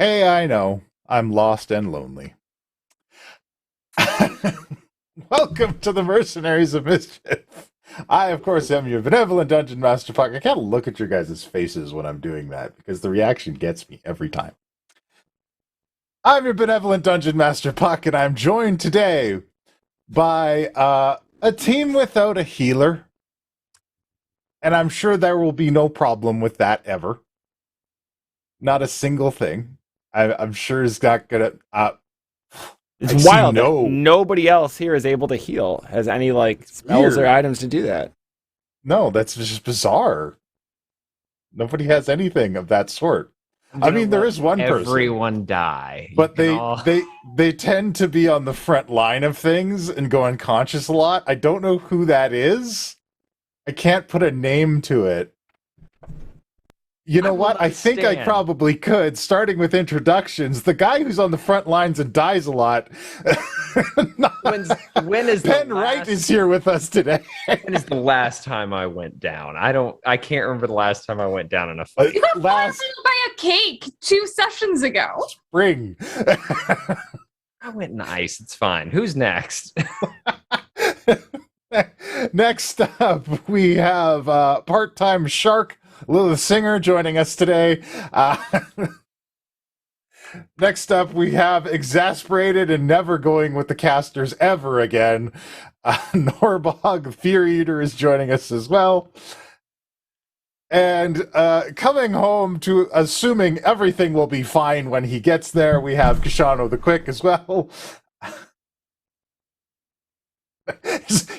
Hey, I know. I'm lost and lonely. Welcome to the Mercenaries of Mischief. I, of course, am your benevolent Dungeon Master Puck. I can't look at your guys' faces when I'm doing that because the reaction gets me every time. I'm your benevolent Dungeon Master Puck, and I'm joined today by a team without a healer. And I'm sure there will be no problem with that ever. Not a single thing. I'm sure it's not gonna. It's I see wild that no. nobody else here is able to heal, has any like spells or Weird. items to do that. No, that's just bizarre. Nobody has anything of that sort. I'm I gonna mean, there let is one person, everyone die. You but can they all- they they tend to be on the front line of things and go unconscious a lot. I don't know who that is. I can't put a name to it. You know will what? I not think I stand. probably could, starting with introductions. The guy who's on the front lines and dies a lot. When is the Penn Wright last- is here with us today. When is the last time I went down? I can't remember the last time I went down in a fight. You got Last fired by a cake 2 sessions ago. spring. I went in ice. It's fine. Who's next? Next up, we have part-time shark Lilith Singer joining us today. Next up, we have exasperated and never going with the casters ever again. Norbog, the Fear Eater, is joining us as well. And coming home to assuming everything will be fine when he gets there, we have Kishano the Quick as well.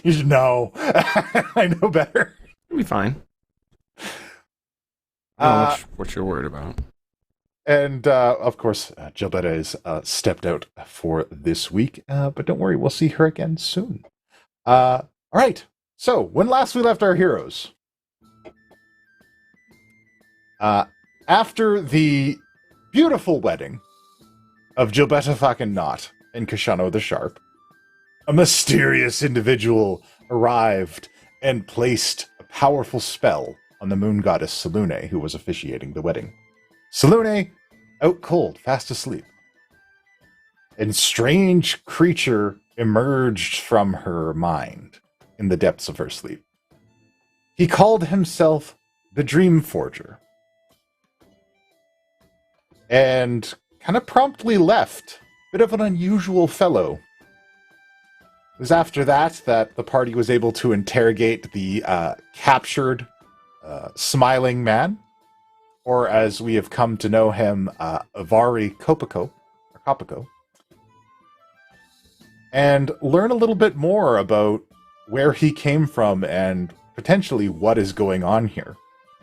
You should know. I know better. It'll be fine. I don't know what you're worried about. And, of course, Jobetta is stepped out for this week. But don't worry, we'll see her again soon. All right. So, when last we left our heroes, after the beautiful wedding of Jobetta fucking Knot and Kashano the Sharp, a mysterious individual arrived and placed a powerful spell on the moon goddess Selune, who was officiating the wedding. Selune, out cold, fast asleep. And strange creature emerged from her mind in the depths of her sleep. He called himself the Dream Forger. And kind of promptly left. Bit of an unusual fellow. It was after that the party was able to interrogate the captured smiling man, or as we have come to know him, Avari Kopako, and learn a little bit more about where he came from and potentially what is going on here.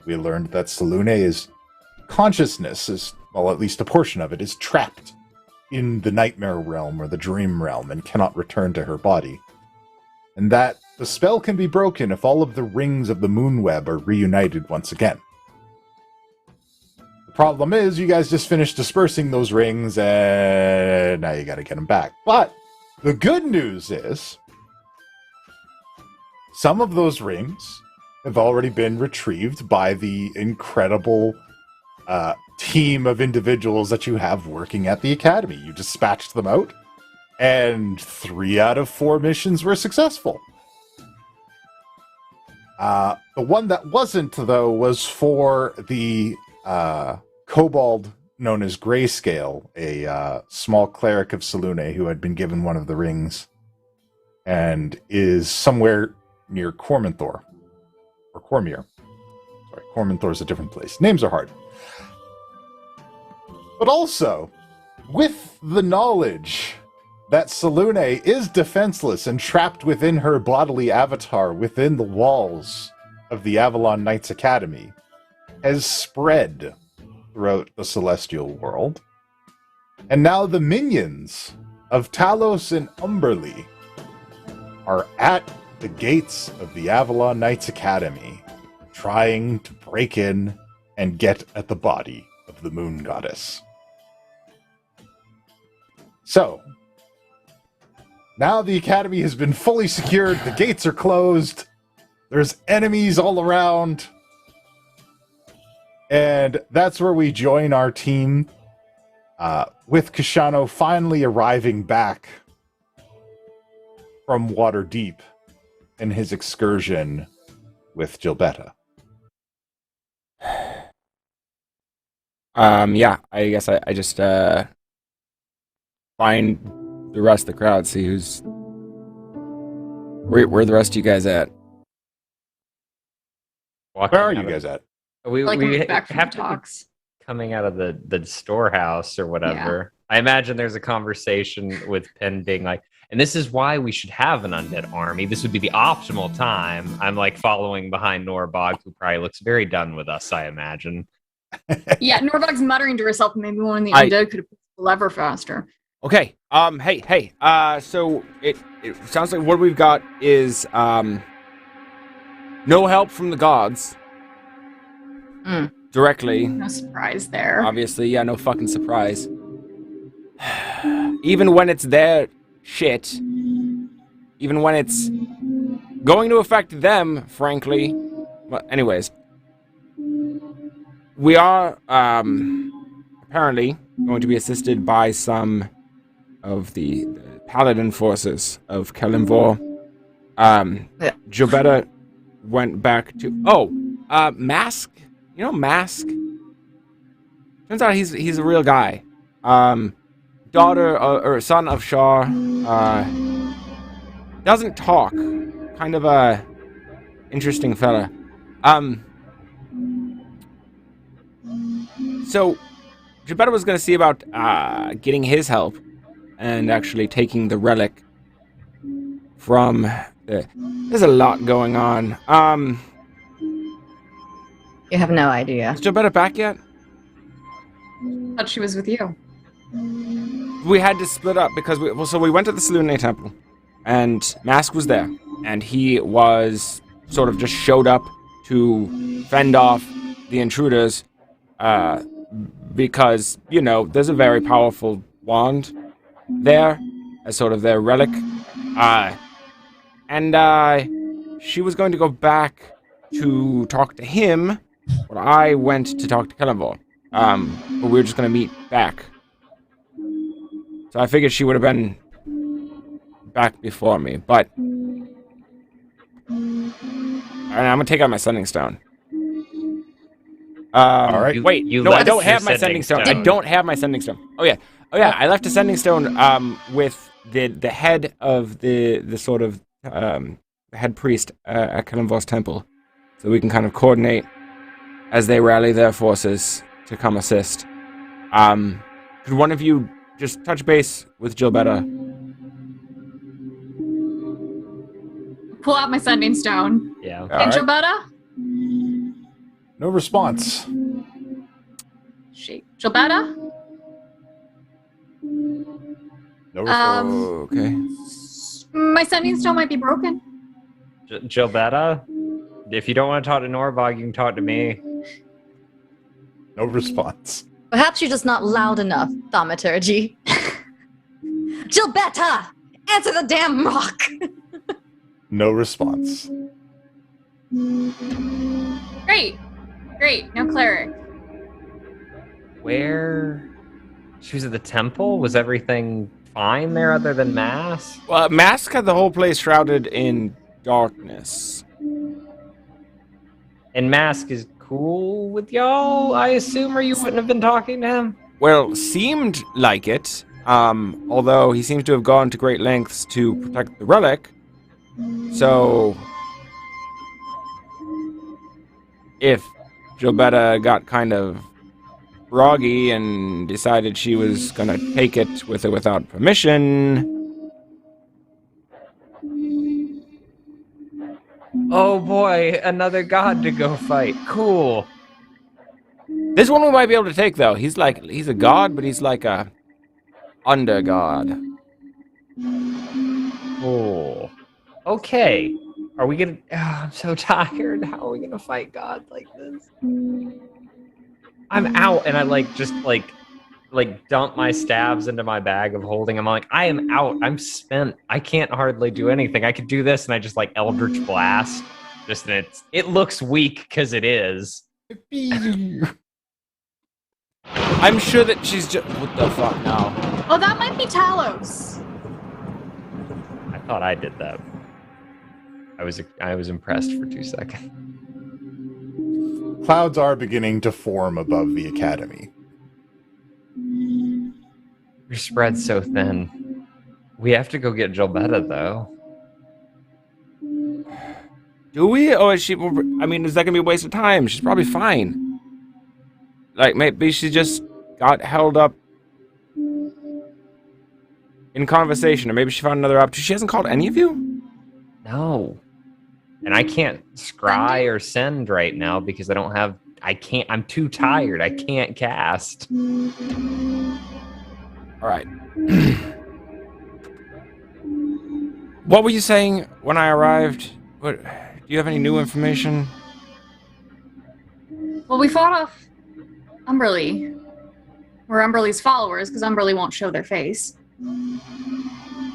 We learned that Selune's consciousness is, well, at least a portion of it, is trapped in the nightmare realm or the dream realm and cannot return to her body. And that the spell can be broken if all of the rings of the moonweb are reunited once again. The problem is, you guys just finished dispersing those rings, and now you gotta get them back. But the good news is, some of those rings have already been retrieved by the incredible team of individuals that you have working at the Academy. You dispatched them out, and 3 out of 4 missions were successful. The one that wasn't, though, was for the kobold known as Grayscale, a small cleric of Selune who had been given one of the rings and is somewhere near Corminthor. Or Cormier. Sorry, Corminthor's a different place. Names are hard. But also, with the knowledge that Selune is defenseless and trapped within her bodily avatar within the walls of the Avalon Knights Academy, has spread throughout the celestial world. And now the minions of Talos and Umberly are at the gates of the Avalon Knights Academy, trying to break in and get at the body of the moon goddess. So, now the Academy has been fully secured, the gates are closed, there's enemies all around, and that's where we join our team. with Kashano finally arriving back from Waterdeep in his excursion with Jobetta. Yeah, I guess I just find the rest of the crowd, see who's where the rest of you guys at. Walking Where are out you of- guys at? We Like we back from have the to be talks. coming out of the storehouse or whatever. I imagine there's a conversation with Penn being like, and this is why we should have an undead army. This would be the optimal time. I'm like following behind Norbog, who probably looks very done with us, I imagine. Yeah, Norbog's muttering to herself, maybe one of the I- undead could have put the lever faster. Okay. Hey. So it sounds like what we've got is no help from the gods. Directly. No surprise there. Obviously, yeah, no fucking surprise. Even when it's their shit, even when it's going to affect them, frankly. Well, anyways, we are apparently going to be assisted by some of the paladin forces of Kalimvor. Jobetta went back to Mask. You know Mask? Turns out he's a real guy. Daughter or son of Shar. Doesn't talk. Kind of a interesting fella. So Jobetta was going to see about getting his help and actually taking the relic from there's a lot going on. You have no idea. Is Jobetta back yet? Thought she was with you. We had to split up because we went to the Selune Temple, and Mask was there, and he was sort of just showed up to fend off the intruders, because there's a very powerful wand there as sort of their relic, and she was going to go back to talk to him, but I went to talk to Kalimvor, but we were just going to meet back. So I figured she would have been back before me, but I'm gonna take out my sending stone. All right. Wait, You no, I left don't your have my sending stone. I stone. don't have my sending stone. Oh yeah, I left a sending stone with the head of the sort of head priest at Kalimvor's temple, so we can kind of coordinate as they rally their forces to come assist. Could one of you just touch base with Jobetta? Pull out my sending stone. Yeah. All Hey, right. Jobetta? No response. Jobetta? No response. Okay. My sending stone might be broken. Jobetta, if you don't want to talk to Norbog, you can talk to me. No response. Perhaps you're just not loud enough, thaumaturgy. Jobetta! Answer the damn rock! No response. Great. No cleric. Where? She was at the temple? Was everything fine there other than Mass? Well, Mask had the whole place shrouded in darkness. And Mask is cool with y'all, I assume, or you wouldn't have been talking to him? Well, seemed like it. Although he seems to have gone to great lengths to protect the relic. So, if Jobetta got kind of groggy and decided she was gonna take it with or without permission, Oh boy, another god to go fight. Cool. this one we might be able to take though. He's a god, but he's like a under god. Cool. Okay. Are we gonna... I'm so tired. How are we gonna fight God like this? I'm out, and I just dump my stabs into my bag of holding. I'm like, I am out. I'm spent. I can't hardly do anything. I could do this, and I just Eldritch Blast. It looks weak because it is. I'm sure that she's just... What the fuck now? Oh, that might be Talos. I thought I did that. I was impressed for 2 seconds. Clouds are beginning to form above the academy. You're spread so thin. We have to go get Jobetta, though. Do we? Or is she... I mean, is that gonna be a waste of time? She's probably fine. Like, maybe she just got held up in conversation, or maybe she found another opportunity. She hasn't called any of you? No. And I can't scry or send right now because I don't have... I'm too tired. I can't cast. All right. What were you saying when I arrived? What... Do you have any new information? Well, we fought off Umberly. We're Umberly's followers, because Umberly won't show their face.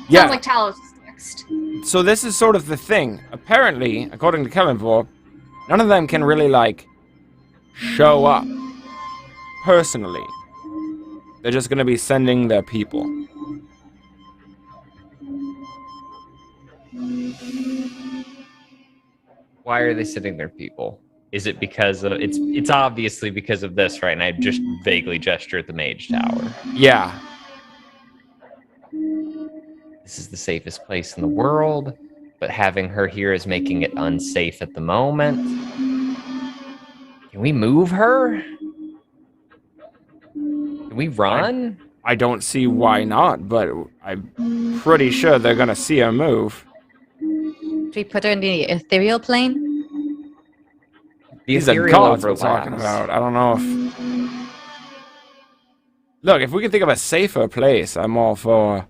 Yeah. Sounds like Talos is next. So this is sort of the thing. Apparently, according to Kellenvor, none of them can really, like, show up personally. They're just going to be sending their people. Why are they sending their people? Is it because of... It's obviously because of this, right? And I just vaguely gesture at the Mage Tower. Yeah. This is the safest place in the world, but having her here is making it unsafe at the moment. Can we move her? Can we run? I don't see why not, but I'm pretty sure they're going to see her move. Should we put her in the ethereal plane? The These are ethereal gods we're overlaps. talking about. I don't know if... Look, if we can think of a safer place, I'm all for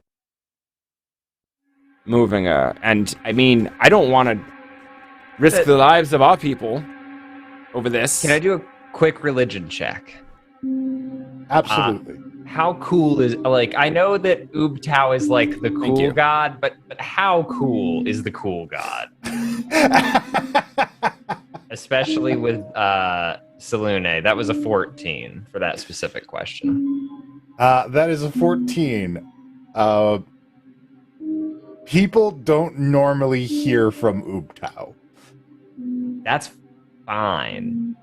moving her. And, I mean, I don't want to risk the lives of our people over this. Can I do a quick religion check? Absolutely. How cool is... Like, I know that Utau is, like, the cool you. god, but how cool is the cool god? Especially with Salune. That was a 14 for that specific question. That is a 14. People don't normally hear from Utau. That's fine.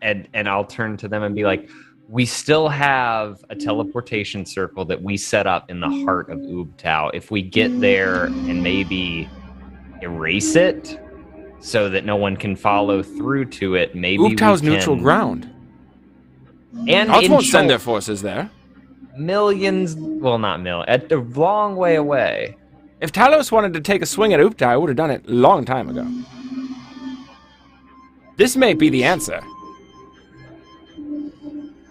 And I'll turn to them and be like, we still have a teleportation circle that we set up in the heart of Utau. If we get there and maybe erase it so that no one can follow through to it, maybe Utau's we can... neutral ground. And Gods in won't send short, their forces there. millions, well, not millions, at a long way away. If Talos wanted to take a swing at Utau, I would have done it a long time ago. This may be the answer.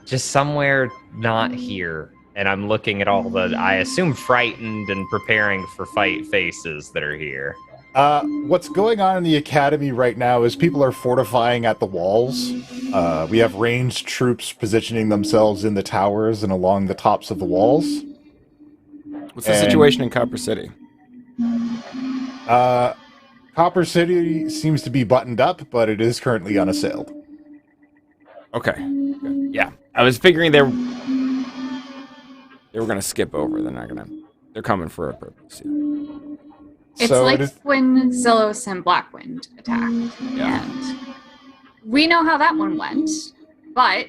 Just somewhere not here. And I'm looking at all the, I assume, frightened and preparing for fight faces that are here. What's going on in the academy right now is people are fortifying at the walls. We have ranged troops positioning themselves in the towers and along the tops of the walls. What's the situation in Copper City? Copper City seems to be buttoned up, but it is currently unassailed. Okay. Good. Yeah. I was figuring they were going to skip over. They're coming for a purpose. Yeah. It's So like it is- when Zillos and Blackwind attacked. Yeah. And we know how that one went, but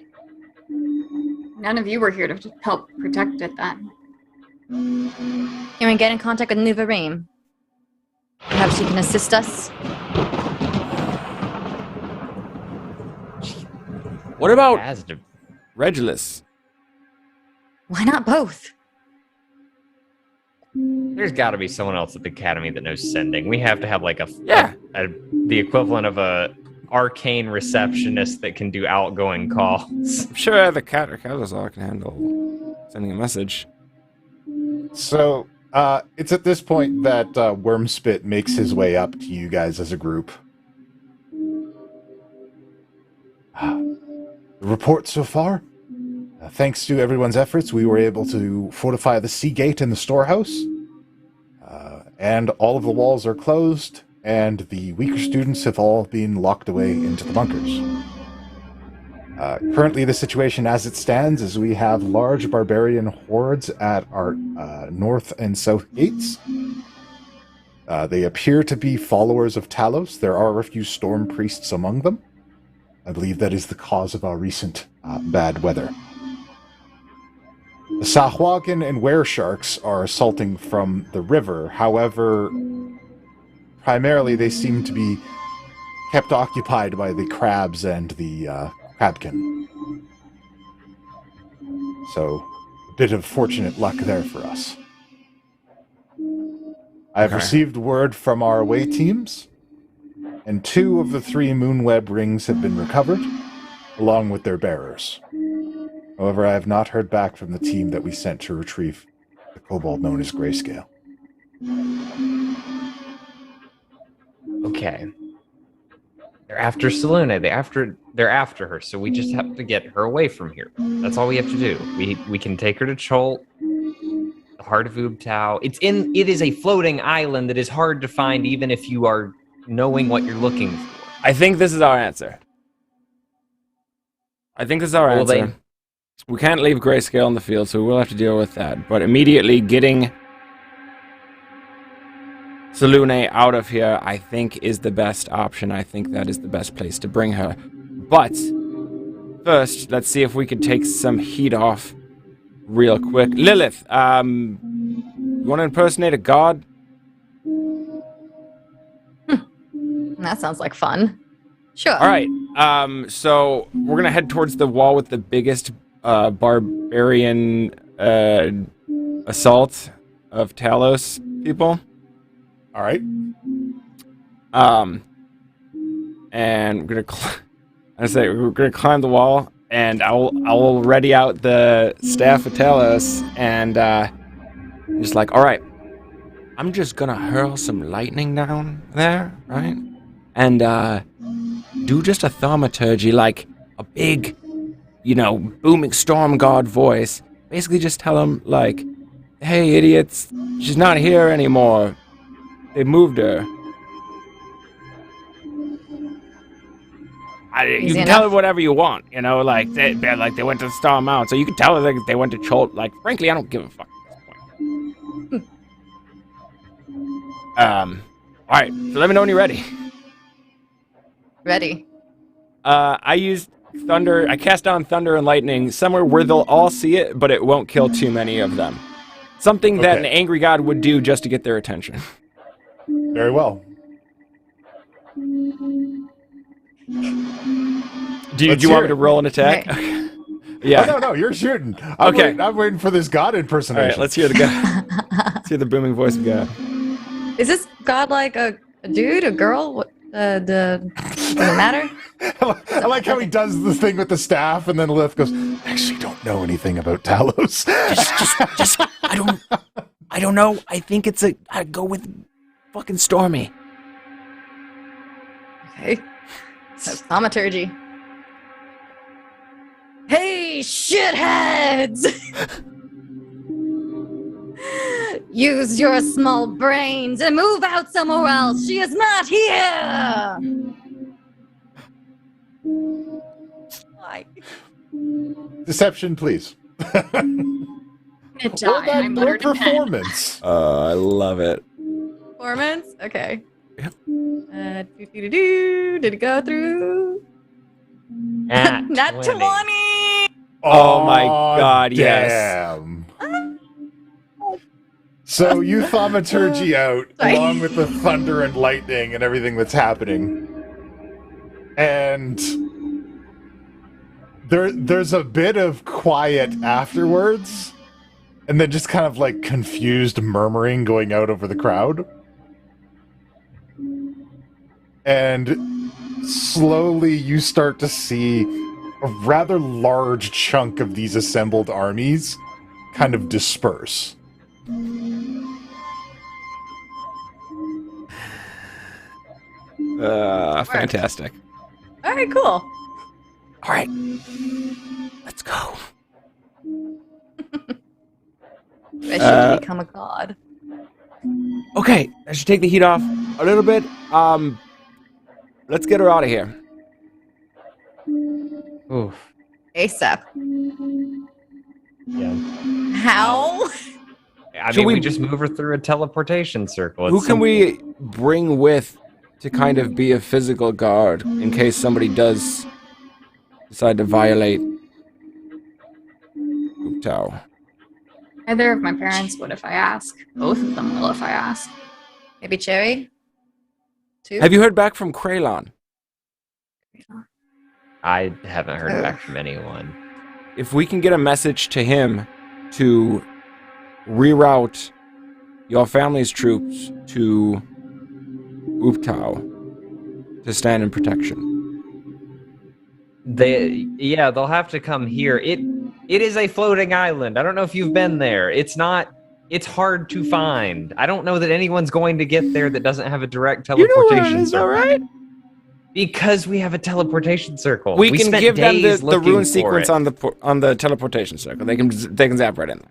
none of you were here to help protect it then. Can we get in contact with Nuvarim? Perhaps she can assist us? What about As to- Regulus? Why not both? There's got to be someone else at the academy that knows sending. We have to have like the equivalent of a arcane receptionist that can do outgoing calls. I'm sure the Catazar can handle sending a message. So, it's at this point that Wormspit makes his way up to you guys as a group. The report so far? Thanks to everyone's efforts, we were able to fortify the sea gate in the storehouse. And all of the walls are closed, and the weaker students have all been locked away into the bunkers. Currently, the situation as it stands is we have large barbarian hordes at our north and south gates. They appear to be followers of Talos. There are a few storm priests among them. I believe that is the cause of our recent bad weather. The Sahuagin and weresharks are assaulting from the river. However, primarily they seem to be kept occupied by the crabs and the crabkin. So, a bit of fortunate luck there for us. I have received word from our away teams, and 2 of the 3 moonweb rings have been recovered, along with their bearers. However, I have not heard back from the team that we sent to retrieve the kobold known as Grayscale. Okay. They're after Selune. They're after her, so we just have to get her away from here. That's all we have to do. We can take her to Chol, the heart of Utau. It is a floating island that is hard to find even if you are knowing what you're looking for. I think this is our answer. We can't leave Grayscale in the field, so we will have to deal with that. But immediately getting Selune out of here, I think, is the best option. I think that is the best place to bring her. But first, let's see if we can take some heat off real quick. Lilith, you want to impersonate a god? That sounds like fun. Sure. All right. So we're gonna head towards the wall with the biggest barbarian assault of Talos people. All right. And we're gonna climb the wall, and I'll ready out the staff of Talos, and just like, all right, I'm just gonna hurl some lightning down there, right? And do just a thaumaturgy, like a big, booming storm god voice. Basically just tell them, like, hey, idiots, she's not here anymore. They moved her. You can tell her whatever you want, like they went to the Star Mount, so you can tell her they went to Chol. Like, frankly, I don't give a fuck at this point. All right, so let me know when you're ready. Ready. I used thunder. I cast down thunder and lightning somewhere where they'll all see it, but it won't kill too many of them. Something that an angry god would do just to get their attention. Very well. Do you want me to roll an attack? Okay. Yeah. Oh, no, you're shooting. I'm waiting for this god impersonation. All right, let's hear the god. Let's hear the booming voice of God. Is this god like a dude, a girl? What, doesn't matter? I like how he does the thing with the staff, and then Lilith goes, actually don't know anything about Talos. just I don't know. I think I'd go with fucking Stormy. Okay. So, thaumaturgy. Hey, shitheads! Use your small brains and move out somewhere else. She is not here! Why? Deception, please. I'm Or performance. I love it. Performance? Okay. Yep. Did it go through? Nat Not 20! Oh my god, yes. Damn. So you thaumaturgy out, Sorry. along with the thunder and lightning and everything that's happening. And there's a bit of quiet afterwards, and then just kind of like confused murmuring going out over the crowd. And slowly you start to see a rather large chunk of these assembled armies kind of disperse. Fantastic. All right, cool. All right, let's go. I should become a god. Okay, I should take the heat off a little bit. Let's get her out of here. Oof. ASAP. Yeah. How? I Should mean, we- we just move her through a teleportation circle. Who It's can simple. we bring with to kind of be a physical guard in case somebody does decide to violate Utau? Either of my parents would if I ask. Both of them will if I ask. Maybe Cherry? Two? Have you heard back from Kraylon? I haven't heard Ugh. back from anyone. If we can get a message to him to reroute your family's troops to Utau to stand in protection. They'll have to come here. It is a floating island. I don't know if you've been there. It's hard to find. I don't know that anyone's going to get there that doesn't have a direct teleportation circle. right? Because we have a teleportation circle. We can spent give them days the looking rune for sequence it. on the teleportation circle. They can zap right in there.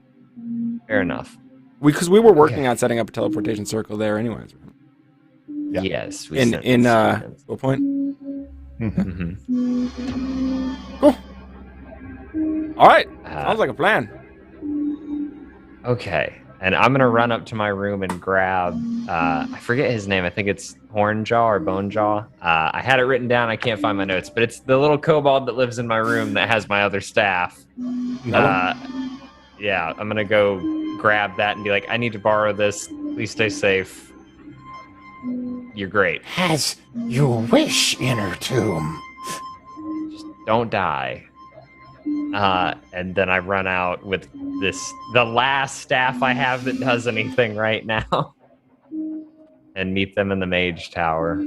Fair enough. Because we were working Okay. on setting up a teleportation circle there anyways. Yeah. Yes. We In sent students. what point? Mhm. Mhm. Cool. All right. Uh, Sounds like a plan. Okay. And I'm going to run up to my room and grab, I forget his name. I think it's Hornjaw or Bonejaw. I had it written down. I can't find my notes, but it's the little kobold that lives in my room that has my other staff. Yeah, I'm going to go grab that and be like, I need to borrow this. Please stay safe. You're great. As you wish, inner tomb. Just don't die. And then I run out with the last staff I have that does anything right now, and meet them in the mage tower.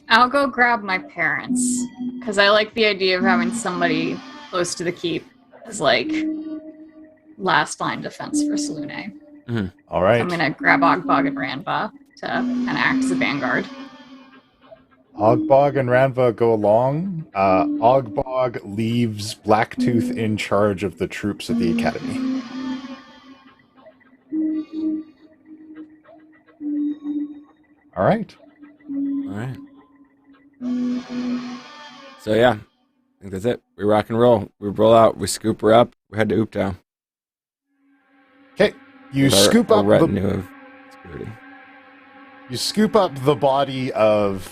I'll go grab my parents, because I like the idea of having somebody close to the keep as, like, last line defense for Salune. All right. I'm gonna grab Ogbog and Ranva to kind of act as a vanguard. Ogbog and Ranva go along. Ogbog leaves Blacktooth in charge of the troops at the academy. All right. All right. So yeah, I think that's it. We rock and roll. We roll out. We scoop her up. We head to Utau. Okay. You With our- scoop our up retinue of security. You scoop up the body of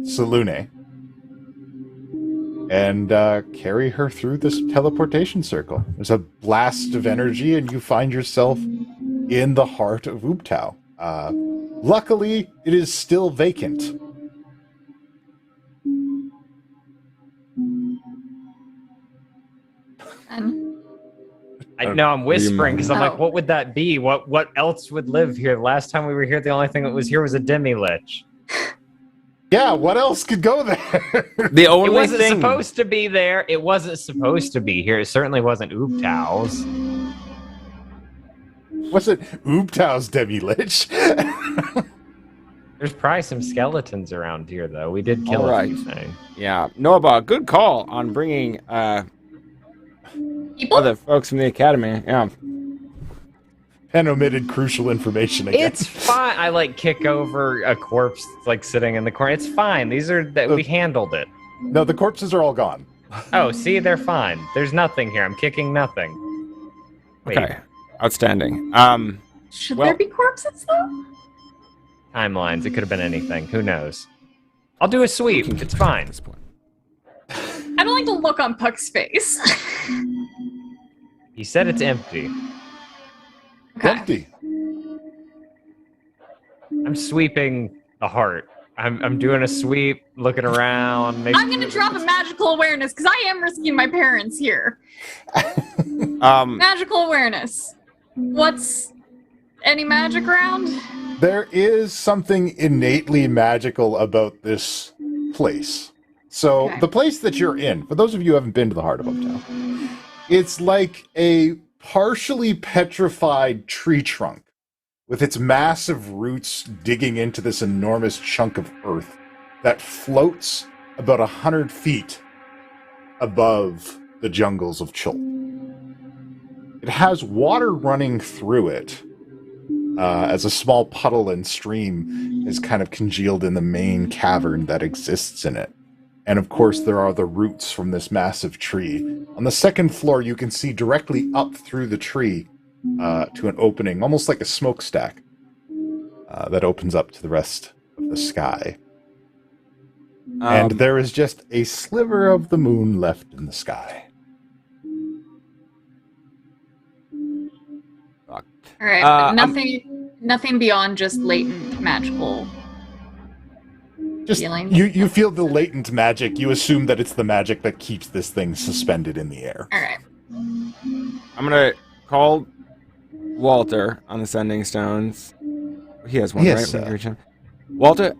Salune and carry her through this teleportation circle. There's a blast of energy, and you find yourself in the heart of Utau. Luckily, it is still vacant. And I know I'm whispering because I'm Oh. like, what would that be? What else would live here? Last time we were here, the only thing that was here was a demi-lich. Yeah, what else could go there? The It only wasn't thing. supposed to be there. It wasn't supposed to be here. It certainly wasn't Utau's. Was it Utau's demi-lich? There's probably some skeletons around here, though. We did kill All a few right. things. Yeah, Noah, good call on bringing people? other folks from the academy. Yeah. Pen omitted crucial information again. It's fine. I like kick over a corpse that's, like sitting in the corner. It's fine. These are that we handled it. No, the corpses are all gone. Oh, see, they're fine. There's nothing here. I'm kicking nothing. Wait, Okay. Outstanding. Should well- there be corpses, though? timelines. It could have been anything. Who knows? I'll do a sweep. It's At fine. this point. I don't like to look on Puck's face. He said it's empty. Okay. Empty. I'm sweeping a heart. I'm doing a sweep, looking around. I'm gonna drop a magical awareness, because I am risking my parents here. Magical awareness. What's... any magic around? There is something innately magical about this place. So, Okay. the place that you're in, for those of you who haven't been to the heart of Uptown, it's like a partially petrified tree trunk with its massive roots digging into this enormous chunk of earth that floats about 100 feet above the jungles of Chult. It has water running through it, as a small puddle and stream is kind of congealed in the main cavern that exists in it. And of course, there are the roots from this massive tree. On the second floor, you can see directly up through the tree to an opening, almost like a smokestack, that opens up to the rest of the sky. And there is just a sliver of the moon left in the sky. All right, but nothing beyond just latent magical Just feelings. you feel the latent magic. You assume that it's the magic that keeps this thing suspended in the air. All right. I'm gonna call Walter on the sending stones. He has one, Yes, right? Walter,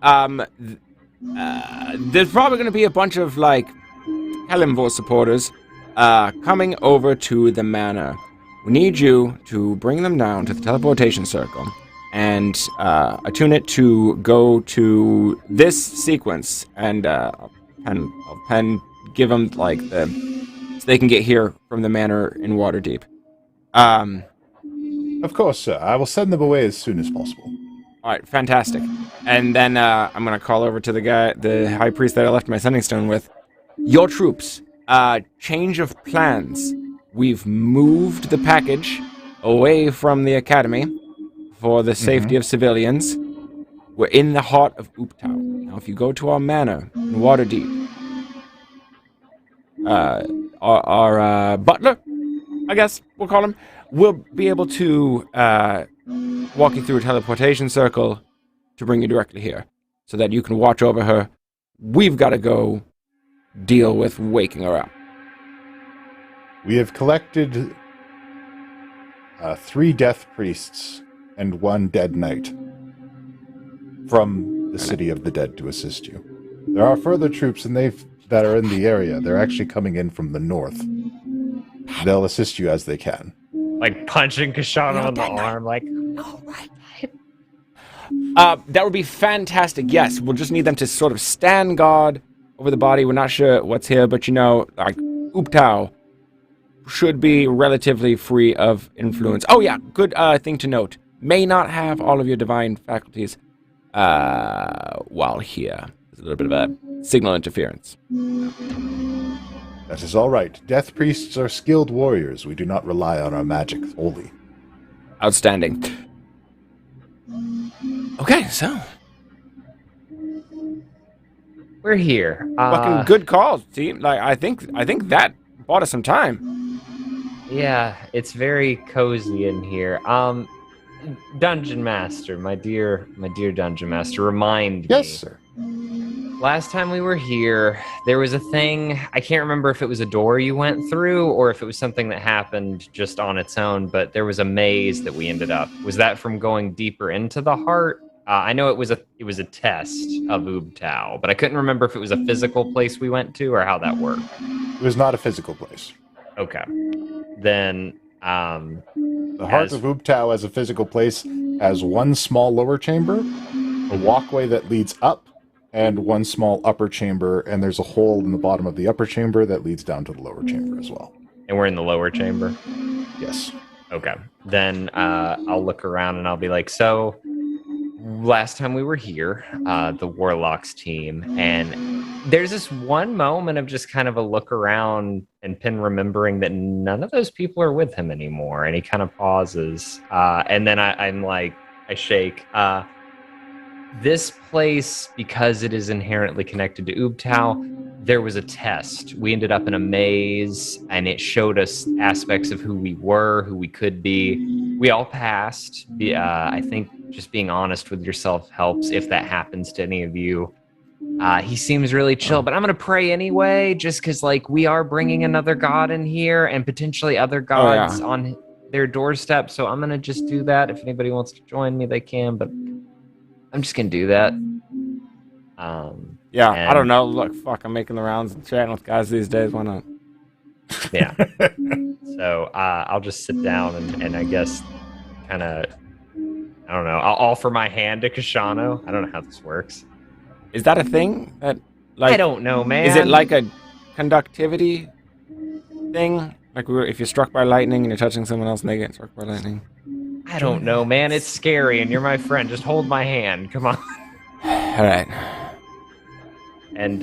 there's probably gonna be a bunch of like Helenvor supporters coming over to the manor. We need you to bring them down to the teleportation circle and attune it to go to this sequence and give them like so they can get here from the manor in Waterdeep. Of course, sir. I will send them away as soon as possible. All right, fantastic. And then I'm gonna call over to the high priest that I left my sending stone with. Your troops, change of plans. We've moved the package away from the academy for the safety of civilians. We're in the heart of Utau. Now, if you go to our manor in Waterdeep, our butler, I guess we'll call him, will be able to walk you through a teleportation circle to bring you directly here so that you can watch over her. We've got to go deal with waking her up. We have collected 3 death priests and 1 dead knight from the city of the dead to assist you. There are further troops that are in the area. They're actually coming in from the north. They'll assist you as they can. Like punching Kashana on the arm, like, that would be fantastic. Yes, we'll just need them to sort of stand guard over the body. We're not sure what's here, but like Utau should be relatively free of influence. Oh yeah, good thing to note. May not have all of your divine faculties while here. There's a little bit of a signal interference. That is all right. Death priests are skilled warriors. We do not rely on our magic wholly. Outstanding. Okay, so we're here. fucking good call. See, like I think that bought us some time. Yeah, it's very cozy in here. Dungeon Master, my dear Dungeon Master, remind me. Yes, sir. Last time we were here, there was a thing, I can't remember if it was a door you went through or if it was something that happened just on its own, but there was a maze that we ended up. Was that from going deeper into the heart? I know it was a test of Utau, but I couldn't remember if it was a physical place we went to or how that worked. It was not a physical place. Okay. Then, the heart of Utau as a physical place has 1 small lower chamber, a walkway that leads up, and 1 small upper chamber, and there's a hole in the bottom of the upper chamber that leads down to the lower chamber as well. And we're in the lower chamber? Yes. Okay. Then I'll look around and I'll be like, so last time we were here, the Warlocks team, and there's this one moment of just kind of a look around and Pin remembering that none of those people are with him anymore. And he kind of pauses. And then I'm like, I shake. This place, because it is inherently connected to Utau, there was a test. We ended up in a maze, and it showed us aspects of who we were, who we could be. We all passed. I think just being honest with yourself helps if that happens to any of you. He seems really chill, but I'm going to pray anyway, just because like we are bringing another god in here and potentially other gods on their doorstep. So I'm going to just do that. If anybody wants to join me, they can, but I'm just going to do that. Yeah, I don't know. Look, fuck, I'm making the rounds and chatting with guys these days. Why not? Yeah. So I'll just sit down and I guess kind of, I don't know, I'll offer my hand to Kashano. I don't know how this works. Is that a thing? That like I don't know, man. Is it like a conductivity thing? Like if you're struck by lightning and you're touching someone else and they get struck by lightning? I don't know, man. It's scary and you're my friend. Just hold my hand. Come on. All right. And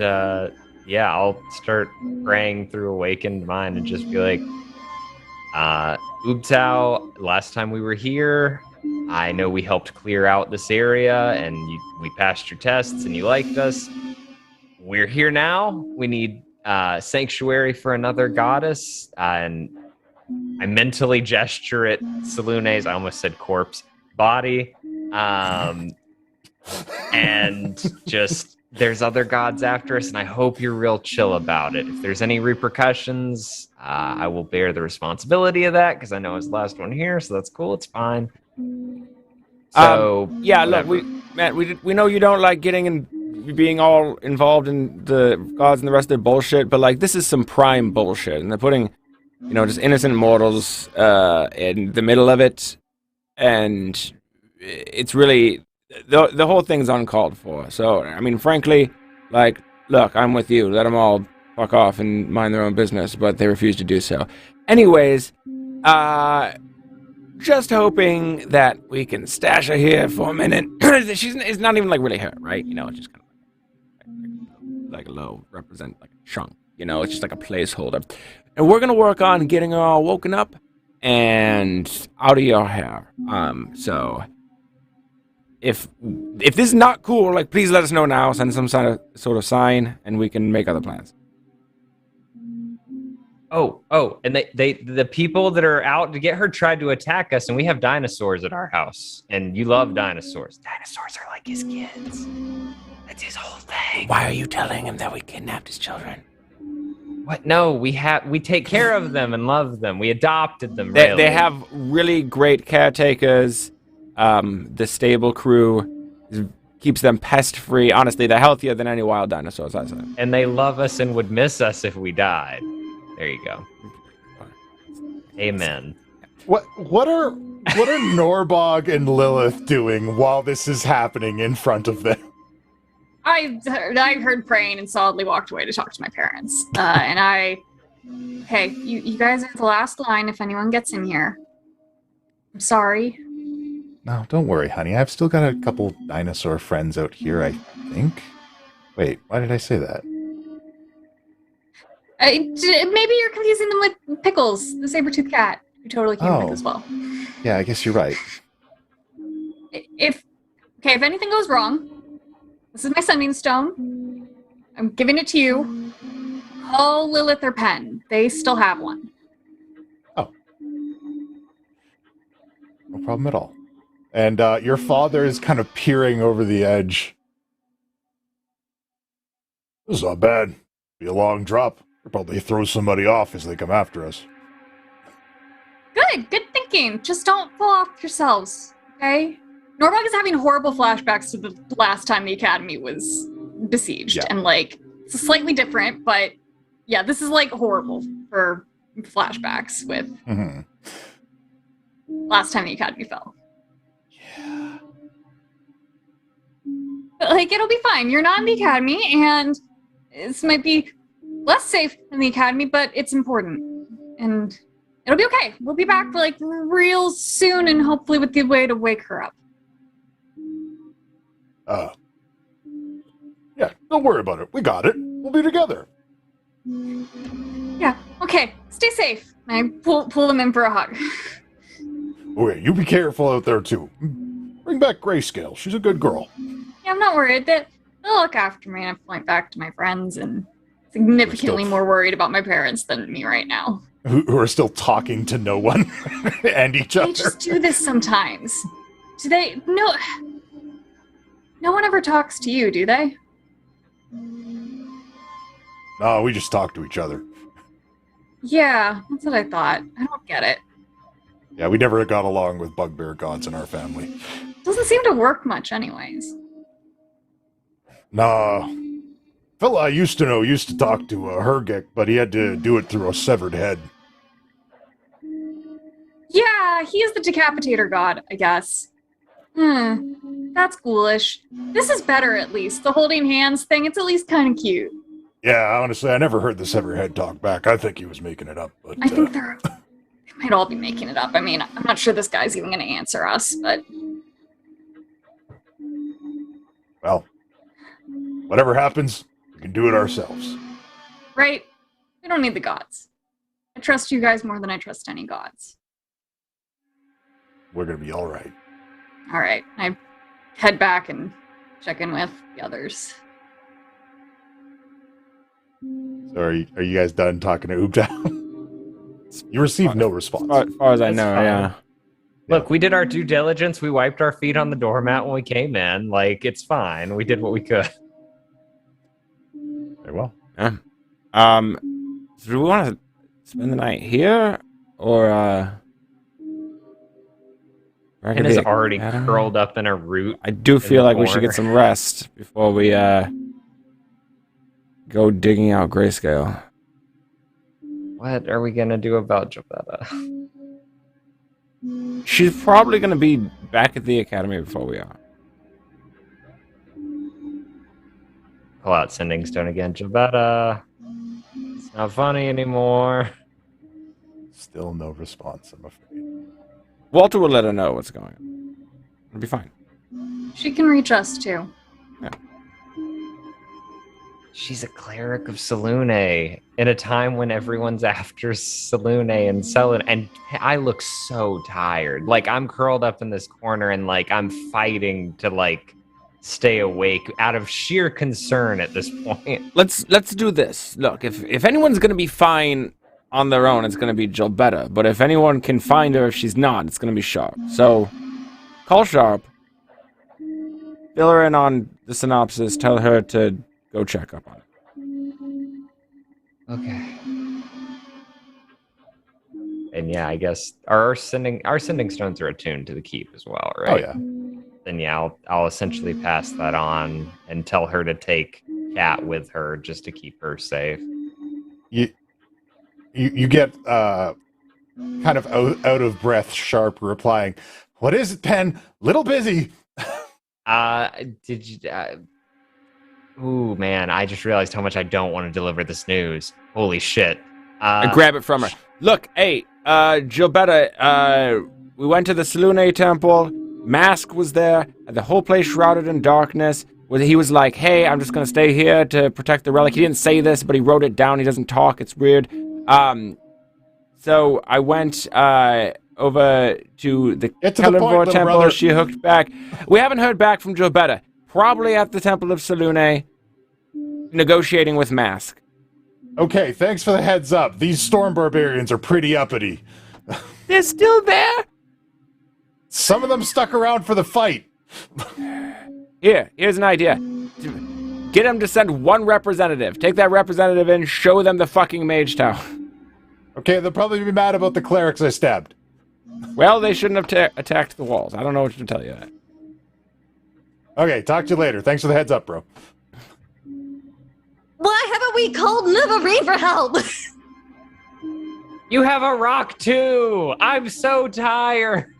yeah, I'll start praying through awakened mind and just be like, Utau, last time we were here, I know we helped clear out this area and we passed your tests and you liked us. We're here now. We need sanctuary for another goddess. And I mentally gesture at Salune's, I almost said corpse, body. And just, there's other gods after us, and I hope you're real chill about it. If there's any repercussions, I will bear the responsibility of that, because I know I was the last one here, so that's cool, it's fine. So, yeah, whatever. look, Matt, we know you don't like getting and being all involved in the gods and the rest of their bullshit, but, like, this is some prime bullshit, and they're putting, you know, just innocent mortals in the middle of it, and it's really... The whole thing's uncalled for. So, I mean, frankly, like, look, I'm with you. Let them all fuck off and mind their own business, but they refuse to do so. Anyways, just hoping that we can stash her here for a minute. It's not even, like, really her, right? You know, it's just kind of like a low represent, like a chunk. You know, it's just like a placeholder. And we're gonna work on getting her all woken up and out of your hair. So... If this is not cool, like, please let us know now. Send some sort of sign, and we can make other plans. Oh, and the people that are out to get her tried to attack us, and we have dinosaurs at our house, and you love dinosaurs. Dinosaurs are like his kids. That's his whole thing. Why are you telling him that we kidnapped his children? What? No, we take care of them and love them. We adopted them. Really. They have really great caretakers. The stable crew keeps them pest-free. Honestly, they're healthier than any wild dinosaurs I've seen. And they love us and would miss us if we died. There you go. Amen. What are Norbog and Lilith doing while this is happening in front of them? I heard praying and solidly walked away to talk to my parents. Hey, you guys are the last line if anyone gets in here. I'm sorry. No, don't worry, honey. I've still got a couple dinosaur friends out here, I think. Wait, why did I say that? Maybe you're confusing them with Pickles, the saber-toothed cat, who totally came with as well. Yeah, I guess you're right. If anything goes wrong, this is my sending stone. I'm giving it to you. Call Lilith or Penn. They still have one. Oh. No problem at all. And your father is kind of peering over the edge. This is not bad. Be a long drop. We'll probably throw somebody off as they come after us. Good thinking. Just don't fall off yourselves, okay? Norbog is having horrible flashbacks to the last time the Academy was besieged. Yeah. And, like, it's slightly different, but, yeah, this is, like, horrible for flashbacks with last time the Academy fell. Yeah. But, like, it'll be fine. You're not in the Academy, and this might be less safe than the Academy, but it's important. And it'll be okay. We'll be back, like, real soon, and hopefully with the way to wake her up. Yeah, don't worry about it. We got it. We'll be together. Yeah, okay. Stay safe. I pull them in for a hug. Okay, you be careful out there, too. Bring back Grayscale. She's a good girl. Yeah, I'm not worried. They'll look after me, and I point back to my friends, and significantly more worried about my parents than me right now. Who are still talking to no one and each other. They just do this sometimes. Do they? No. No one ever talks to you, do they? No, we just talk to each other. Yeah, that's what I thought. I don't get it. Yeah, we never got along with bugbear gods in our family. Doesn't seem to work much anyways. Nah. Fella I used to know used to talk to a Hergic, but he had to do it through a severed head. Yeah, he is the decapitator god, I guess. That's ghoulish. This is better, at least. The holding hands thing, it's at least kind of cute. Yeah, honestly, I never heard the severed head talk back. I think he was making it up. But I think they might all be making it up. I mean, I'm not sure this guy's even going to answer us, but... Well, whatever happens, we can do it ourselves. right? We don't need the gods. I trust you guys more than I trust any gods. We're gonna be all right. All right. I head back and check in with the others. So are you guys done talking to Utau? You received no response. As far as I That's know, fine. yeah. Look, we did our due diligence. We wiped our feet on the doormat when we came in. Like, it's fine. We did what we could. Very well. Yeah. So do we want to spend the night here, or And is already curled up in a root. I do feel the like we should get corner. some rest before we go digging out Grayscale. What are we gonna do about Jobetta? She's probably going to be back at the academy before we are. Pull out Sending Stone again. Jobetta. It's not funny anymore. Still no response, I'm afraid. Walter will let her know what's going on. It'll be fine. She can reach us too. She's a cleric of Selune in a time when everyone's after Selune and Selene, and I look so tired. Like, I'm curled up in this corner and like I'm fighting to like stay awake out of sheer concern at this point. Let's do this. Look, if anyone's going to be fine on their own, it's going to be Jobetta. But if anyone can find her, if she's not, it's going to be Sharp. So call Sharp, fill her in on the synopsis, tell her to go check up on it. Okay. And yeah, I guess our sending stones are attuned to the keep as well, right? Oh yeah. Then yeah, I'll essentially pass that on and tell her to take Cat with her just to keep her safe. You get kind of out of breath Sharp replying, "What is it, Pen? Little busy." Did you? Ooh, man, I just realized how much I don't want to deliver this news. Holy shit. I grab it from her. Look, hey, Jobetta, we went to the Selune temple. Mask was there. The whole place shrouded in darkness. He was like, hey, I'm just going to stay here to protect the relic. He didn't say this, but he wrote it down. He doesn't talk. It's weird. So I went over to the Kellenvor temple. Brother. She hooked back. We haven't heard back from Jobetta. Probably at the Temple of Selune, negotiating with Mask. Okay, thanks for the heads up. These storm barbarians are pretty uppity. They're still there? Some of them stuck around for the fight. Here's an idea. Get them to send one representative. Take that representative in, show them the fucking Mage Tower. Okay, they'll probably be mad about the clerics I stabbed. Well, they shouldn't have attacked the walls. I don't know what to tell you. Okay, talk to you later. Thanks for the heads up, bro. Why haven't we called Nivarine for help? You have a rock too. I'm so tired.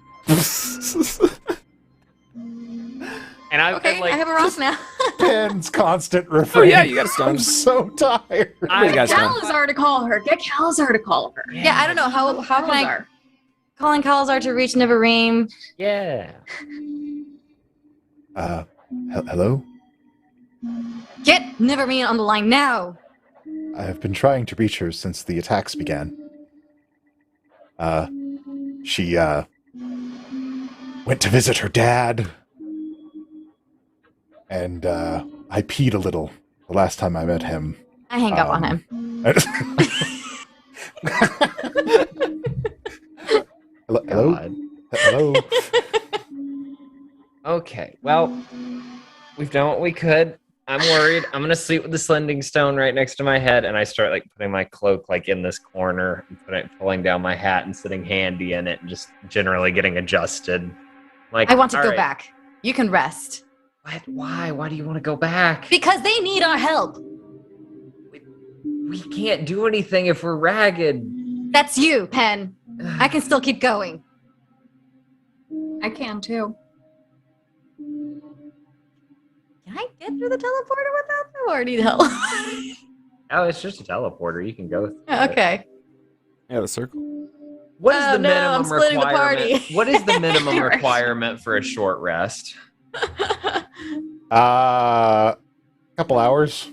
And I Okay, and, like, I have a rock now. Pen's constant refrain. Oh, yeah, you got a stone. I'm so tired. You guys Get know. Calazar to call her. Get Calazar to call her. Yeah, I don't know. How can I Calazar. call in Calazar to reach Nivarine? Yeah. Hello? Get Nivarine on the line now. I have been trying to reach her since the attacks began. She, went to visit her dad. And, I peed a little the last time I met him. I hang up on him. Hello? God. Hello? Okay, well, we've done what we could. I'm worried. I'm gonna sleep with the Sending Stone right next to my head, and I start like putting my cloak like in this corner, and pulling down my hat and sitting handy in it, and just generally getting adjusted. Like, I want to all go right. back. You can rest. What? Why? Why do you want to go back? Because they need our help. We can't do anything if we're ragged. That's you, Pen. I can still keep going. I can too. Can I get through the teleporter without them, or need help? Oh, it's just a teleporter. You can go. through it. Okay. Yeah, the circle. What is Oh, the no, minimum I'm splitting the requirement? party. What is the minimum Right. requirement for a short rest? Couple hours.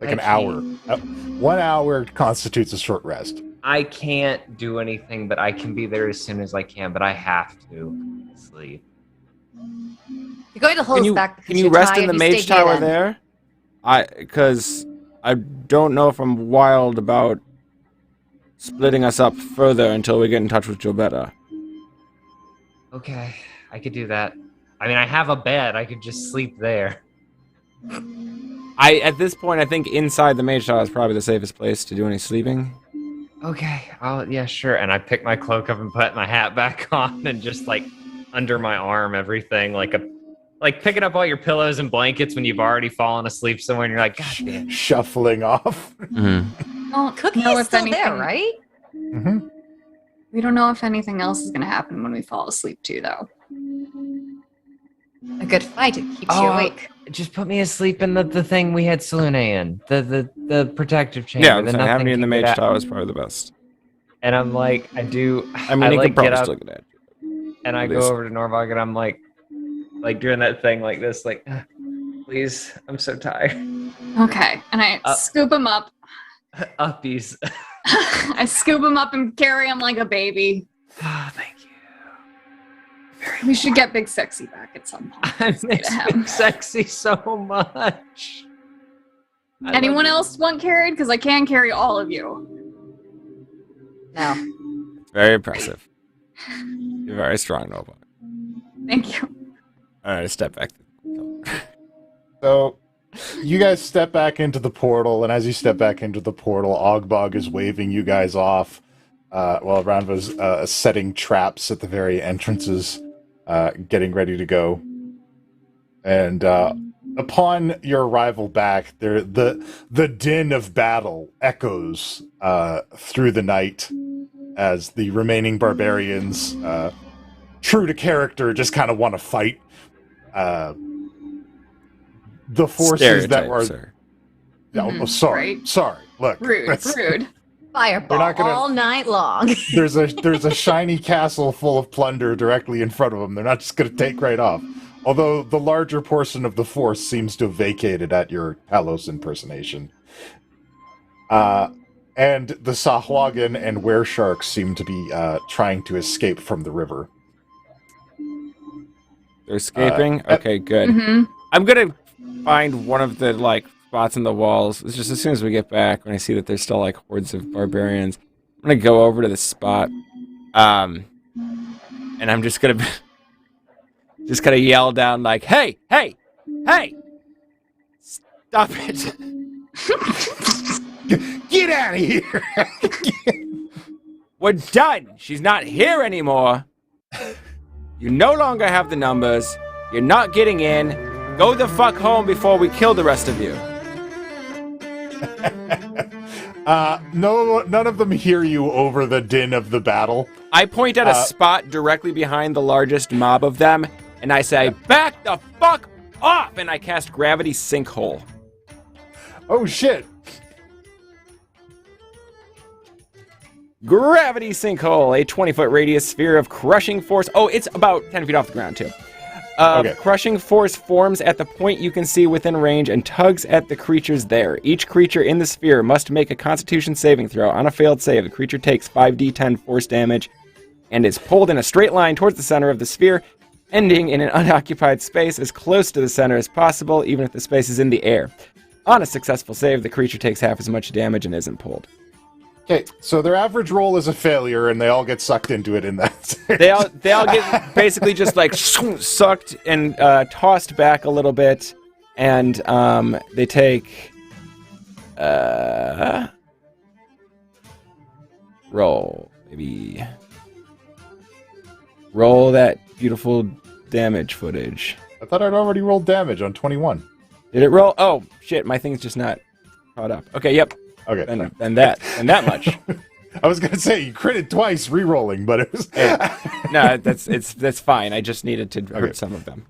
Like an hour. 1 hour constitutes a short rest. I can't do anything, but I can be there as soon as I can, but I have to sleep. You're going to hold us back because Can you you're rest tired, in the you mage stay here tower then. there? Because I don't know if I'm wild about splitting us up further until we get in touch with Jobetta. Okay, I could do that. I mean, I have a bed. I could just sleep there. At this point, I think inside the mage tower is probably the safest place to do any sleeping. Okay, yeah, sure. And I pick my cloak up and put my hat back on and just like under my arm, everything like picking up all your pillows and blankets when you've already fallen asleep somewhere and you're like, God damn. Shuffling off. Mm-hmm. Well, Cookie is still there, right? Mm-hmm. We don't know if anything else is going to happen when we fall asleep, too, though. A good fight, it keeps you awake. Just put me asleep in the thing we had Selune in. The protective chamber. Yeah, I'm saying having me in the mage tower is probably the best. And I'm like, I mean, you like, could probably get up still get it. and I go over to Norvog and I'm like doing that thing like this, like, please, I'm so tired. Okay, and I scoop him up. Uppies. I scoop him up and carry him like a baby. Oh, thank you. We should get Big Sexy back at some point. I miss Big Sexy so much. Anyone else want carried? Because I can carry all of you. No. Very impressive. You're very strong, Nova. Thank you. All right, step back. So, you guys step back into the portal, and as you step back into the portal, Ogbog is waving you guys off, while Ranva's setting traps at the very entrances, getting ready to go. And upon your arrival back, the din of battle echoes through the night as the remaining barbarians, true to character, just kind of want to fight. The forces that were... Sir. Oh, sorry. Right. Sorry. Look. Rude. Fireball not gonna- all night long. There's a shiny castle full of plunder directly in front of them. They're not just going to take right off. Although the larger portion of the force seems to have vacated at your Talos impersonation. And the Sahuagin and Weresharks seem to be trying to escape from the river. They're escaping? Okay, good. Mm-hmm. I'm going to find one of the, spots in the walls. It's just as soon as we get back, when I see that there's still, hordes of barbarians, I'm going to go over to this spot. And I'm just going to... Just gotta yell down hey, hey, hey! Stop it! Get out of here! We're done! She's not here anymore! You no longer have the numbers. You're not getting in. Go the fuck home before we kill the rest of you. No, none of them hear you over the din of the battle. I point at a spot directly behind the largest mob of them, and I say, back the fuck off! And I cast Gravity Sinkhole. Oh, shit. Gravity Sinkhole, a 20-foot radius sphere of crushing force. Oh, it's about 10 feet off the ground, too. Okay. Crushing force forms at the point you can see within range and tugs at the creatures there. Each creature in the sphere must make a Constitution saving throw. On a failed save, the creature takes 5d10 force damage and is pulled in a straight line towards the center of the sphere, ending in an unoccupied space as close to the center as possible, even if the space is in the air. On a successful save, the creature takes half as much damage and isn't pulled. Okay, so their average roll is a failure, and they all get sucked into it in that. They all get basically just sucked and tossed back a little bit, and they take roll that beautiful damage footage. I thought I'd already rolled damage on 21. Did it roll? Oh shit, my thing's just not caught up. Okay, yep. Okay. And that much. I was gonna say you critted twice re-rolling, but it was No, that's fine. I just needed to hurt some of them.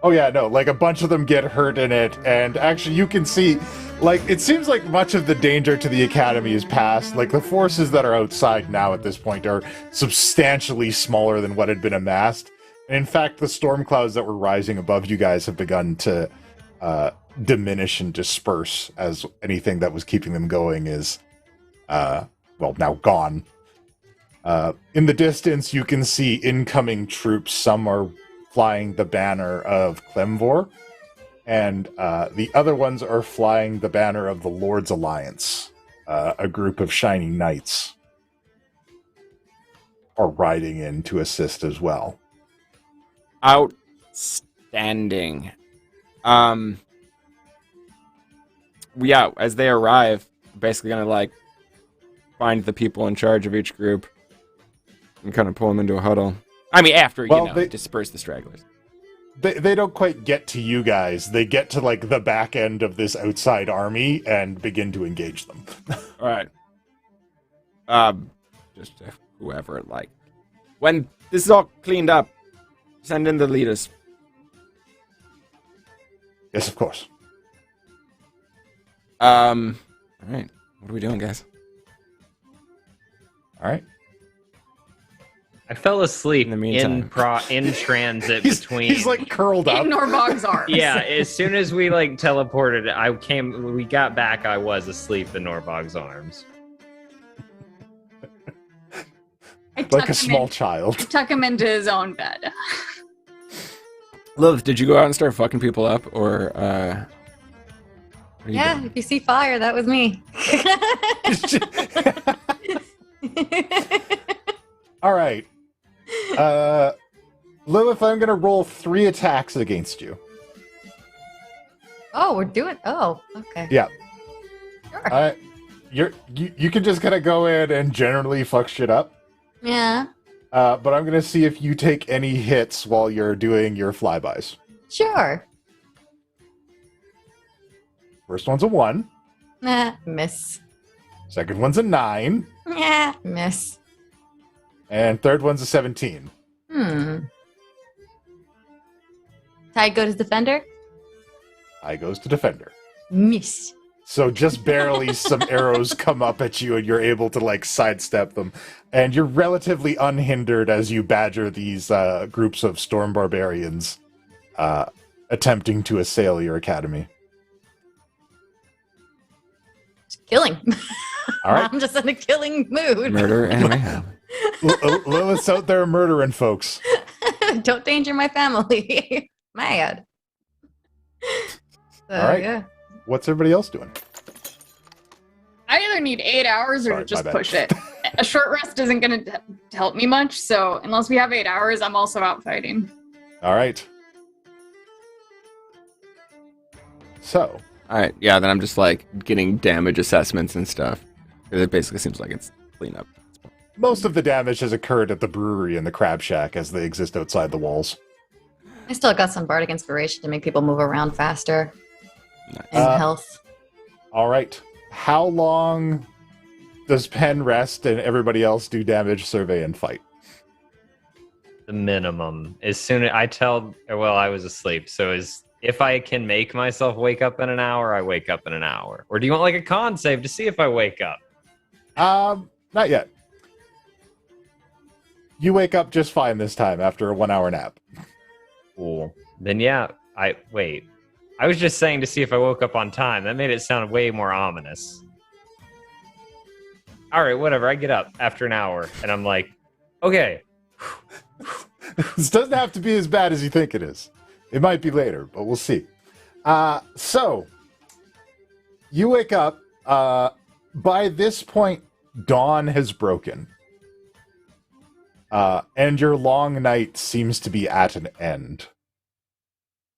Oh yeah, no, a bunch of them get hurt in it, and actually you can see, it seems like much of the danger to the Academy is past. The forces that are outside now at this point are substantially smaller than what had been amassed. And in fact, the storm clouds that were rising above you guys have begun to diminish and disperse as anything that was keeping them going is, now gone. In the distance, you can see incoming troops. Some are flying the banner of Clemvor, and the other ones are flying the banner of the Lord's Alliance, a group of shining knights are riding in to assist as well. Outstanding. Yeah, as they arrive, basically gonna like find the people in charge of each group and kind of pull them into a huddle. I mean, after they disperse the stragglers. They don't quite get to you guys. They get to like the back end of this outside army and begin to engage them. All right. Just whoever like. When this is all cleaned up, send in the leaders. Yes, of course. All right. What are we doing, guys? All right. I fell asleep In the meantime. in transit between. He's like curled up. In Norbog's arms. Yeah, as soon as we like teleported, we got back, I was asleep in Norbog's arms. Like a small child. Tuck him into his own bed. Lilith, did you go out and start fucking people up, or what are you Yeah, doing? if you see fire, that was me. All right. Lilith, I'm going to roll 3 attacks against you. Oh, we're doing. Oh, okay. Yeah. Sure. You can just kind of go in and generally fuck shit up. Yeah. But I'm going to see if you take any hits while you're doing your flybys. Sure. First one's a 1. Nah, miss. Second one's a 9. Yeah, miss. And third one's a 17. Tide goes defender. I goes to defender. Miss. So just barely some arrows come up at you and you're able to like sidestep them. And you're relatively unhindered as you badger these groups of storm barbarians attempting to assail your academy. Just killing. All right. I'm just in a killing mood. Murder and mayhem. Lilith's out there murdering folks. Don't danger my family. Mad. So, All right. Yeah. What's everybody else doing? I either need 8 hours or Sorry, just my bad. push it. A short rest isn't going to help me much, so unless we have 8 hours, I'm also out fighting. All right. So, All right, yeah. Then I'm just like getting damage assessments and stuff. It basically seems like it's cleanup. most of the damage has occurred at the brewery and the crab shack as they exist outside the walls. I still got some bardic inspiration to make people move around faster. Nice. And health. All right. How long does Pen rest and everybody else do damage, survey, and fight? The minimum. As soon as I was asleep. So if I can make myself wake up in an hour, I wake up in an hour. Or do you want like a con save to see if I wake up? Not yet. You wake up just fine this time after a 1 hour nap. Cool. Then yeah, I was just saying to see if I woke up on time. That made it sound way more ominous. All right, whatever. I get up after an hour and I'm like, okay. This doesn't have to be as bad as you think it is. It might be later, but we'll see. So, you wake up. By this point, dawn has broken. And your long night seems to be at an end.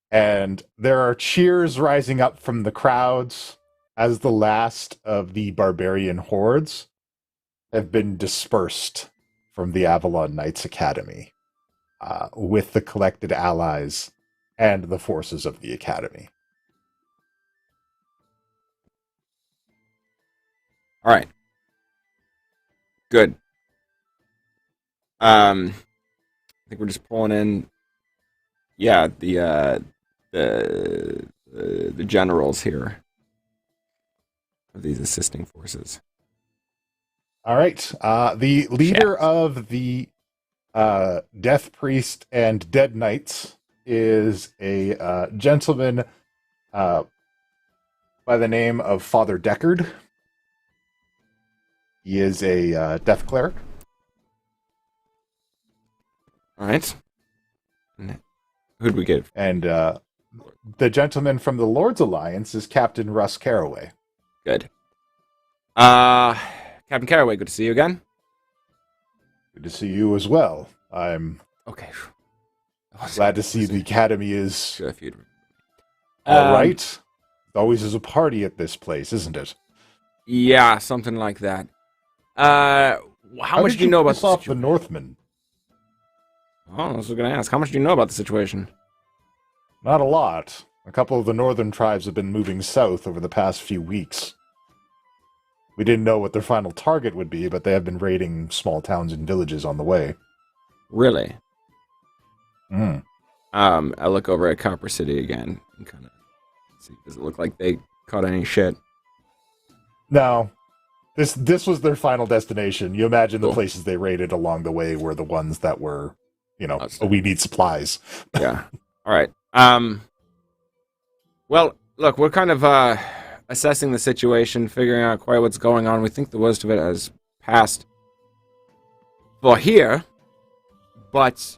And there are cheers rising up from the crowds as the last of the barbarian hordes have been dispersed from the Avalon Knights Academy, with the collected allies and the forces of the Academy. All right. Good. I think we're just pulling in. Yeah, the generals here of these assisting forces. All right. The leader Chat. of the Death Priest and Dead Knights is a gentleman by the name of Father Deckard. He is a death cleric. All right. Who'd we get? And the gentleman from the Lord's Alliance is Captain Russ Caraway. Good. Captain Caraway, good to see you again. Good to see you as well. I'm Okay. glad to see the Academy is Sure, if you'd... all right. Always is a party at this place, isn't it? Yeah, something like that. How much did do you know about piss off the situation? Northmen? Oh, I was going to ask. How much do you know about the situation? Not a lot. A couple of the northern tribes have been moving south over the past few weeks. We didn't know what their final target would be, but they have been raiding small towns and villages on the way. Really? Mm. I look over at Copper City again and kind of see. Does it look like they caught any shit? No. This was their final destination. You imagine the Cool. places they raided along the way were the ones that were, Outside. we need supplies. Yeah. All right. Well, look, we're kind of assessing the situation, figuring out quite what's going on. We think the worst of it has passed for here, but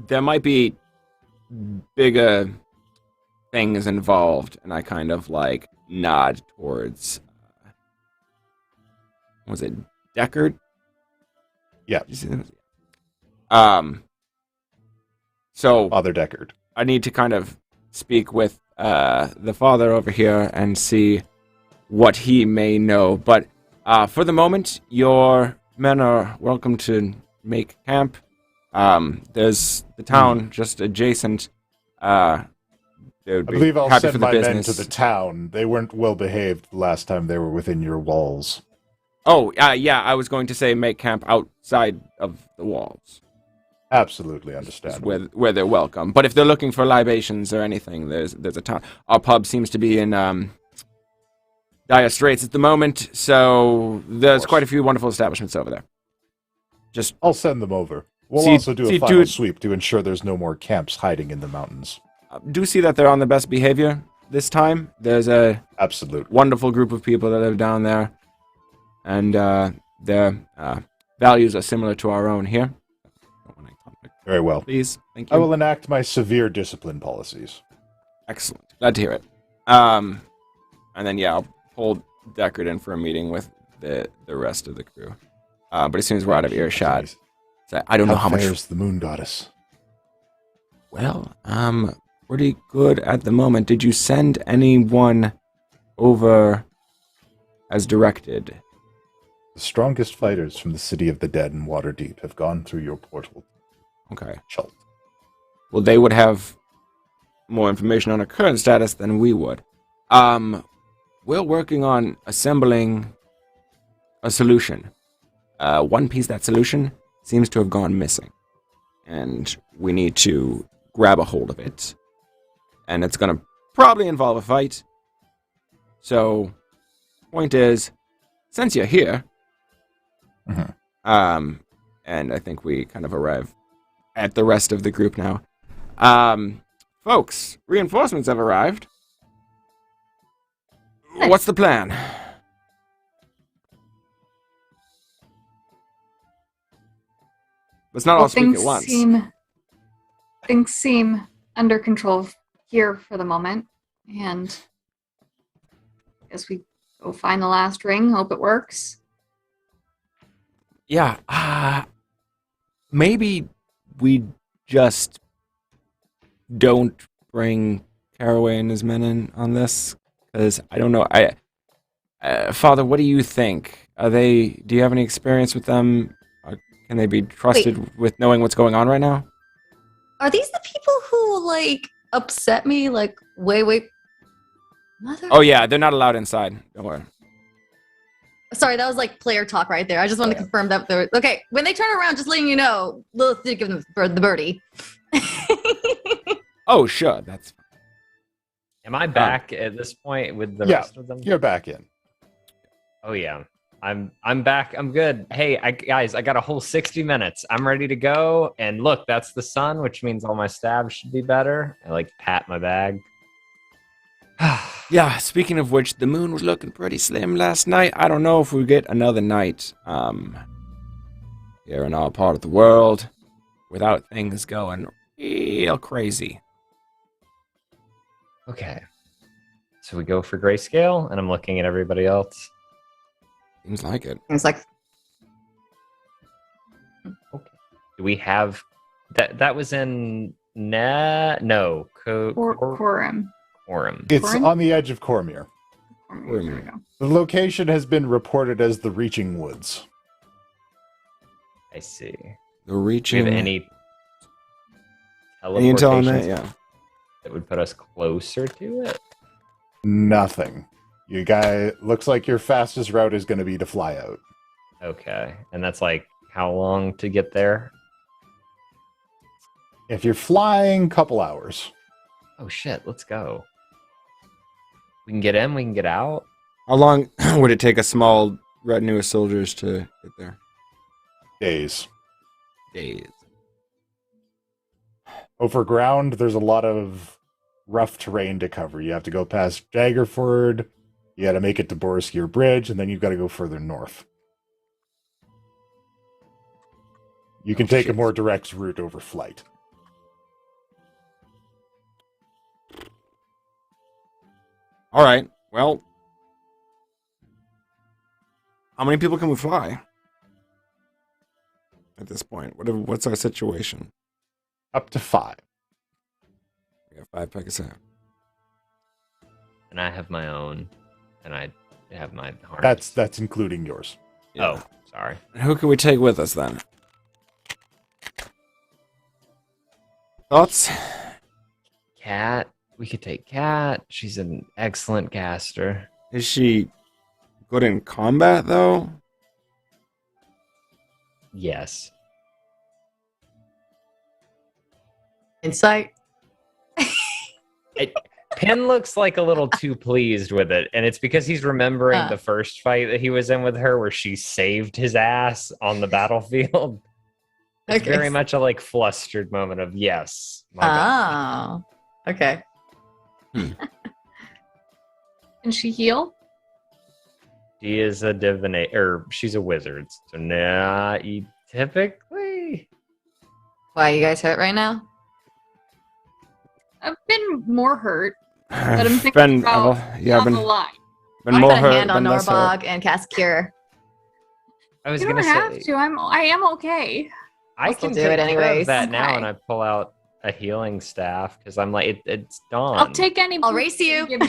there might be bigger things involved, and I kind of like nod towards was it Deckard? Yeah. Did you see that? So Father Deckard. I need to kind of speak with the father over here and see what he may know. But for the moment, your men are welcome to make camp. There's the town just adjacent. I believe I'll happy send for the my men to business. the town. They weren't well behaved the last time they were within your walls. Oh, yeah, I was going to say make camp outside of the walls. Absolutely It's understandable. where they're welcome. But if they're looking for libations or anything, there's a town. Our pub seems to be in dire straits at the moment, so there's quite a few wonderful establishments over there. Just I'll send them over. We'll See- also do see, a final dude- sweep to ensure there's no more camps hiding in the mountains. do see that they're on the best behavior this time. There's a Absolutely. wonderful group of people that live down there, and their values are similar to our own here. Very well. Please, thank you. I will enact my severe discipline policies. Excellent. Glad to hear it. And then I'll pull Deckard in for a meeting with the rest of the crew. But as soon as we're out of earshot, so I don't know how much. fares the moon goddess? Well, pretty good at the moment. Did you send anyone over as directed? The strongest fighters from the city of the dead and Waterdeep have gone through your portal. Okay. Chult. Well, they would have more information on our current status than we would. We're working on assembling a solution. One piece of that solution seems to have gone missing, and we need to grab a hold of it. And it's going to probably involve a fight. So, point is, since you're here, and I think we kind of arrive at the rest of the group now. Folks, reinforcements have arrived. Nice. What's the plan? Let's not all speak at once. Things seem under control here for the moment, and I guess we go find the last ring. Hope it works. Yeah, maybe we just don't bring Caraway and his men in on this, because I don't know. Father, what do you think? Do you have any experience with them? Can they be trusted with knowing what's going on right now? Are these the people who upset me? Way. Mother. Oh yeah, they're not allowed inside. Don't worry. Sorry, that was player talk right there. I just wanted to confirm that they're okay. When they turn around, just letting you know, Lilith did give them the birdie. Oh sure, that's. Am I back at this point with the rest of them? You're back in. Oh yeah, I'm back. I'm good. Hey, guys, I got a whole 60 minutes. I'm ready to go. And look, that's the sun, which means all my stabs should be better. I pat my bag. Yeah, speaking of which, the moon was looking pretty slim last night. I don't know if we get another night here in our part of the world without things going real crazy. Okay. So we go for grayscale, and I'm looking at everybody else. Seems like it. It's like, Okay. Do we have that was in no Quorum. Quorum. It's Corin? on the edge of Cormier. There we go. The location has been reported as the Reaching Woods. I see. The Do we reaching. have any Any intel on that? teleportations Yeah. that would put us closer to it? Nothing. You guy looks like your fastest route is going to be to fly out. Okay. And that's like how long to get there? If you're flying, couple hours. Oh shit, let's go. We can get in, we can get out. How long would it take a small retinue of soldiers to get there? Days. Days. Over ground, there's a lot of rough terrain to cover. You have to go past Daggerford, you got to make it to Boriskier Bridge, and then you've got to go further north. You can take a more direct route over flight. All right. Well, how many people can we fly at this point? What's our situation? Up to 5. We got 5 Pegasus. And I have my own. And I have my harness. That's including yours. Oh, sorry. And who can we take with us then? Thoughts? Cat. We could take Cat. She's an excellent caster. Is she good in combat though? Yes. insight. Penn looks like a little too pleased with it, and it's because he's remembering the first fight that he was in with her where she saved his ass on the battlefield. It's Okay. very much a like flustered moment of yes. My God. Oh, okay. Can she heal? She is a divinator, or she's a wizard. So nah, typically. Why, you guys hurt right now? I've been more hurt. I've I'm thinking about I've on been the line. been I more put a hurt hand on than less hurt. Norbog and cast Cure. I was You gonna don't have say to. I am okay. I I'll still can do take it care of anyways. that now, Okay. and I pull out a healing staff because I'm like it's dawn. I'll take any. I'll boost race you. Give me.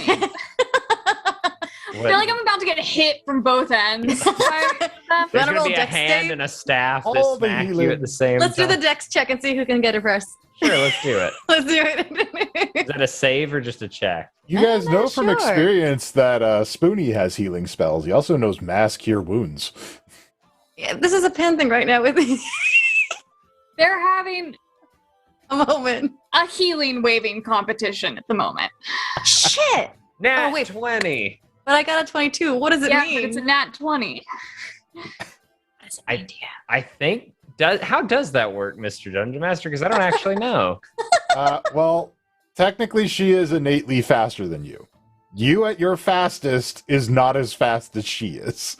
I feel like I'm about to get hit from both ends. There's Wanna gonna roll be a dex hand save? and a staff that All the smack you healing. at the same Let's do time. the dex check and see who can get it first. Sure, let's do it. Let's do it. Is that a save or just a check? You I'm guys not know from sure. experience that Spoonie has healing spells. He also knows mass cure wounds. Yeah, this is a pen thing right now with me. They're having A moment. a healing waving competition at the moment. Shit. Nat Oh, wait. 20. But I got a 22. What does it Yeah, mean? but it's a nat 20. I think how does that work, Mr. Dungeon Master? Because I don't actually know. Well, technically she is innately faster than you. You at your fastest is not as fast as she is.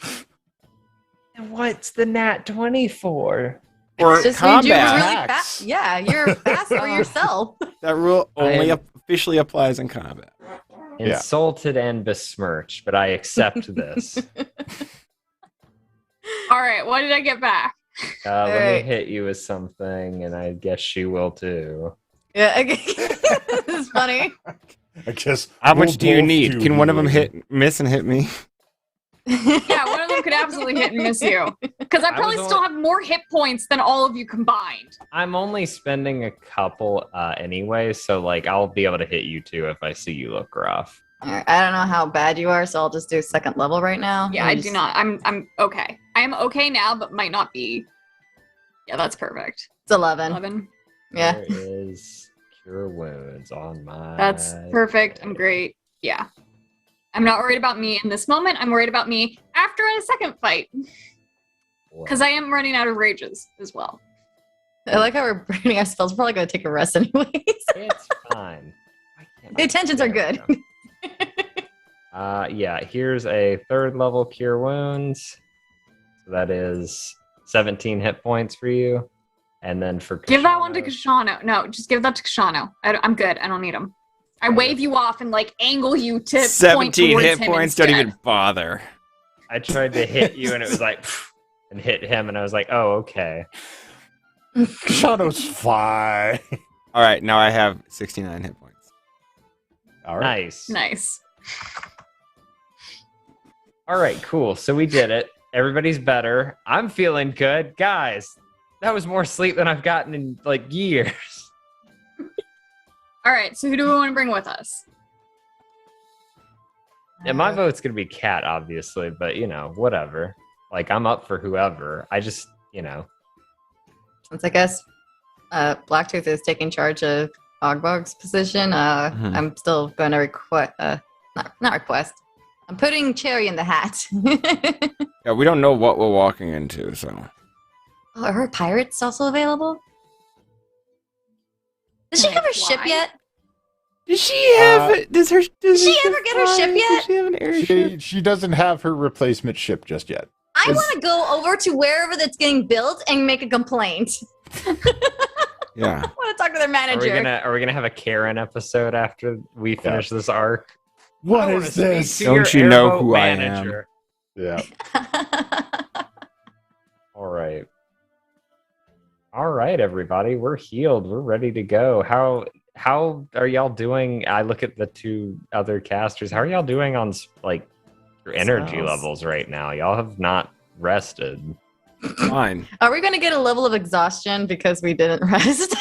And what's the Nat 20 for? For It just means you're combat, really Hacks. fast. Yeah, you're fast for yourself. that rule only am- officially applies in combat. Yeah. Insulted and besmirched, but I accept this. All right, what did I get back? Let me Alright. hit you with something, and I guess she will too. Yeah, okay. This is funny. I guess. How we'll much do you both need? do Can one of them healing. miss and hit me? Yeah, one of them could absolutely hit and miss you. Because I I probably was still only- have more hit points than all of you combined. I'm only spending a couple anyway, so like I'll be able to hit you too if I see you look rough. Alright, I don't know how bad you are, so I'll just do second level right now. Yeah, I do not. I'm okay. I am okay now, but might not be. Yeah, that's perfect. It's 11. 11. Yeah. There is cure wounds on my. That's perfect. I'm great. Yeah. I'm not worried about me in this moment. I'm worried about me after a second fight. Because I am running out of rages as well. I like how we're burning our spells. We're probably going to take a rest anyways. It's fine. The intentions are good. Yeah, here's a 3rd level Cure Wounds. So that is 17 hit points for you. And then for Give that one to Kashano- Kashano. No, just give that to Kashano. I'm good. I don't need him. I wave you off and like angle you to point 17 towards hit him points. instead. Don't even bother. I tried to hit you and it was like, and hit him, and I was like, oh, okay. Shadow's fine. All right, now I have 69 hit points. All right. Nice. All right, cool. So we did it. Everybody's better. I'm feeling good. Guys, that was more sleep than I've gotten in like years. All right, so who do we want to bring with us? Yeah, my vote's going to be Cat, obviously, but, whatever. Like, I'm up for whoever. I just, Since I guess Blacktooth is taking charge of Ogbog's position, I'm still going to request, not request. I'm putting Cherry in the hat. Yeah, we don't know what we're walking into, so. Oh, are her pirates also available? Does she Can have I her ship fly? yet? Does she have it? Does Did she ever get her ship yet? Does she have an airship? She doesn't have her replacement ship just yet. I want to go over to wherever that's getting built and make a complaint. Yeah. I want to talk to their manager. Are we gonna have a Karen episode after we finish this arc? What I is wanna speak this? to Don't your you know airboat who I am? manager. Yeah. All right, everybody, we're healed. We're ready to go. How are y'all doing? I look at the 2 other casters. How are y'all doing on like your energy Spells. levels right now? Y'all have not rested. Fine. Are we going to get a level of exhaustion because we didn't rest?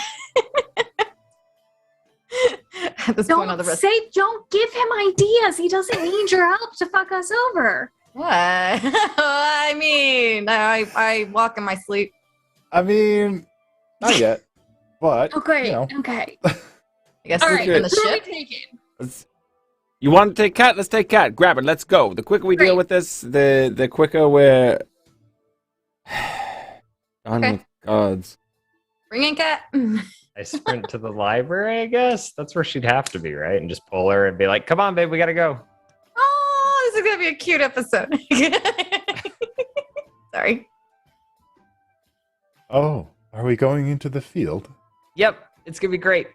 At this point on the rest. Don't give him ideas. He doesn't need your help to fuck us over. What? I mean, I walk in my sleep. I mean, not yet, but Okay, you know. okay. I guess All sleep right, in the who are we ship. taking? You want to take Cat? Let's take Cat. Grab it. Let's go. The quicker we deal Great. with this, the quicker we're done Okay. with gods. Bring in Cat. I sprint to the library, I guess. That's where she'd have to be, right? And just pull her and be like, come on, babe, we gotta go. Oh, this is going to be a cute episode. Sorry. Oh, are we going into the field? Yep, it's gonna be great.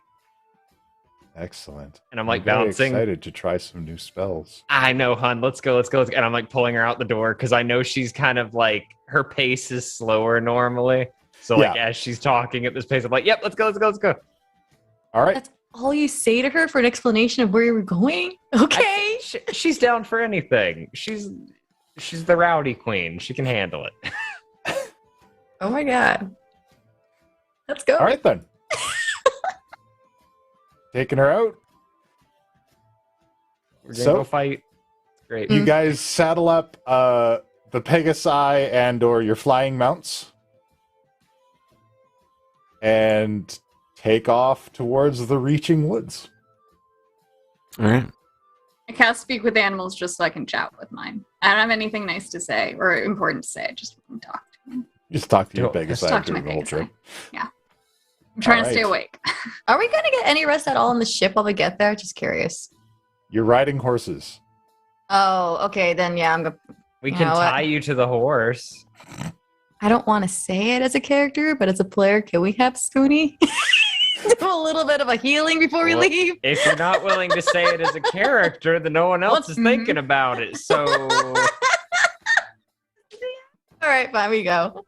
Excellent. And I'm like very bouncing. excited to try some new spells. I know, hun. Let's go. And I'm like pulling her out the door because I know she's kind of like her pace is slower normally. So like as she's talking at this pace, I'm like, yep, let's go. All right. That's all you say to her for an explanation of where you were going? Okay. She's down for anything. She's the rowdy queen. She can handle it. Oh my God. Let's go. All right then. Taking her out. We're gonna So- go fight. Great. You guys saddle up the Pegasi and or your flying mounts and take off towards the reaching woods. All right. I cast speak with animals just so I can chat with mine. I don't have anything nice to say or important to say. I just want to talk to him. Just talk to your Just Pegasi talk to my during the whole trip. Pegasi. Yeah. I'm trying to stay Alright. awake. Are we going to get any rest at all on the ship while we get there? Just curious. You're riding horses. Oh, okay. Then, yeah, I'm going to. We You can know what? tie you to the horse. I don't want to say it as a character, but as a player, can we have Spoonie do a little bit of a healing before we Well, leave? If you're not willing to say it as a character, then no one else is thinking about it. So All right, fine, we go.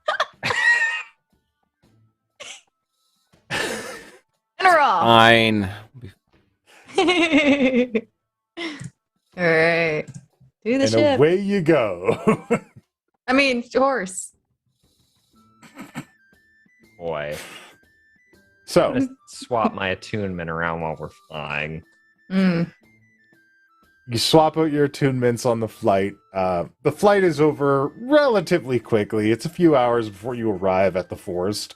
And we're off. Fine. All right. Do the And ship. away you go. I mean, horse. boy, So, I'm gonna swap my attunement around while we're flying. Mm. you swap out your attunements on the flight. The flight is over relatively quickly. It's a few hours before you arrive at the forest.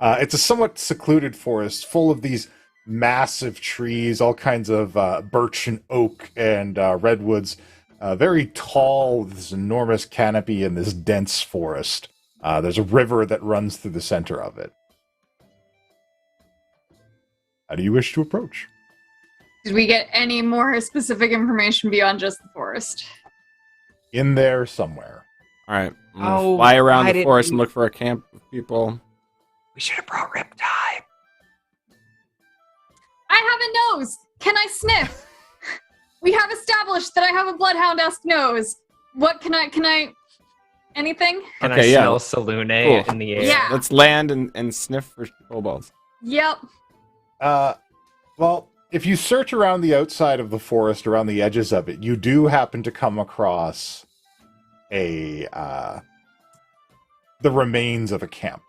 It's a somewhat secluded forest full of these massive trees, all kinds of birch and oak and redwoods. Very tall, this enormous canopy in this dense forest. There's a river that runs through the center of it. How do you wish to approach? Did we get any more specific information beyond just the forest? In there somewhere. All right. I'm gonna fly around the forest and look for a camp of people. We should have brought Riptide. I have a nose. Can I sniff? We have established that I have a bloodhound-esque nose. What can I? Anything? Can Okay, I yeah. smell Salune Cool. in the air? Yeah. Let's land and sniff for kobolds. Yep. Well, if you search around the outside of the forest, around the edges of it, you do happen to come across the remains of a camp.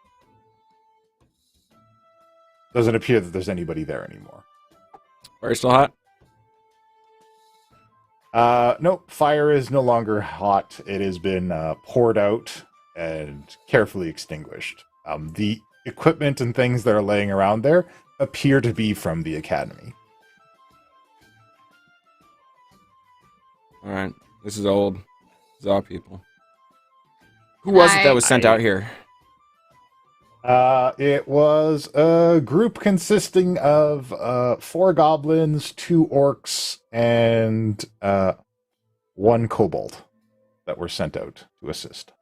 Doesn't appear that there's anybody there anymore. Fire still hot? Nope, fire is no longer hot. It has been poured out and carefully extinguished. The equipment and things that are laying around there appear to be from the academy. All right. This is old. This is our people. Who was it that was sent out here? It was a group consisting of 4 goblins, 2 orcs, and 1 kobold that were sent out to assist.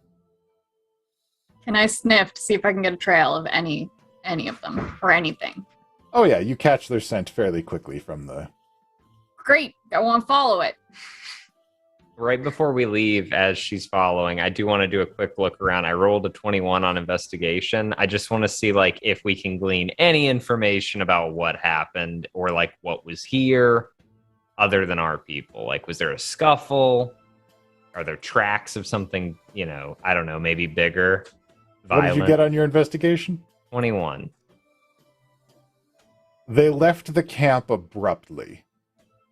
Can I sniff to see if I can get a trail of any of them or anything? Oh yeah, you catch their scent fairly quickly from the... Great. I want to follow it. Right before we leave, as she's following, I do want to do a quick look around. I rolled a 21 on investigation. I just want to see like if we can glean any information about what happened or like what was here other than our people. Like, was there a scuffle? Are there tracks of something, I don't know, maybe bigger, violent? What did you get on your investigation? 21. They left the camp abruptly,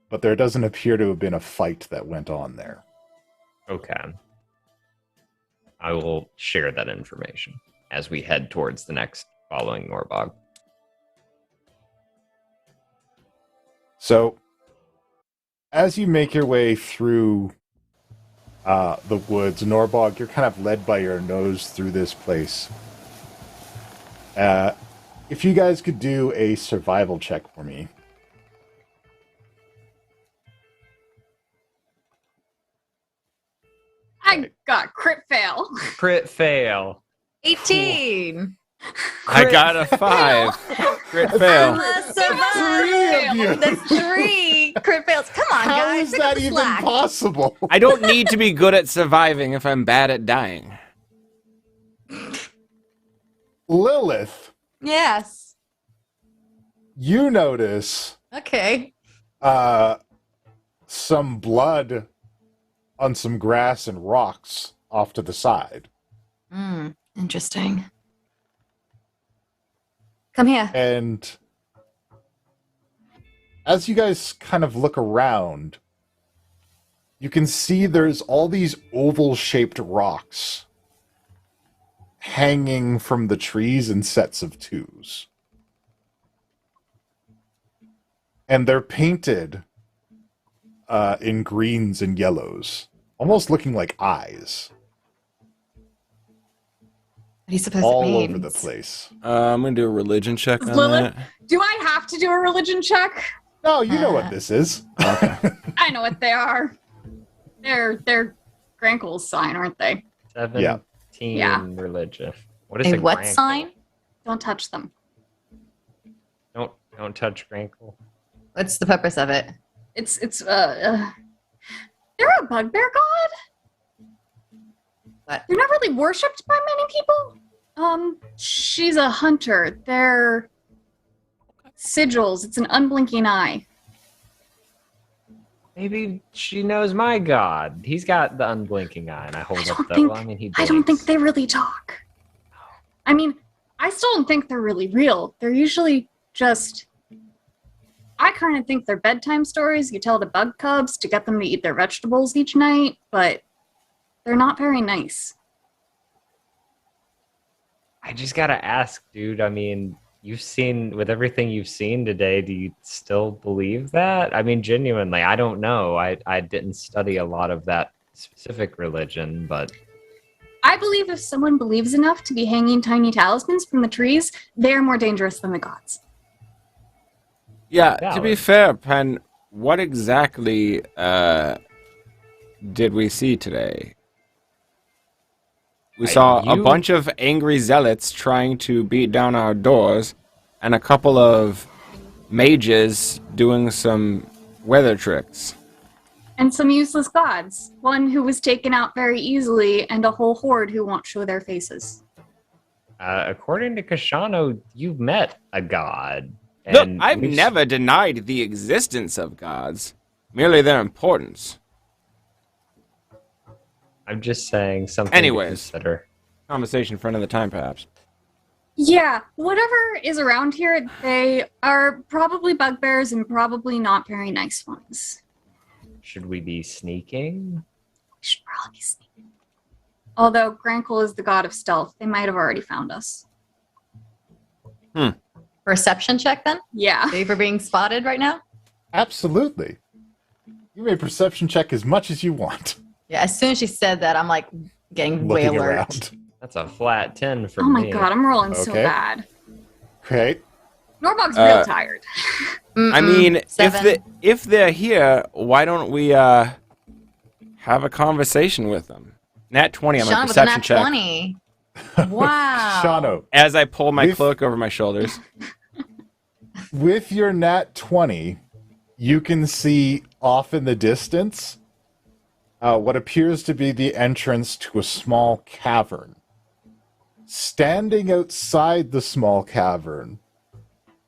but there doesn't appear to have been a fight that went on there. Okay. I will share that information as we head towards the next following Norbog. So, as you make your way through the woods, Norbog, you're kind of led by your nose through this place. If you guys could do a survival check for me. I got crit fail. Crit fail. 18. I got a 5. Crit fail. That's 3 crit fails. Come on, How guys. is pick up that the even slack. possible? I don't need to be good at surviving if I'm bad at dying. Lilith, Yes. you notice Okay. some blood on some grass and rocks off to the side. Interesting. Come here. And as you guys kind of look around, you can see there's all these oval-shaped rocks hanging from the trees in sets of 2s. And they're painted in greens and yellows, almost looking like eyes, What are you supposed all to mean? over the place. I'm going to do a religion check on Lilith? that. Do I have to do a religion check? Oh, you know what this is. I know what they are. They're Grankle's sign, aren't they? 17 Yeah. religion. What is A what Grankle? sign? Don't touch them. Don't touch Grankle. What's the purpose of it? It's they're a bugbear god. What? They're not really worshipped by many people. She's a hunter. They're sigils. It's an unblinking eye. Maybe she knows my god. He's got the unblinking eye, and I hold up that. Well, I mean, he. I don't think blinks. they really talk. I mean, I still don't think they're really real. They're usually just. I kind of think they're bedtime stories you tell the bug cubs to get them to eat their vegetables each night, but they're not very nice. I just gotta ask, dude. I mean, with everything you've seen today, do you still believe that? I mean, genuinely, I don't know. I didn't study a lot of that specific religion, but I believe if someone believes enough to be hanging tiny talismans from the trees, they're more dangerous than the gods. Yeah, to be fair, Pen, what exactly did we see today? We saw a bunch of angry zealots trying to beat down our doors, and a couple of mages doing some weather tricks. And some useless gods. One who was taken out very easily, and a whole horde who won't show their faces. According to Kashano, you've met a god. Look, I've never denied the existence of gods, merely their importance. I'm just saying something Anyways, to consider. Conversation for another time, perhaps. Yeah, whatever is around here, they are probably bugbears and probably not very nice ones. Should we be sneaking? We should probably be sneaking. Although Grankle is the god of stealth, they might have already found us. Perception check then? Yeah. Are you for being spotted right now? Absolutely. You may perception check as much as you want. Yeah, as soon as she said that, I'm like getting way Looking alert. around. That's a flat 10 for Oh me. my god, I'm rolling so Okay. bad. Okay. Norbog's real tired. I mean, 7. if they're here, why don't we have a conversation with them? Nat 20 on my Sean with a perception nat check. 20. Wow. Shano, As I pull my With- cloak over my shoulders. with your nat 20, you can see off in the distance what appears to be the entrance to a small cavern. Standing outside the small cavern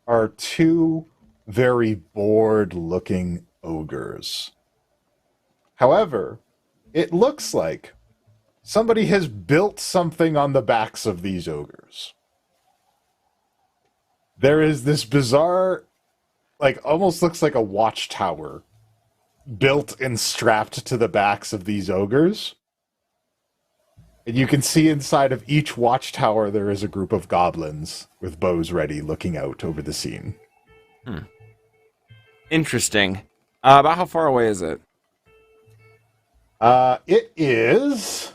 are two very bored-looking ogres. However, it looks like somebody has built something on the backs of these ogres. There is this bizarre, like, almost looks like a watchtower built and strapped to the backs of these ogres. And you can see inside of each watchtower there is a group of goblins with bows ready looking out over the scene. Interesting. About how far away is it? It is...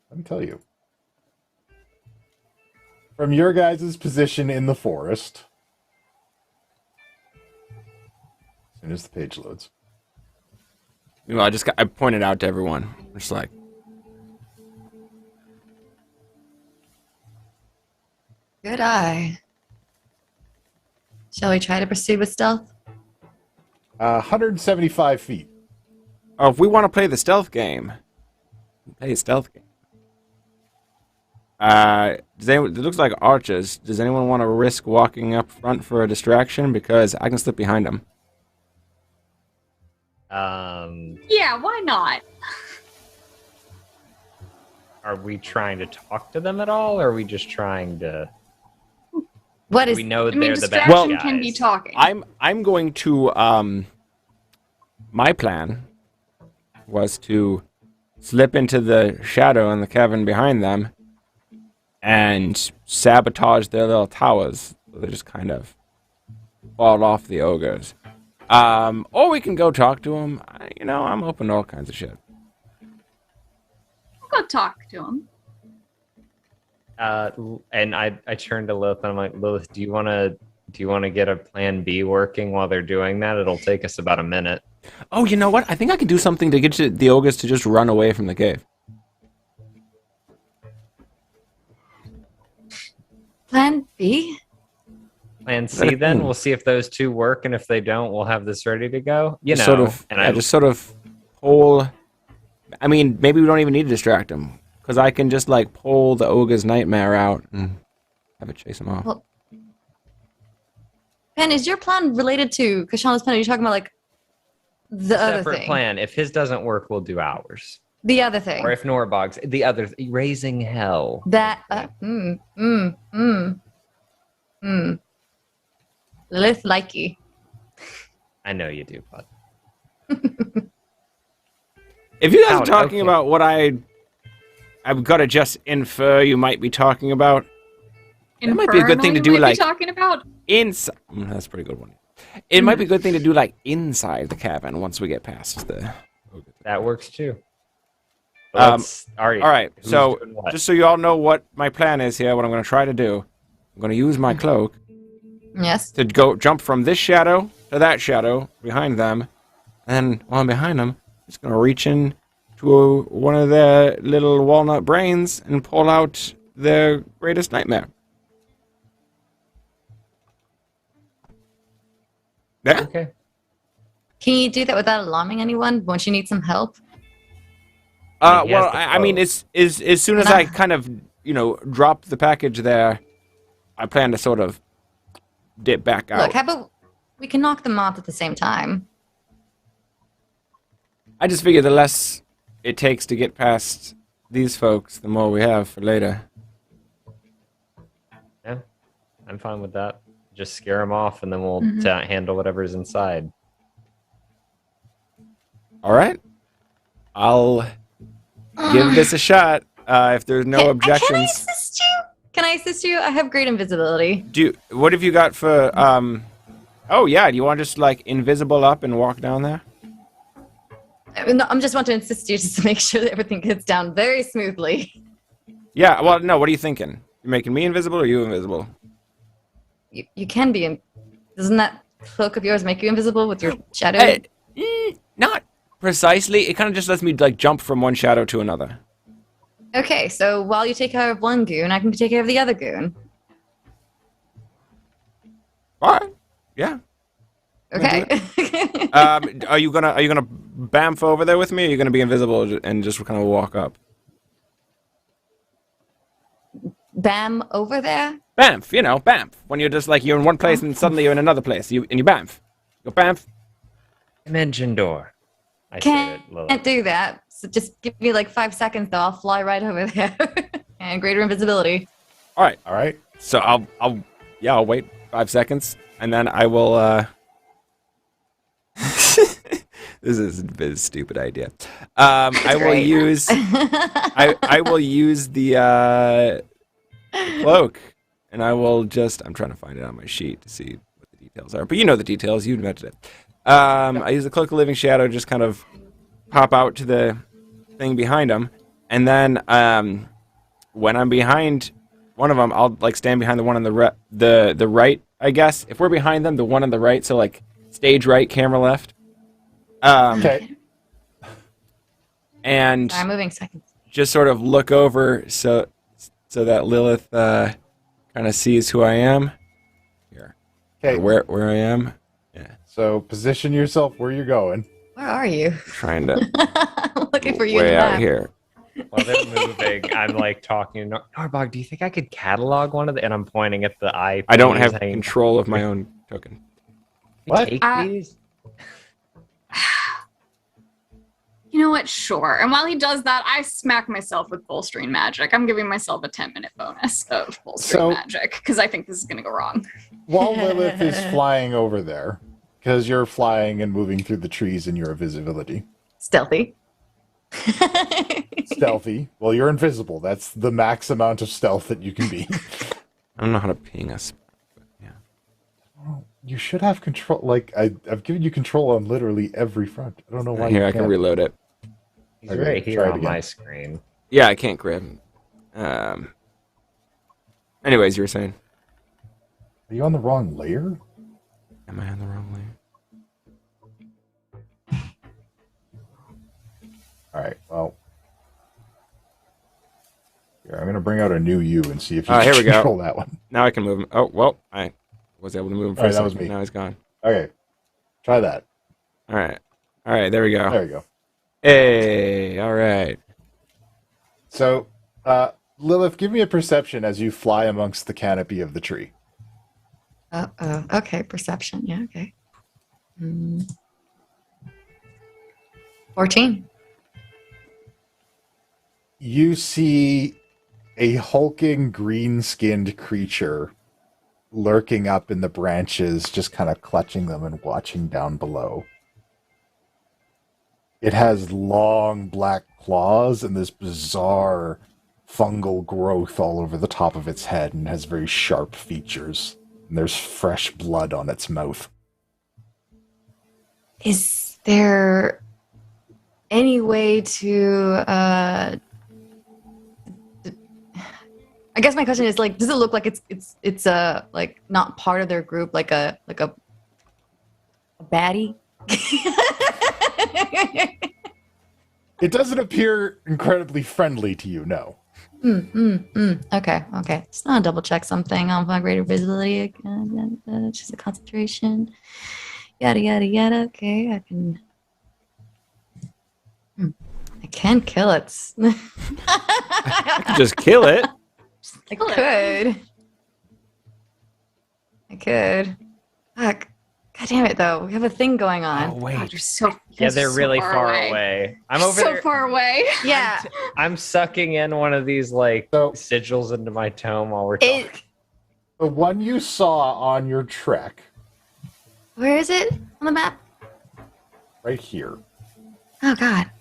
Let me tell you. From your guys' position in the forest, as soon as the page loads. Well, I pointed out to everyone. Just like, Good eye. Shall we try to proceed with stealth? 175 feet. oh, if we want to play the stealth game, play a stealth game. It looks like archers. Does anyone want to risk walking up front for a distraction? Because I can slip behind them. Yeah, why not? Are we trying to talk to them at all, or are we just trying to... What is We know I mean, they're the bad distraction guys. can be talking. I'm going to my plan was to slip into the shadow in the cavern behind them and sabotage their little towers. So they just kind of fall off the ogres. Or we can go talk to them. I'm open to all kinds of shit. Go talk to him. And I turned to Lilith and I'm like, Lilith, do you want to get a plan B working while they're doing that? It'll take us about a minute. Oh, you know what? I think I can do something to get the ogres to just run away from the cave. plan B? Plan C then? We'll see if those two work, and if they don't, we'll have this ready to go. Just sort of pull... I mean, maybe we don't even need to distract them. Because I can just, like, pull the ogre's nightmare out and have it chase him off. Well, Pen, is your plan related to Kashana's plan? Are you talking about, like, the other separate thing? plan. If his doesn't work, we'll do ours. The other thing. Or if Norbog's, the other, raising hell. That, Lilith likey. I know you do, bud. If you guys are Ouch, talking okay. about what I've got to just infer you might be talking about, That might be a good thing to do, Infernal, you might like- be talking about. inside... that's a pretty good one. It might be a good thing to do, like, inside the cabin once we get past the... That works too. Um, all all right, who's so doing what? just so you all know what my plan is here, what I'm going to try to do, I'm going to use my cloak Yes. to go jump from this shadow to that shadow behind them. And while I'm behind them, I'm just going to reach in to one of their little walnut brains and pull out their greatest nightmare. Yeah. Okay. Can you do that without alarming anyone? Won't you need some help? He has Well, the I mean, bow. as soon as I kind of, drop the package there, I plan to sort of dip back out. Look, how about we can knock them off at the same time? I just figure the less it takes to get past these folks, the more we have for later. Yeah, I'm fine with that. Just scare them off, and then we'll handle whatever's inside. All right. I'll give this a shot. If there's no Can I objections. assist you? Can I assist you? I have great invisibility. What have you got for, Oh, yeah, do you want to just, invisible up and walk down there? No, I'm just want to assist you just to make sure that everything gets down very smoothly. Yeah, well, no, what are you thinking? You're making me invisible or you invisible? You can be. Doesn't that cloak of yours make you invisible with your shadow? Not precisely. It kind of just lets me, jump from one shadow to another. Okay, so while you take care of one goon, I can take care of the other goon. All right. Yeah. Okay. Are you gonna bamf over there with me? Or are you gonna be invisible and just kind of walk up? Bam over there? Bamf, bamf. When you're just you're in one place and suddenly you're in another place. You bamf. You bamf. Dimension door. I said it, Lilith. Can't do that. So just give me 5 seconds, though. I'll fly right over there. And greater invisibility. All right. All right. So I'll wait 5 seconds and then I will. This is a stupid idea. I will great. use. I will use the cloak, and I will just. I'm trying to find it on my sheet to see what the details are, but you know the details. You invented it. I use the cloak of living shadow, just kind of pop out to the thing behind them, and then when I'm behind one of them, I'll stand behind the one on the right. I guess if we're behind them, the one on the right, so stage right, camera left. Okay. And I'm moving seconds. just sort of look over so that Lilith kind of sees who I am. Here. Okay. Where I am. Yeah. So position yourself where you're going. Where are you? Trying to I'm looking for you in way the out map. here. While they're moving, I'm talking. Norbog, do you think I could catalog one of the? And I'm pointing at the eye. I don't have hanging- control of my own token. What? Take these? You know what? Sure. And while he does that, I smack myself with bolstering magic. I'm giving myself a 10-minute bonus of bolstering magic because I think this is going to go wrong. While Lilith is flying over there, because you're flying and moving through the trees in your invisibility. Stealthy. Stealthy. Well, you're invisible. That's the max amount of stealth that you can be. I don't know how to ping us. Yeah. You should have control. I've given you control on literally every front. I don't know why. Here, you I can can't. reload it. He's Okay, right try here it on again. my screen. Yeah, I can't grab him. Anyways, you were saying? Are you on the wrong layer? Am I on the wrong layer? All right. Well, here, I'm gonna bring out a new you and see if you Here can we go. control that one. Now I can move him. Oh, well, I was able to move him for All right, a that was second. me. Now he's gone. Okay. Try that. All right, there we go. There you go. Hey, all right. So, Lilith, give me a perception as you fly amongst the canopy of the tree. Okay, perception. Yeah, okay. 14. You see a hulking green-skinned creature lurking up in the branches, just kind of clutching them and watching down below. It has long black claws and this bizarre fungal growth all over the top of its head and has very sharp features. And there's fresh blood on its mouth. Is there any way to I guess my question is does it look like it's not part of their group, like a baddie? It doesn't appear incredibly friendly to you, no. Okay. Just want to double check something on my greater visibility. Just a concentration. Yada yada yada. Okay, I can kill it. I could just kill it. I could. Fuck. God damn it, though. We have a thing going on. Oh, wait. God, you're so Yeah, they're so really far away. I'm over so there. far away. Yeah. I'm sucking in one of these like So- sigils into my tome while we're talking. The one you saw on your trek, Where is it on the map? right here. Oh, God.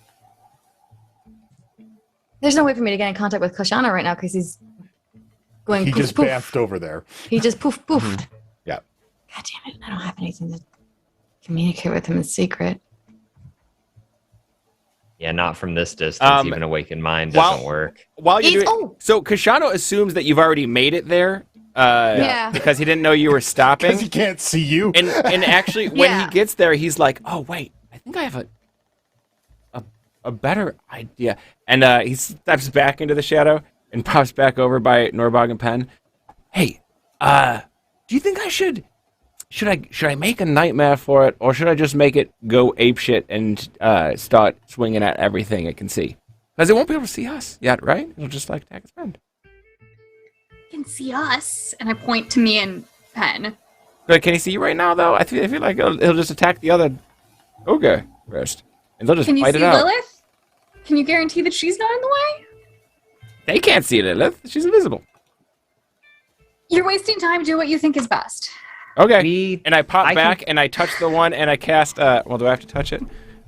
There's no way for me to get in contact with Koshana right now because he's going He poof, just poof. bamfed over there. He just poof, poof. Yeah. God damn it. I don't have anything to communicate with him in secret. Yeah, not from this distance. Even awakened mind doesn't work. While you He's- do it, so Kashano assumes that you've already made it there. Yeah. Because he didn't know you were Because stopping. he can't see you. And actually, when Yeah. he gets there, he's like, "Oh wait, I think I have a better idea." And he steps back into the shadow and pops back over by Norbog and Penn. Hey, do you think I should I make a nightmare for it, or should I just make it go apeshit and start swinging at everything it can see? Because it won't be able to see us yet, right? It'll just like attack its friend. You can see us, and I point to me and Pen. But can he see you right now, though? I feel like he'll just attack the other ogre first, and they'll just Can you fight see it out. Lilith? Can you guarantee that she's not in the way? They can't see Lilith. She's invisible. You're wasting time. Do what you think is best. Okay. And I pop I back can- and I touch the one and I cast. Well, do I have to touch it?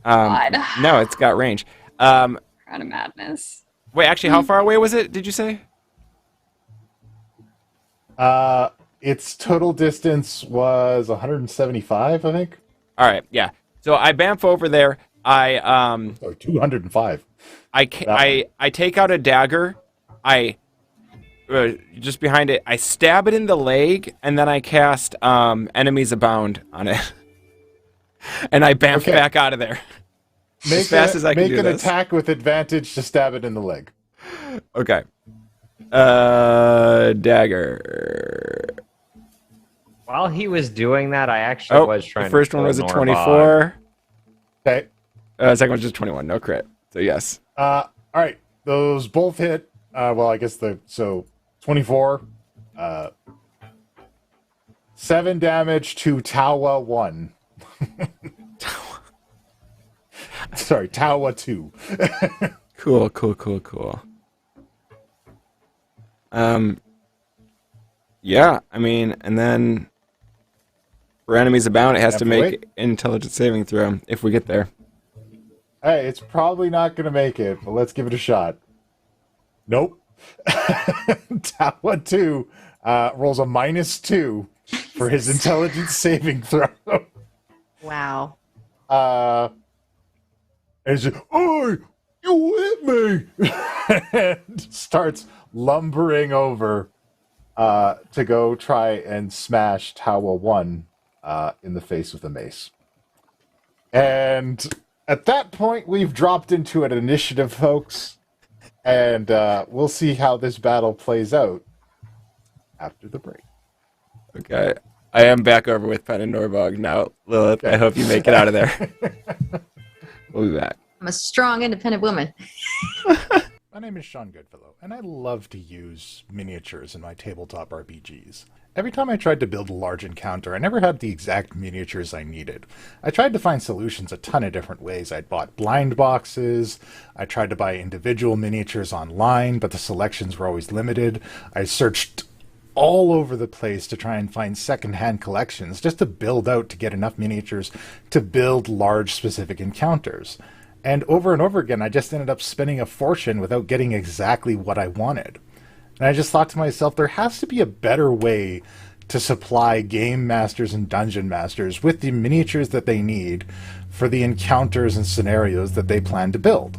God. No, it's got range. Out of madness. Wait, actually, how far away was it? Did you say? Its total distance was 175, I think. All right. Yeah. So I bamf over there. I Or 205. I take out a dagger. I just behind it. I stab it in the leg, and then I cast Enemies Abound on it, and I bamf Okay. back out of there. Make fast as I can make do an this. attack with advantage to stab it in the leg. Okay. Dagger. While he was doing that, I actually was trying the first to one was a pull 24. Okay. Second one's just 21. No crit. So yes. All right. Those both hit. Well, I guess 24. 7 damage to Tawa 1. Sorry, Tawa 2. Cool. Yeah, I mean, and then for Enemies Abound, it has to Halfway? make intelligence saving throw if we get there. Hey, it's probably not going to make it, but let's give it a shot. Nope. Tawa 2 rolls a -2 for his intelligence saving throw. Wow. And he's like, "Oi, you hit me!" and starts lumbering over to go try and smash Tawa 1 in the face with a mace. And at that point, we've dropped into an initiative, folks. And we'll see how this battle plays out after the break. Okay. I am back over with Pen and Norbog now. Lilith, I hope you make it out of there. We'll be back. I'm a strong, independent woman. My name is Sean Goodfellow, and I love to use miniatures in my tabletop RPGs. Every time I tried to build a large encounter, I never had the exact miniatures I needed. I tried to find solutions a ton of different ways. I'd bought blind boxes, I tried to buy individual miniatures online, but the selections were always limited. I searched all over the place to try and find secondhand collections just to build out to get enough miniatures to build large specific encounters. And over again, I just ended up spending a fortune without getting exactly what I wanted. And I just thought to myself, there has to be a better way to supply game masters and dungeon masters with the miniatures that they need for the encounters and scenarios that they plan to build.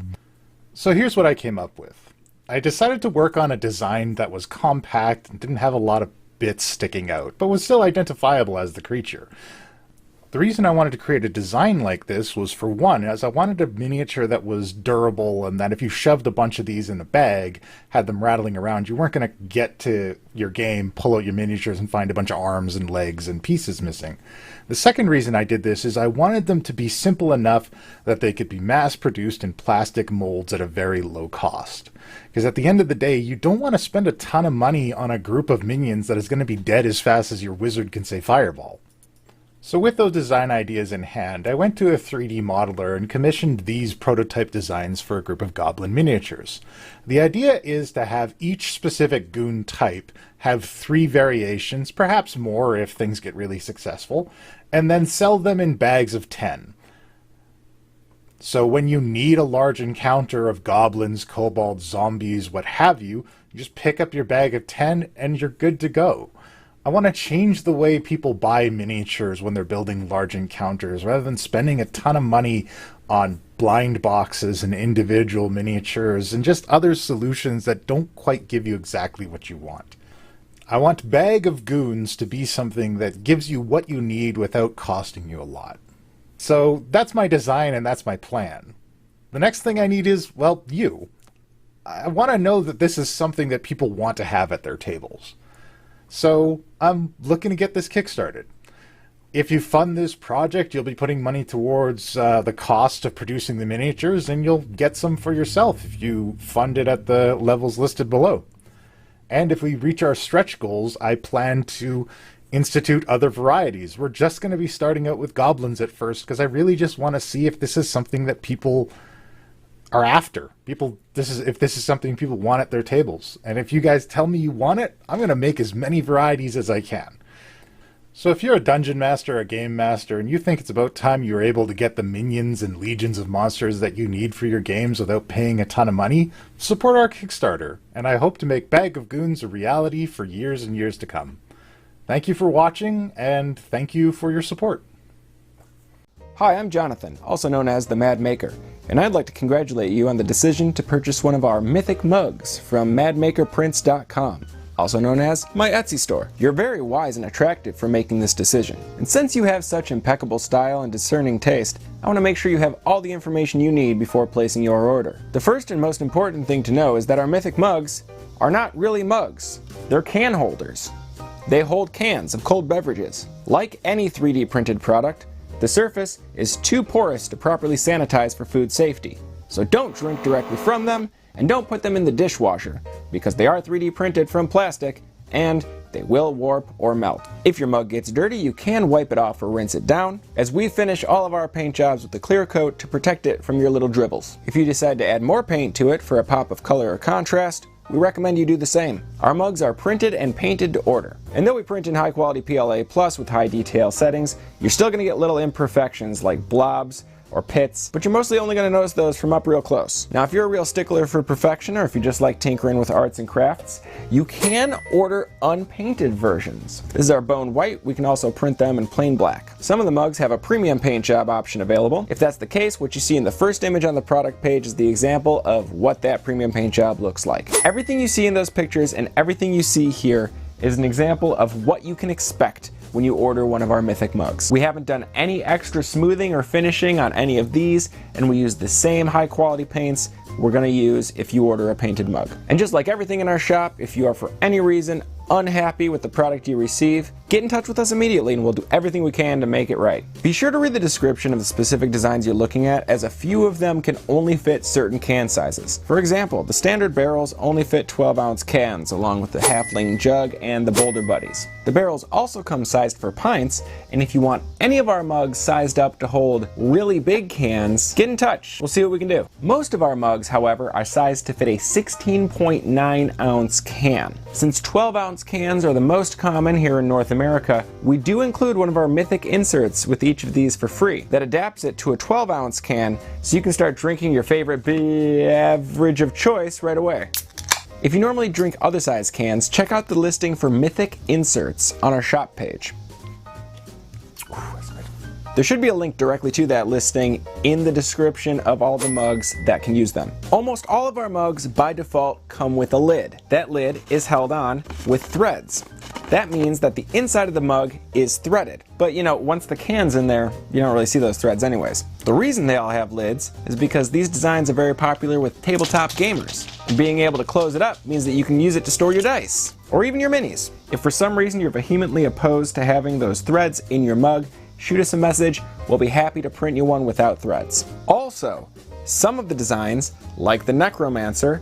So here's what I came up with. I decided to work on a design that was compact and didn't have a lot of bits sticking out, but was still identifiable as the creature. The reason I wanted to create a design like this was, for one, as I wanted a miniature that was durable and that if you shoved a bunch of these in a bag, had them rattling around, you weren't going to get to your game, pull out your miniatures, and find a bunch of arms and legs and pieces missing. The second reason I did this is I wanted them to be simple enough that they could be mass-produced in plastic molds at a very low cost. Because at the end of the day, you don't want to spend a ton of money on a group of minions that is going to be dead as fast as your wizard can say fireball. So with those design ideas in hand, I went to a 3D modeler and commissioned these prototype designs for a group of goblin miniatures. The idea is to have each specific goon type have 3 variations, perhaps more if things get really successful, and then sell them in bags of 10. So when you need a large encounter of goblins, kobolds, zombies, what have you, you just pick up your bag of 10 and you're good to go. I want to change the way people buy miniatures when they're building large encounters, rather than spending a ton of money on blind boxes and individual miniatures and just other solutions that don't quite give you exactly what you want. I want Bag of Goons to be something that gives you what you need without costing you a lot. So that's my design and that's my plan. The next thing I need is, well, you. I want to know that this is something that people want to have at their tables. So I'm looking to get this kickstarted. If you fund this project, you'll be putting money towards the cost of producing the miniatures, and you'll get some for yourself if you fund it at the levels listed below. And if we reach our stretch goals, I plan to institute other varieties. We're just going to be starting out with goblins at first, because I really just want to see if this is something that people are after. If this is something people want at their tables. And if you guys tell me you want it, I'm going to make as many varieties as I can. So if you're a dungeon master or a game master and you think it's about time you were able to get the minions and legions of monsters that you need for your games without paying a ton of money, support our Kickstarter, and I hope to make Bag of Goons a reality for years and years to come. Thank you for watching, and thank you for your support. Hi, I'm Jonathan, also known as the Mad Maker, and I'd like to congratulate you on the decision to purchase one of our mythic mugs from madmakerprints.com, also known as my Etsy store. You're very wise and attractive for making this decision, and since you have such impeccable style and discerning taste, I want to make sure you have all the information you need before placing your order. The first and most important thing to know is that our mythic mugs are not really mugs. They're can holders. They hold cans of cold beverages. Like any 3D printed product, the surface is too porous to properly sanitize for food safety. So don't drink directly from them, and don't put them in the dishwasher, because they are 3D printed from plastic, and they will warp or melt. If your mug gets dirty, you can wipe it off or rinse it down, as we finish all of our paint jobs with a clear coat to protect it from your little dribbles. If you decide to add more paint to it for a pop of color or contrast, we recommend you do the same. Our mugs are printed and painted to order. And though we print in high quality PLA Plus with high detail settings, you're still going to get little imperfections like blobs or pits, but you're mostly only going to notice those from up real close. Now, if you're a real stickler for perfection, or if you just like tinkering with arts and crafts, you can order unpainted versions. This is our bone white. We can also print them in plain black. Some of the mugs have a premium paint job option available. If that's the case, what you see in the first image on the product page is the example of what that premium paint job looks like. Everything you see in those pictures and everything you see here is an example of what you can expect when you order one of our mythic mugs. We haven't done any extra smoothing or finishing on any of these, and we use the same high quality paints we're going to use if you order a painted mug. And just like everything in our shop, if you are for any reason unhappy with the product you receive, get in touch with us immediately and we'll do everything we can to make it right. Be sure to read the description of the specific designs you're looking at, as a few of them can only fit certain can sizes. For example, the standard barrels only fit 12-ounce cans, along with the halfling jug and the boulder buddies. The barrels also come sized for pints, and if you want any of our mugs sized up to hold really big cans, get in touch. We'll see what we can do. Most of our mugs, however, are sized to fit a 16.9-ounce can. Since 12-ounce cans are the most common here in North America, we do include one of our mythic inserts with each of these for free that adapts it to a 12-ounce can, so you can start drinking your favorite beverage of choice right away. If you normally drink other size cans, check out the listing for mythic inserts on our shop page. There should be a link directly to that listing in the description of all the mugs that can use them. Almost all of our mugs by default come with a lid. That lid is held on with threads. That means that the inside of the mug is threaded. But once the can's in there, you don't really see those threads anyways. The reason they all have lids is because these designs are very popular with tabletop gamers. And being able to close it up means that you can use it to store your dice, or even your minis. If for some reason you're vehemently opposed to having those threads in your mug, shoot us a message. We'll be happy to print you one without threads. Also, some of the designs, like the Necromancer,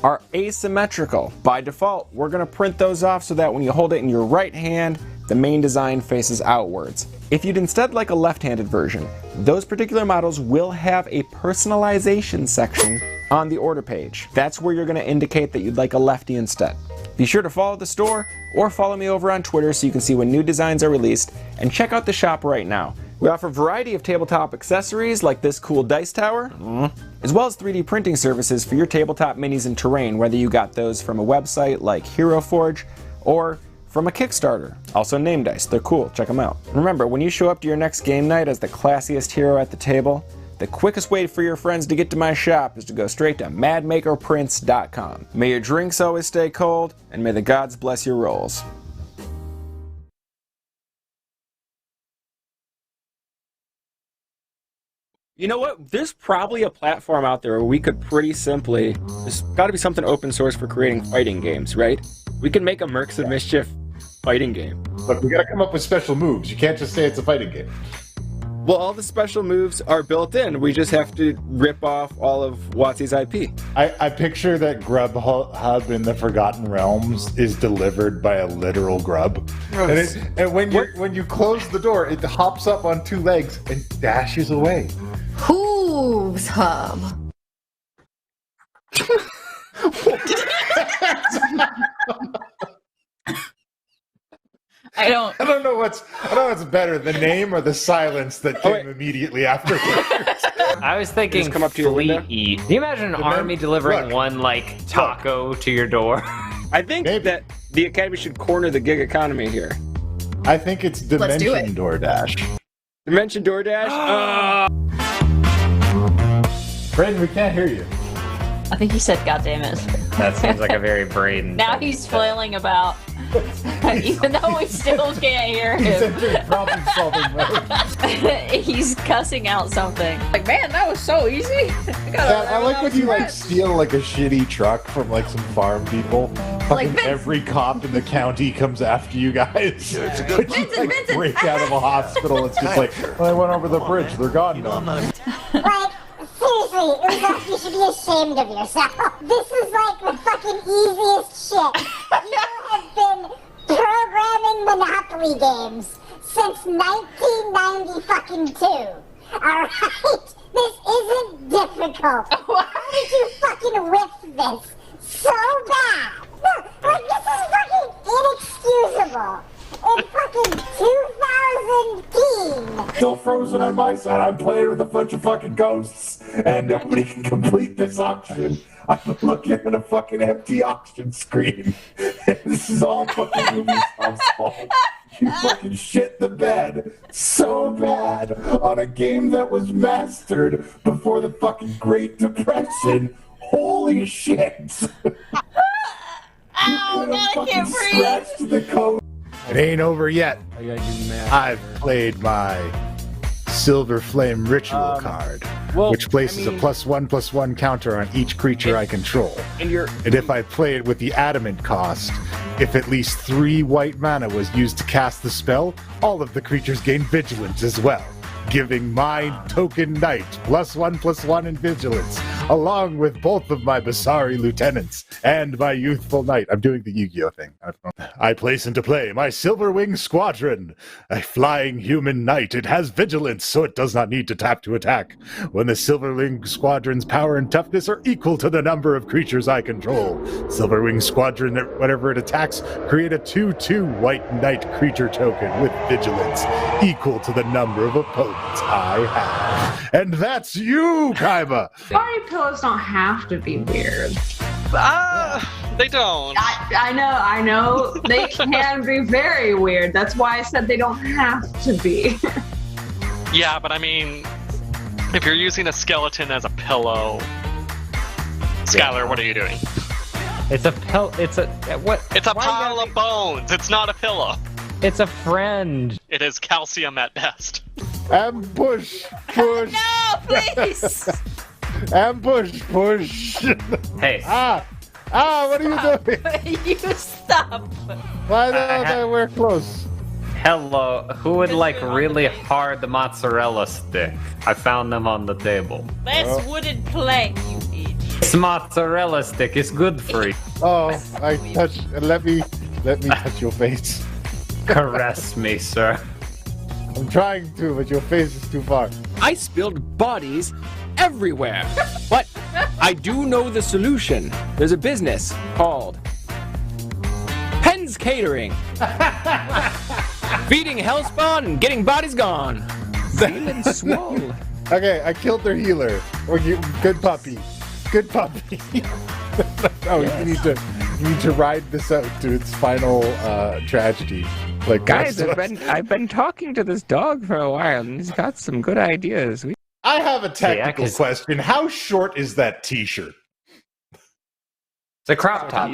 are asymmetrical. By default, we're going to print those off so that when you hold it in your right hand, the main design faces outwards. If you'd instead like a left-handed version, those particular models will have a personalization section on the order page. That's where you're going to indicate that you'd like a lefty instead. Be sure to follow the store or follow me over on Twitter so you can see when new designs are released, and check out the shop right now. We offer a variety of tabletop accessories like this cool dice tower, as well as 3D printing services for your tabletop minis and terrain, whether you got those from a website like Hero Forge or from a Kickstarter. Also name dice, they're cool, check them out. Remember, when you show up to your next game night as the classiest hero at the table, the quickest way for your friends to get to my shop is to go straight to madmakerprints.com. May your drinks always stay cold, and may the gods bless your rolls. You know what? There's probably a platform out there where we could pretty simply... There's got to be something open source for creating fighting games, right? We can make a Mercs of Mischief fighting game. Look, we got to come up with special moves. You can't just say it's a fighting game. Well, all the special moves are built in. We just have to rip off all of WotC's IP. I picture that Grubhub in the Forgotten Realms is delivered by a literal grub. And when you close the door, it hops up on two legs and dashes away. Who's hub? I don't know what's better, the name or the silence that came immediately afterwards. I was thinking Just come up to your window? eat. Can you imagine an army delivering one taco to your door? I think that the Academy should corner the gig economy here. I think it's Let's do Dimension it. DoorDash. Dimension DoorDash? Brandon, we can't hear you. I think he said, "God damn it!" That seems like a very Braden. Now he's flailing about, even though we still can't hear He's him. entering problem-solving mode. He's cussing out something. Like, man, that was so easy. I like when you steal a shitty truck from some farm people. Fucking Vince. every cop in the county comes after you guys. it's a good But you Vincent. break out of a hospital. It's just well, I went over the bridge. They're gone now. Seriously, Uzak, you should be ashamed of yourself. This is the fucking easiest shit. You have been programming Monopoly games since 1992. Alright? This isn't difficult. How did you fucking whiff this so bad? No, this is fucking inexcusable. In fucking 2010. Still frozen on my side. I'm playing with a bunch of fucking ghosts, and nobody can complete this auction. I'm looking at a fucking empty auction screen. And this is all fucking Ubisoft's fault. You fucking shit the bed so bad on a game that was mastered before the fucking Great Depression. Holy shit! Ow, I can't breathe. Scratched the code. It ain't over yet. I gotta do math. I've played my Silver Flame Ritual card, which places a +1/+1 counter on each creature I control. And you're And if I play it with the Adamant cost, if at least 3 white mana was used to cast the spell, all of the creatures gain Vigilance as well, giving my token knight +1/+1 in Vigilance, along with both of my Basari lieutenants and my youthful knight. I'm doing the Yu-Gi-Oh thing. I place into play my Silverwing Squadron, a flying human knight. It has Vigilance, so it does not need to tap to attack. When the Silverwing Squadron's power and toughness are equal to the number of creatures I control, Silverwing Squadron, whenever it attacks, create a 2/2 white knight creature token with Vigilance, equal to the number of opponents I have. And that's you, Kaiba! Party pillows don't have to be weird. They don't. I know. They can be very weird. That's why I said they don't have to be. Yeah, but I mean, if you're using a skeleton as a pillow, Skylar, what are you doing? It's a pill. It's a what? It's a why pile gotta of bones. It's not a pillow. be- It's a friend. It is calcium at best. Ambush! Push! No, please. Ambush! Push! Hey, What are you doing? You stop. Why don't we're close? hello. Who would like really hard mozzarella stick? I found them on the table. That's wooden plank, you idiot. This mozzarella stick is good for you. Oh, I touch. Let me touch your face. Caress me, sir. I'm trying to, but your face is too far. I spilled bodies everywhere. But I do know the solution. There's a business called Penn's Catering. Feeding hellspawn and getting bodies gone. Feeling swole. Okay, I killed their healer. Good puppy. Good puppy. Oh, Yes. you need to ride this out to its final tragedy. Like Guys, Last of Us. I've been talking to this dog for a while, and he's got some good ideas. I have a technical 'cause- question. How short is that T-shirt? It's a crop top.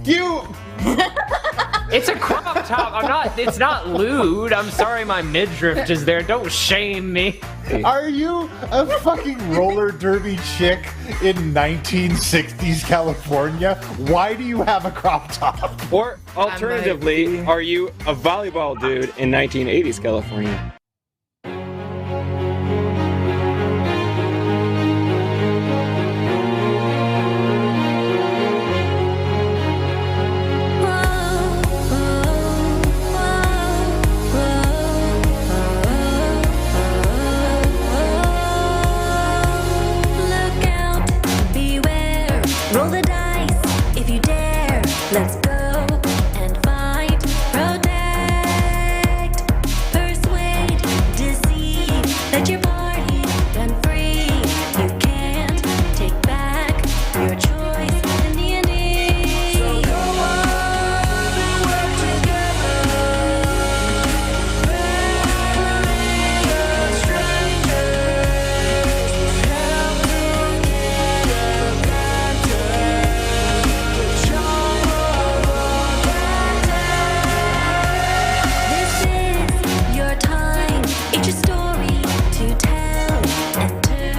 You. It's a crop top. It's not lewd. I'm sorry my midriff is there. Don't shame me. Are you a fucking roller derby chick in 1960s California? Why do you have a crop top? Or alternatively, are you a volleyball dude in 1980s California? Look out, beware, roll the dice if you dare. Let's go and fight, protect, persuade, deceive. Let your party run free. You can't take back your choice in the ending. So go on and work together. Battling the strangers. Help to get advantage. The charm of this is your time. It's your story to tell. Enter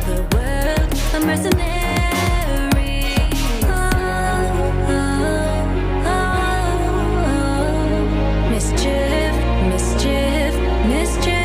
the world of mercenary. Mischief, mischief, mischief.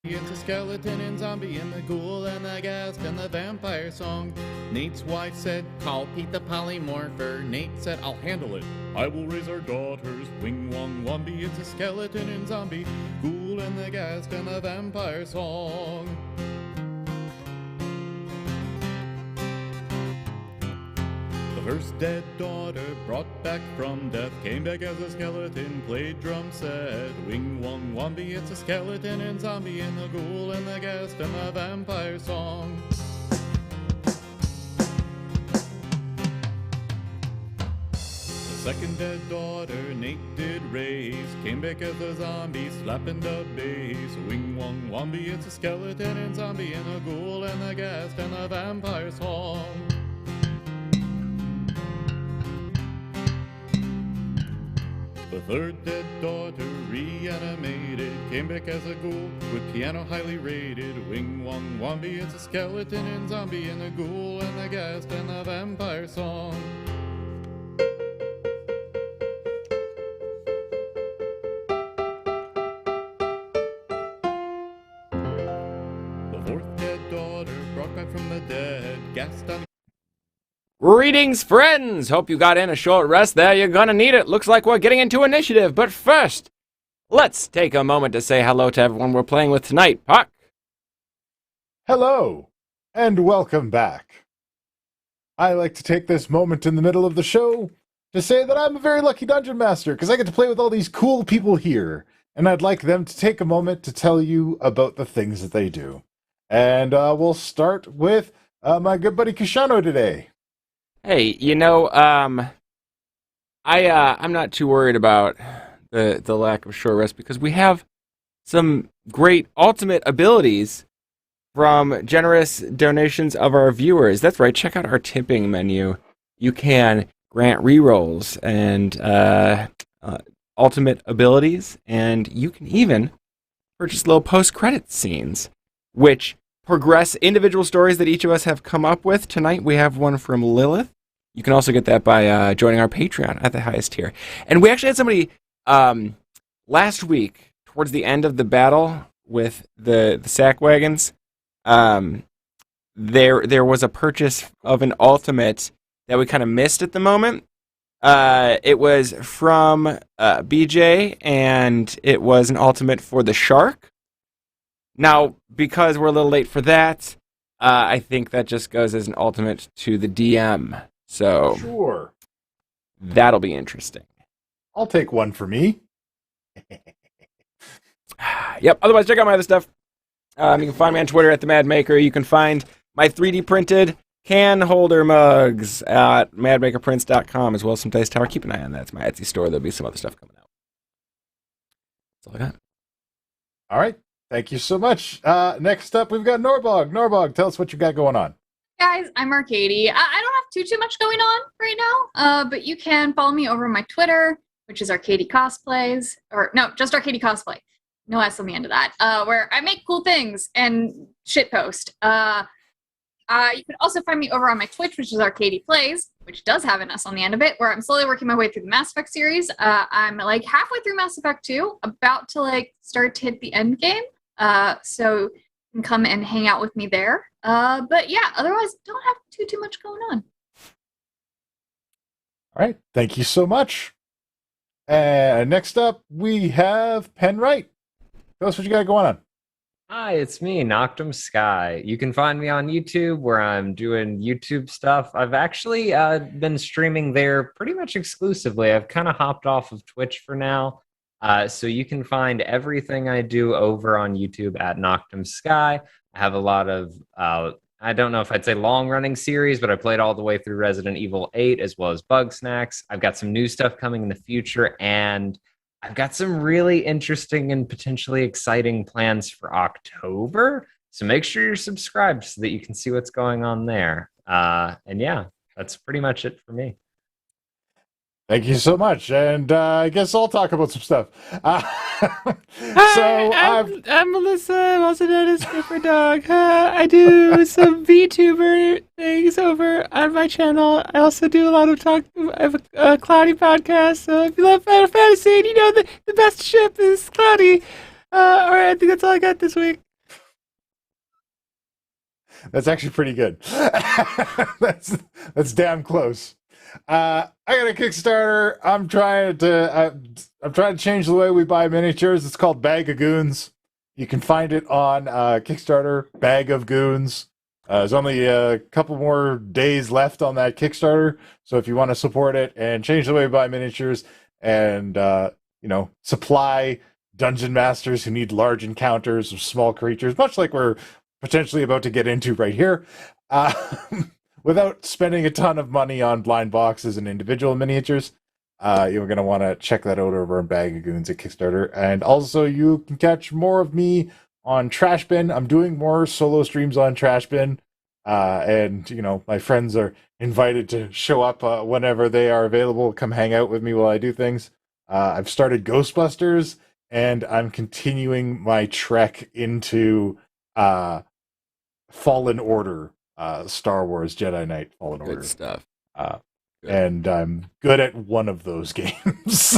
It's a skeleton and zombie and the ghoul and the ghast and the vampire song. Nate's wife said, call Pete the polymorpher. Nate said, I'll handle it. I will raise our daughters. Wing Wong Wombi. It's a skeleton and zombie. Ghoul and the ghast and the vampire song. The first dead daughter brought back from death came back as a skeleton, played drum set. Wing Wong Wombi, it's a skeleton and zombie and the ghoul and the ghast and the vampire song. The second dead daughter Nate did raise came back as a zombie, slapping the bass. Wing Wong Wombi, it's a skeleton and zombie and the ghoul and the ghast and the vampire song. The third dead daughter reanimated, came back as a ghoul with piano highly rated. Wing Wong Wombi, it's a skeleton and zombie and the ghoul and the ghast and the vampire song. The fourth dead daughter brought back from the dead, gassed on. Greetings, friends! Hope you got in a short rest there. You're gonna need it. Looks like we're getting into initiative. But first, let's take a moment to say hello to everyone we're playing with tonight. Puck! Hello, and welcome back. I like to take this moment in the middle of the show to say that I'm a very lucky dungeon master because I get to play with all these cool people here, and I'd like them to take a moment to tell you about the things that they do. And we'll start with my good buddy Kishano today. Hey, I'm not too worried about the lack of short rest because we have some great ultimate abilities from generous donations of our viewers. That's right. Check out our tipping menu. You can grant rerolls and ultimate abilities, and you can even purchase little post-credit scenes, which progress individual stories that each of us have come up with. Tonight we have one from Lilith. You can also get that by joining our Patreon at the highest tier. And we actually had somebody last week, towards the end of the battle with the sack wagons, there was a purchase of an ultimate that we kind of missed at the moment. It was from BJ, and it was an ultimate for the shark. Now, because we're a little late for that, I think that just goes as an ultimate to the DM. So Sure. that'll be interesting. I'll take one for me. Yep. Otherwise, check out my other stuff. You can find me on Twitter at the Mad Maker. You can find my 3D printed can holder mugs at madmakerprints.com, as well as some Dice Tower. Keep an eye on that. It's my Etsy store. There'll be some other stuff coming out. That's all I got. All right. Thank you so much. Next up, we've got Norbog. Norbog, tell us what you got going on. Guys, I'm Arcady. I don't have too much going on right now, but you can follow me over on my Twitter, which is Arcady Cosplays, or no, just Arcady Cosplay. No S on the end of that, where I make cool things and shitpost. You can also find me over on my Twitch, which is Arcady Plays, which does have an S on the end of it, where I'm slowly working my way through the Mass Effect series. I'm like halfway through Mass Effect 2, about to like start to hit the end game. So you can come and hang out with me there. But yeah, otherwise don't have too much going on. All right. Thank you so much. And next up, we have Penn Wright. Tell us what you got going on. Hi, it's me, Noctum Sky. You can find me on YouTube where I'm doing YouTube stuff. I've actually been streaming there pretty much exclusively. I've kind of hopped off of Twitch for now. So you can find everything I do over on YouTube at Noctum Sky. I have a lot of, I don't know if I'd say long-running series, but I played all the way through Resident Evil 8 as well as Bug Snacks. I've got some new stuff coming in the future, and I've got some really interesting and potentially exciting plans for October. So make sure you're subscribed so that you can see what's going on there. And yeah, that's pretty much it for me. Thank you so much. And I guess I'll talk about some stuff. I'm Melissa. I'm also known as Skipper Dog. I do some VTuber things over on my channel. I also do a lot of talk. I have a Cloudy podcast. So if you love Final Fantasy and you know the best ship is Cloudy. All right, I think that's all I got this week. That's actually pretty good. That's damn close. I got a Kickstarter. I'm trying to change the way we buy miniatures. It's called Bag of Goons. You can find it on Kickstarter, Bag of Goons. There's only a couple more days left on that Kickstarter, so if you want to support it and change the way we buy miniatures and supply dungeon masters who need large encounters of small creatures, much like we're potentially about to get into right here, without spending a ton of money on blind boxes and individual miniatures, you're going to want to check that out over on Bag of Goons at Kickstarter. And also, you can catch more of me on Trashbin. I'm doing more solo streams on Trashbin. And, my friends are invited to show up whenever they are available, come hang out with me while I do things. I've started Ghostbusters, and I'm continuing my trek into Fallen Order. Star Wars Jedi Knight Fallen Order. Good stuff. And I'm good at one of those games.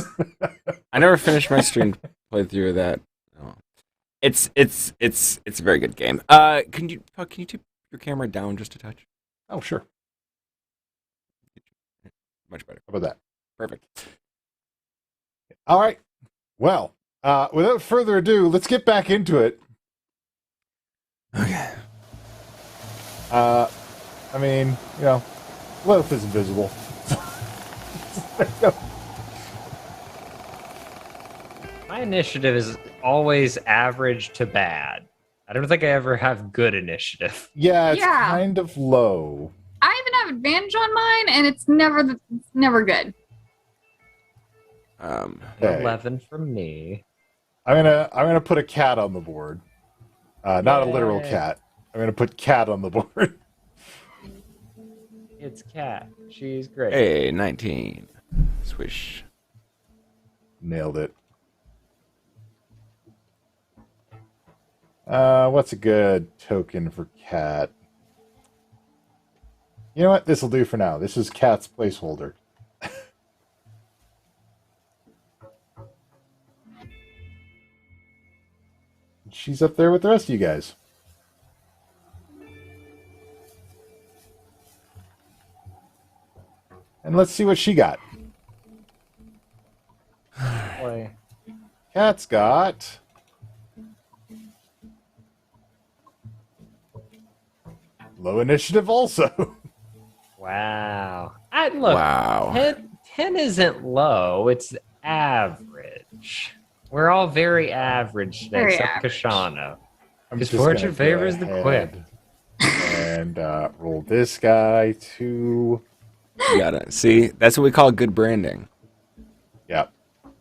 I never finished my stream playthrough of that. Oh. It's a very good game. Can you tip your camera down just a touch? Oh, sure. Much better. How about that? Perfect. All right. Well, without further ado, let's get back into it. Okay. Lilith is invisible. My initiative is always average to bad. I don't think I ever have good initiative. Yeah, it's kind of low. I even have advantage on mine, and it's never good. Okay. 11 from me. I'm gonna put a cat on the board. Not a literal Yay. cat. I'm gonna put cat on the board. It's Cat. She's great. Hey, 19. Swish. Nailed it. What's a good token for cat? You know what? This will do for now. This is cat's placeholder. She's up there with the rest of you guys. And let's see what she got. Boy. Cat's got... low initiative also. Wow. Look, Wow. 10 isn't low, it's average. We're all very average today, Very except average. Kashana. I'm Because just fortune gonna go favors the ahead quick. And roll this guy to... You got it. See, that's what we call good branding. Yeah.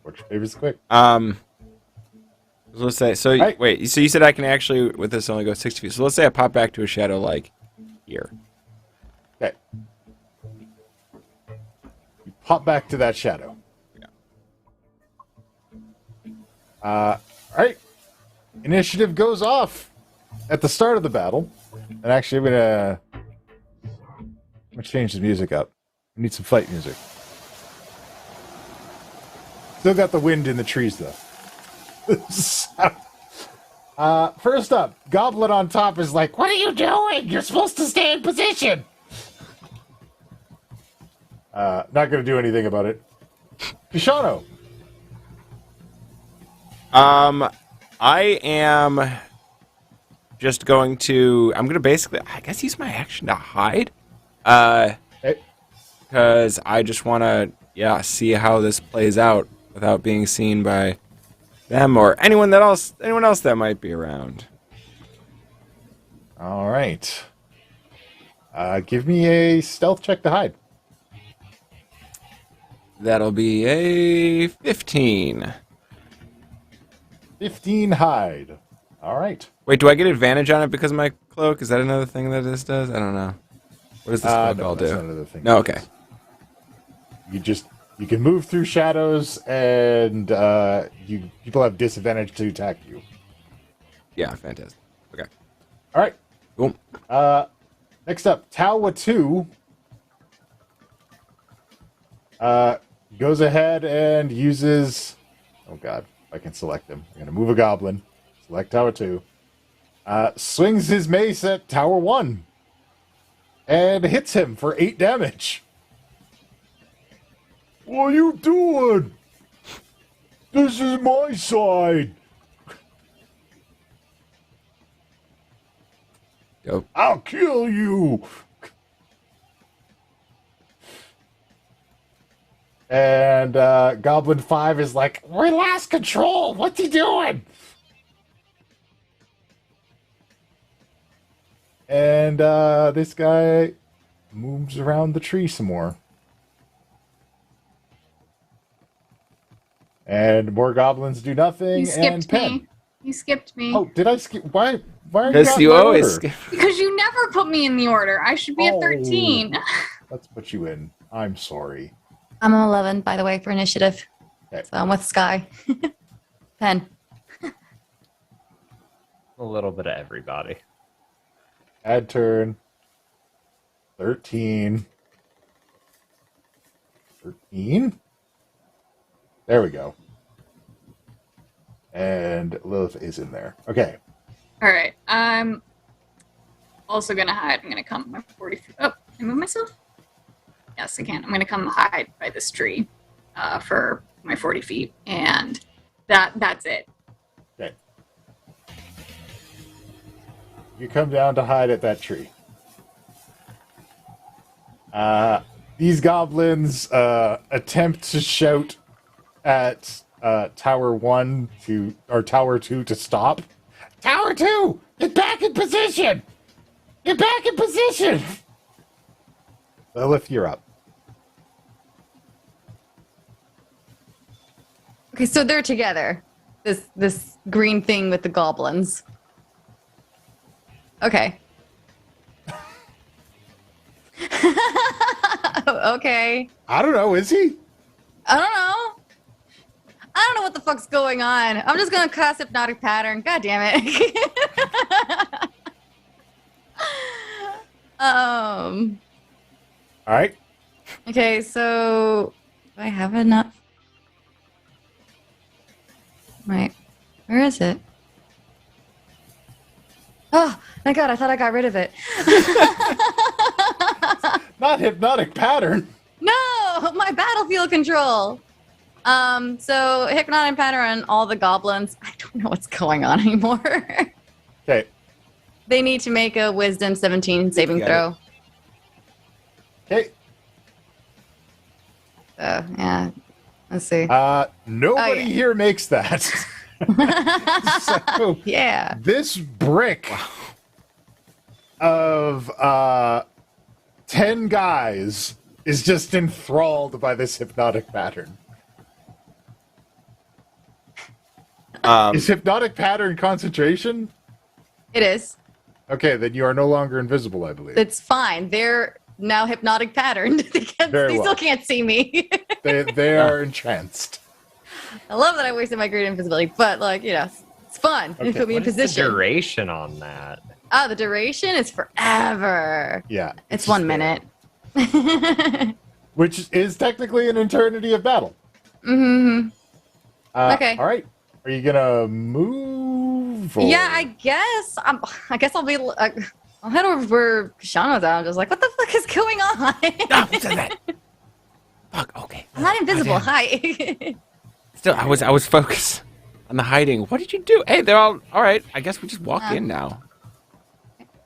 Fortune favors the quick. So let's say, so Right. wait, so you said I can actually, with this, only go 60 feet. So let's say I pop back to a shadow like here. Okay. You pop back to that shadow. Yeah. Alright. Initiative goes off at the start of the battle. And actually, I'm gonna change the music up. We need some fight music. Still got the wind in the trees, though. First up, Goblin on top is like, "What are you doing? You're supposed to stay in position." Not gonna do anything about it. Kishano. I am just going to, I'm going to basically, I guess use my action to hide. Because I just want to, see how this plays out without being seen by them or anyone else that might be around. All right. Give me a stealth check to hide. That'll be a 15. 15 hide. All right. Wait, do I get advantage on it because of my cloak? Is that another thing that this does? I don't know. What does this cloak all that's do? not another thing. No, okay. You can move through shadows, and people have disadvantage to attack you. Yeah, fantastic. Okay. All right. Cool. Next up, Tawa 2 goes ahead and uses... Oh, God. I can select him. I'm going to move a goblin. Select Tower 2. Swings his mace at Tower 1. And hits him for 8 damage. What are you doing? This is my side. Dope. I'll kill you. And Goblin 5 is like, we lost control. What's he doing? And this guy moves around the tree some more. And more goblins do nothing. You skipped Pen. me. You skipped me. Oh, did I skip? Why are you Because not you in my always order? skip. Because you never put me in the order. I should be at Oh. 13. Let's put you in. I'm sorry. I'm on 11, by the way, for initiative. Okay. So I'm with Sky. Pen. A little bit of everybody. Add turn. 13. 13? There we go. And Lilith is in there. Okay. All right. I'm also going to hide. I'm going to come my 40 feet. Oh, can I move myself? Yes, I can. I'm going to come hide by this tree for my 40 feet. And that's it. Okay. You come down to hide at that tree. These goblins attempt to shout at Tower 1 or Tower 2 to stop. Tower 2! Get back in position! Get back in position! Lilith, you're up. Okay, so they're together. This green thing with the goblins. Okay. Okay. I don't know. Is he? I don't know. I don't know what the fuck's going on. I'm just gonna cast hypnotic pattern. God damn it. All right. Okay, so do I have enough? Right. Where is it? Oh, thank God, I thought I got rid of it. Not hypnotic pattern. No, my battlefield control. So hypnotic pattern on all the goblins. I don't know what's going on anymore. Okay. They need to make a wisdom 17 saving Got throw. Okay. So, yeah. Let's see. Nobody yeah. here makes that. So, Yeah. this brick of 10 guys is just enthralled by this hypnotic pattern. Is hypnotic pattern concentration? It is. Okay, then you are no longer invisible, I believe. It's fine. They're now hypnotic patterned. They Very still well. can't see me. They are entranced. I love that I wasted my great invisibility, but like, you know, it's fun. Okay. It put me in What is the position. duration on that? Oh, the duration is forever. Yeah. It's 1 minute. Which is technically an eternity of battle. Mm-hmm. Okay. All right. Are you gonna move? Or... Yeah, I guess. I guess I'll be. I'll head over where Shana's at. I'm just like, what the fuck is going on? Who said that? Fuck. Okay. I'm not invisible. Goddamn. Hi. Still, I was focused on the hiding. What did you do? Hey, they're all right. I guess we just walk in now.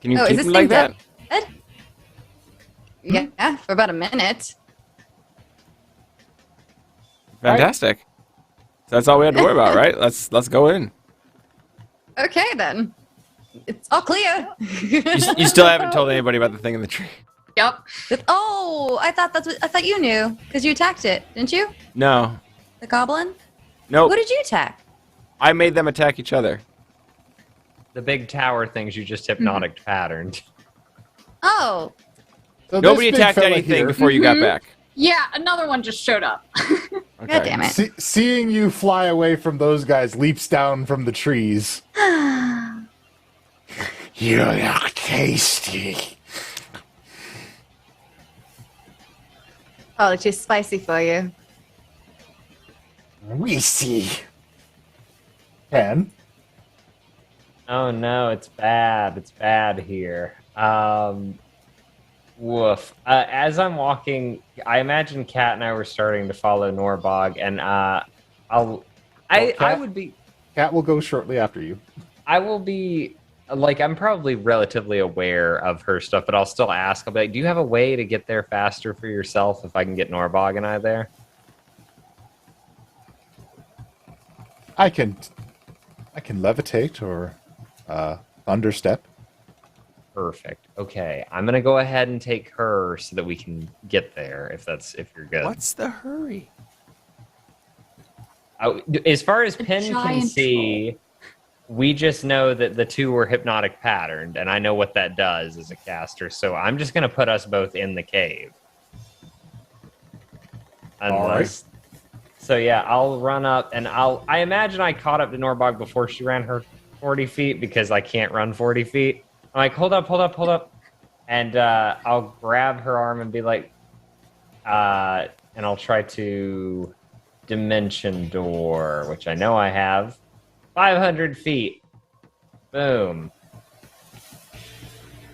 Can you Oh, is keep this them like thing that? dead? Yeah, for about a minute. Fantastic. So that's all we had to worry about, right? Let's go in. Okay then. It's all clear. You still haven't told anybody about the thing in the tree. Yep. Oh, I thought you knew because you attacked it, didn't you? No. The goblin. Nope. Who did you attack? I made them attack each other. The big tower things you just hypnotic patterned. Oh, So Nobody this big attacked fella anything here, before you got back. Yeah, another one just showed up. Okay. God damn it. seeing you fly away from those guys, leaps down from the trees. You look tasty. Probably too spicy for you. We see. Ken? Oh no, it's bad. It's bad here. Woof. As I'm walking, I imagine Kat and I were starting to follow Norbog, and I would be. Kat will go shortly after you. I will be like, I'm probably relatively aware of her stuff, but I'll still ask. I'll be like, do you have a way to get there faster for yourself if I can get Norbog and I there? I can levitate or thunderstep. Perfect. Okay, I'm gonna go ahead and take her so that we can get there. If you're good. What's the hurry? As far as Penn can giant see, we just know that the two were hypnotic patterned, and I know what that does as a caster. So I'm just gonna put us both in the cave. Unless. So yeah, I'll run up and I imagine I caught up to Norbog before she ran her 40 feet because I can't run 40 feet. I'm like, hold up. And I'll grab her arm and be like, and I'll try to dimension door, which I know I have. 500 feet. Boom.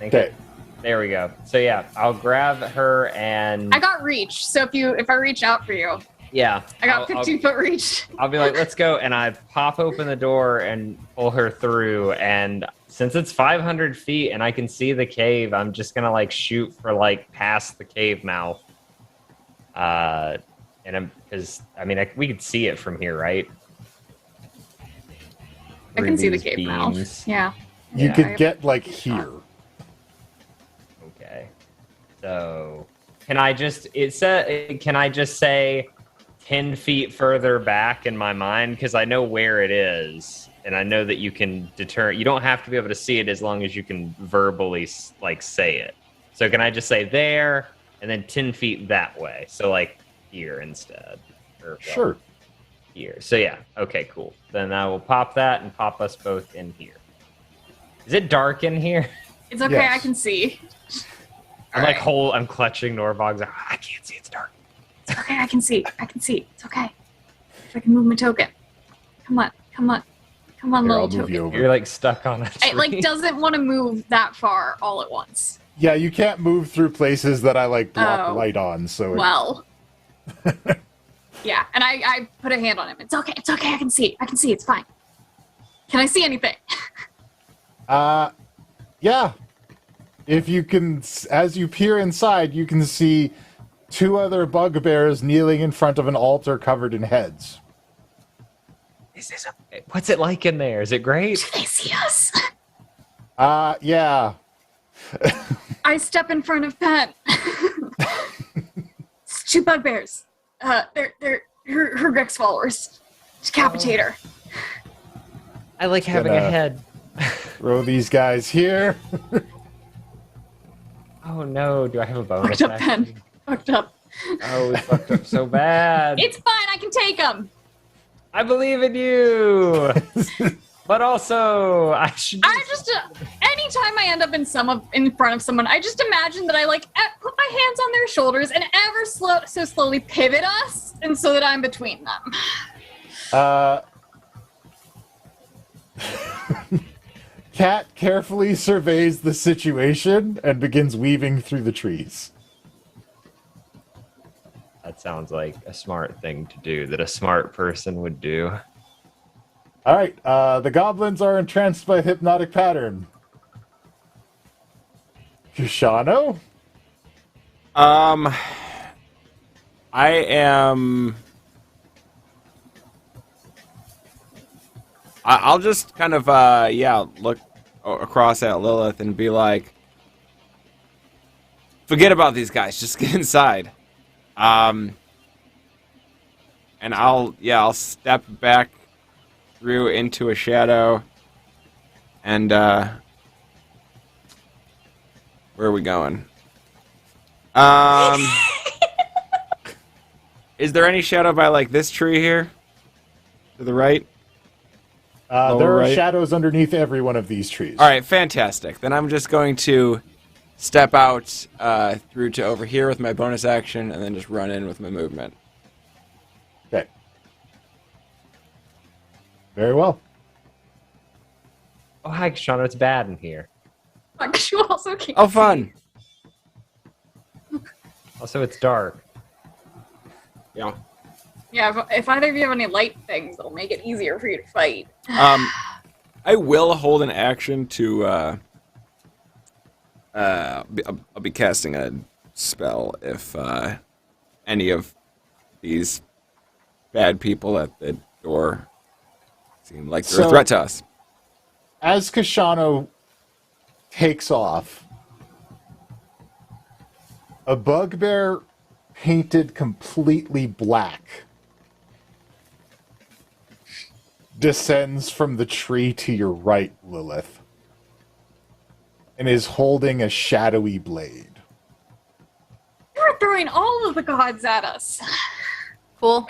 Okay. There we go. So yeah, I'll grab her and I got reach, so if I reach out for you, yeah, I got 15-foot reach. I'll be like, let's go, and I pop open the door and pull her through. And since it's 500 feet and I can see the cave, I'm just gonna like shoot for like past the cave mouth. Because we could see it from here, right? I can see the Through cave these mouth. beams. Yeah. You Yeah, I could have- get like here. Okay. So can I just say 10 feet further back in my mind because I know where it is. And I know that you can deter. You don't have to be able to see it as long as you can verbally like say it. So can I just say there and then 10 feet that way? So like here instead. Or, well, Sure. Here. So yeah. Okay, cool. Then I will pop that and pop us both in here. Is it dark in here? It's okay, Yes. I can see. I'm clutching Norvog's. I can't see. It's dark. It's okay, I can see. It's okay. If I can move my token. Come on, Here, I'll little move you token. over. You're like stuck on a tree. It like doesn't want to move that far all at once. Yeah, you can't move through places that I like block Oh. light on. So Well. Yeah, and I put a hand on him. It's okay, I can see. It's fine. Can I see anything? Yeah. If you can, as you peer inside, you can see 2 other bugbears kneeling in front of an altar covered in heads. What's it like in there? Is it great? Do they see us? Yeah. I step in front of Pen. It's 2 bugbears. They're her Grex followers. Decapitate her. I like having a Gonna- head. Throw these guys here. Oh no, do I have a bonus? Fucked up, action? Pen. Fucked up. Oh, we fucked up so bad. It's fine, I can take them. I believe in you. But also, I should. Anytime I end up in front of someone, I just imagine that I like put my hands on their shoulders and so slowly pivot us, and so that I'm between them. Cat carefully surveys the situation and begins weaving through the trees. That sounds like a smart thing to do, that a smart person would do. All right, the goblins are entranced by hypnotic pattern. Kushano? I am. I'll just kind of, look across at Lilith and be like, forget about these guys, just get inside. And I'll step back through into a shadow, and, where are we going? Is there any shadow by, like, this tree here? To the right? There are right. shadows underneath every one of these trees. All right, fantastic. Then I'm just going to step out through to over here with my bonus action, and then just run in with my movement. Okay. Very well. Oh, hi, Kashana, it's bad in here. Fuck, you also can't. Oh, fun. Also, it's dark. Yeah. Yeah, if either of you have any light things, it'll make it easier for you to fight. I will hold an action to. I'll be casting a spell if any of these bad people at the door seem like they're a threat to us. As Kashano takes off, a bugbear painted completely black descends from the tree to your right, Lilith, and is holding a shadowy blade. You're throwing all of the gods at us. Cool.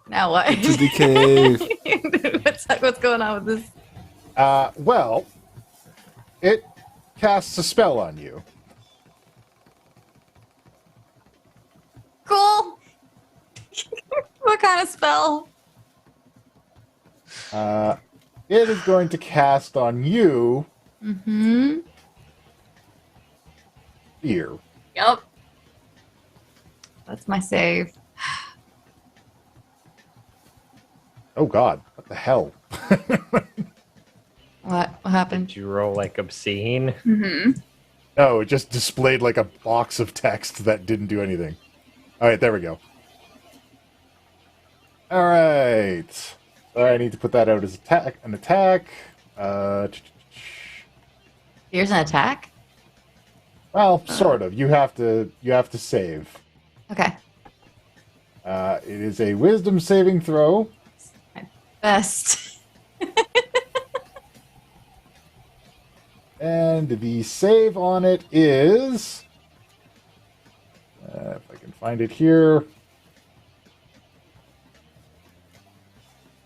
Now what? To the cave. What's going on with this? Well, it casts a spell on you. Cool. What kind of spell? It is going to cast on you fear. Yep. That's my save. Oh god, what the hell? What happened? Did you roll like obscene? Mm-hmm. No, it just displayed like a box of text that didn't do anything. Alright, there we go. Alright. I need to put that out as an attack. Here's an attack. Well, sort of. You have to save. Okay. It is a wisdom saving throw. Best. And the save on it is... if I can find it here.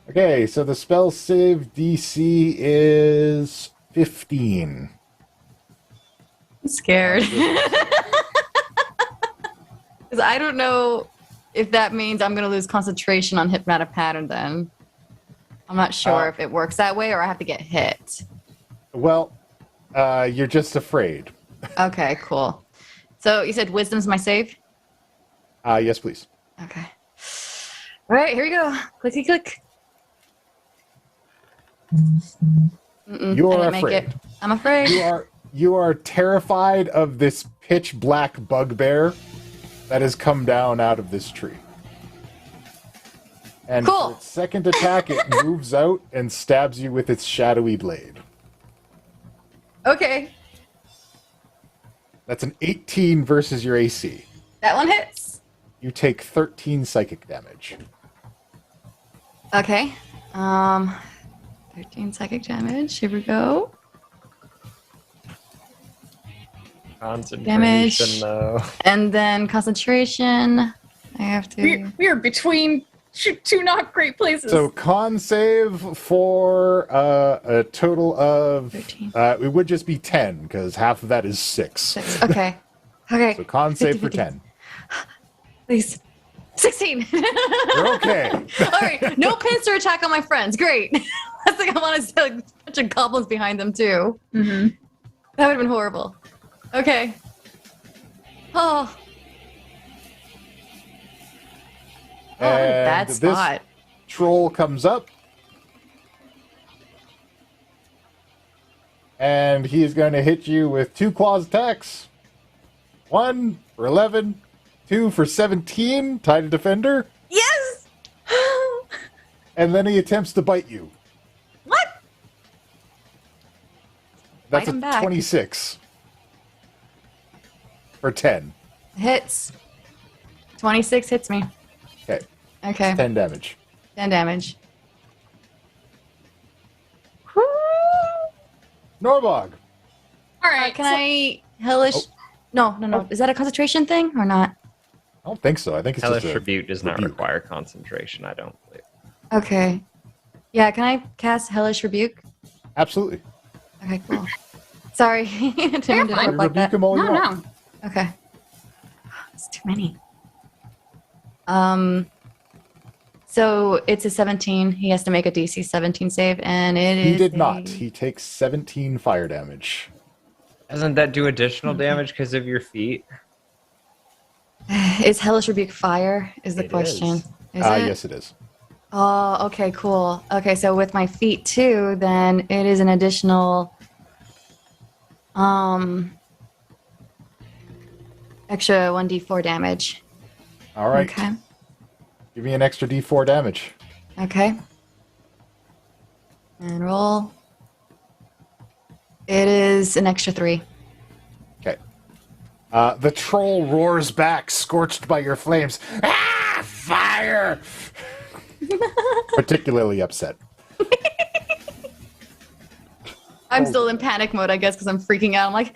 Okay, so the spell save DC is 15. I'm scared. Because I don't know if that means I'm going to lose concentration on hypnotic pattern then. I'm not sure if it works that way or I have to get hit. Well, you're just afraid. Okay, cool. So you said wisdom's my save? Yes, please. Okay. All right, here we go. Clicky click. You are I didn't make afraid. it. I'm afraid. You are terrified of this pitch black bugbear that has come down out of this tree. And Cool. for its second attack, it moves out and stabs you with its shadowy blade. Okay. That's an 18 versus your AC. That one hits. You take 13 psychic damage. Okay. 13 psychic damage. Here we go. Concentration, Damage. though. And then concentration. I have to. We are between two not great places. So con save for a total of 13. It would just be 10 because half of that is 6. 6. Okay. Okay. So con save for 50. 10. Please. 16. You're okay. All right. No pincer attack on my friends. Great. That's like I want to see a bunch of goblins behind them too. Mm-hmm. That would have been horrible. Okay. Oh. Oh, I'm in a bad And spot. this troll comes up. And he is going to hit you with 2 claws attacks. 1 for 11, 2 for 17, tie to defender. Yes. And then he attempts to bite you. What? That's Bite him a back. 26. For 10. Hits. 26 hits me. Okay. Okay. 10 damage. 10 damage. Norbog. All right. Can I hellish? No. Oh. Is that a concentration thing or not? I don't think so. I think it's Hellish just a... Tribute does not rebuke. require concentration, I don't believe. Okay. Yeah, can I cast hellish rebuke? Absolutely. Okay, cool. Sorry. I didn't mean to fine. interrupt like Rebuke that. him all you No, want. no. Okay. It's too many. So it's a 17. He has to make a DC 17 save, and it is. He did a- not. He takes 17 fire damage. Doesn't that do additional damage because of your feet? Is hellish rebuke fire? Is the It question? is. Is it? Yes, it is. Oh, okay, cool. Okay, so with my feet too, then it is an additional extra 1d4 damage. All right. Okay. Give me an extra d4 damage. Okay. And roll. It is an extra 3. Okay. The troll roars back, scorched by your flames. Ah, fire! Particularly upset. I'm still in panic mode, I guess, because I'm freaking out. I'm like,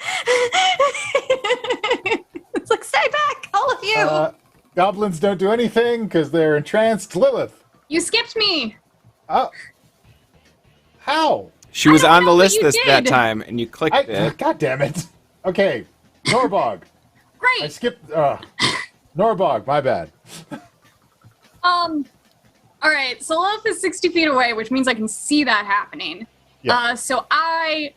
it's like, stay back, all of you. Goblins don't do anything because they're entranced. Lilith. You skipped me. Oh. How? She was don't on the know what list you that did. time, and you clicked it. God damn it. Okay. Norbog. I Great. skipped. Norbog, my bad. All right. So Lilith is 60 feet away, which means I can see that happening. Yeah. So I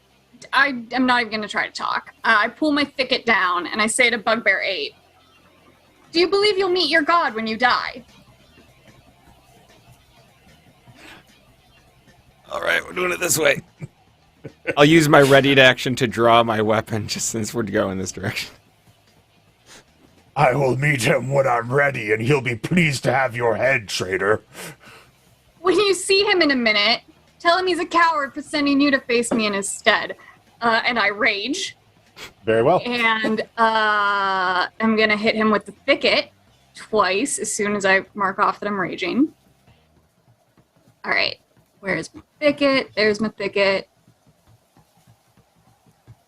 am not even going to try to talk. I pull my thicket down and I say to Bugbear 8, "Do you believe you'll meet your god when you die?" All right, we're doing it this way. I'll use my ready to action to draw my weapon, just since we're going this direction. I will meet him when I'm ready, and he'll be pleased to have your head, traitor. When you see him in a minute, tell him he's a coward for sending you to face me in his stead. and I rage. Very well. And I'm gonna hit him with the thicket twice as soon as I mark off that I'm raging. All right, where's my thicket? There's my thicket.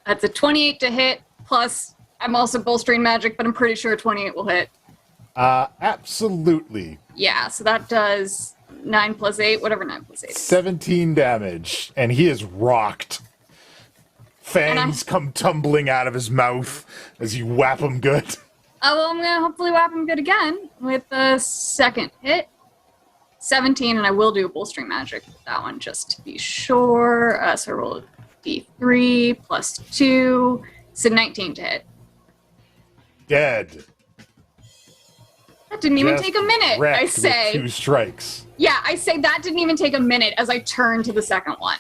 That's a 28 to hit, plus I'm also bolstering magic, but I'm pretty sure 28 will hit. Absolutely. Yeah, so that does 9 plus 8, whatever 9 plus 8 is. 17 damage, and he is rocked. Fangs come tumbling out of his mouth as you whap him good. Oh, well, I'm going to hopefully whap him good again with the second hit. 17, and I will do bolstering magic with that one just to be sure. So I roll d3 plus 2, so 19 to hit. Dead. That didn't even Just take a minute, wrecked I with say. 2 strikes. Yeah, I say that didn't even take a minute as I turn to the second one.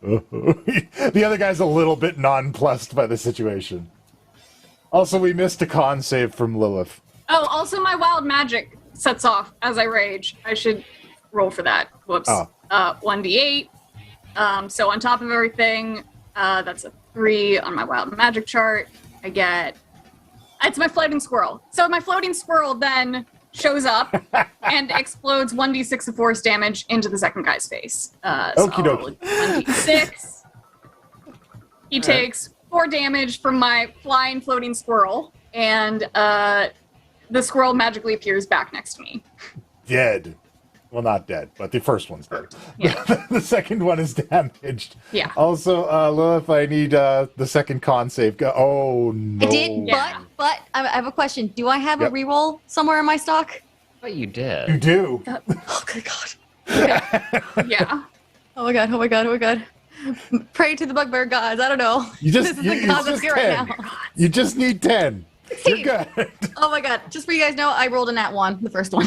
The other guy's a little bit nonplussed by the situation. Also, we missed a con save from Lilith. Oh, also my wild magic sets off as I rage. I should roll for that. Whoops. Oh. 1d8. So on top of everything, that's a 3 on my wild magic chart. I get... It's my floating squirrel. So my floating squirrel then shows up and explodes 1d6 of force damage into the second guy's face. So Okie I'll roll dokie. 1d6. He takes 4 damage from my flying floating squirrel, and the squirrel magically appears back next to me. Dead. Well, not dead, but the first one's dead. Yeah. The second one is damaged. Yeah. Also, Lilith, I need the second con save. Oh, no. I did, Yeah. but I have a question. Do I have Yep. a reroll somewhere in my stock? But you You did. do. Oh, good God. Yeah. Oh my God, oh my God, oh my God. Pray to the bugbear gods. I don't know. You just, This is you, the it's god that's just here 10. right now. You just need 10. You're good. Oh my God. Just for you guys know, I rolled a nat 1, the first one.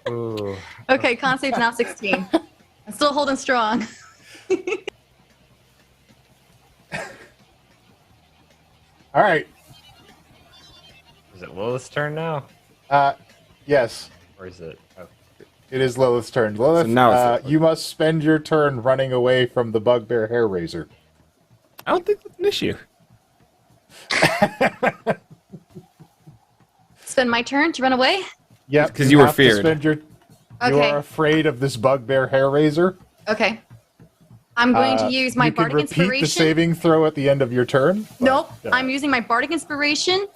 Ooh. Okay, con save's now 16. I'm still holding strong. All right. Is it Lilith's turn now? Yes, Or is it... Oh. it is Lilith's turn. Lilith, So now it's you must spend your turn running away from the bugbear hair raiser. I don't think that's an issue. Spend my turn to run away? Yep, 'Cause you were have to feared. spend your- You Okay. are afraid of this bugbear hair raiser. Okay. I'm going to use my you can bardic repeat inspiration. the saving throw at the end of your turn. but, Nope. uh, I'm using my bardic inspiration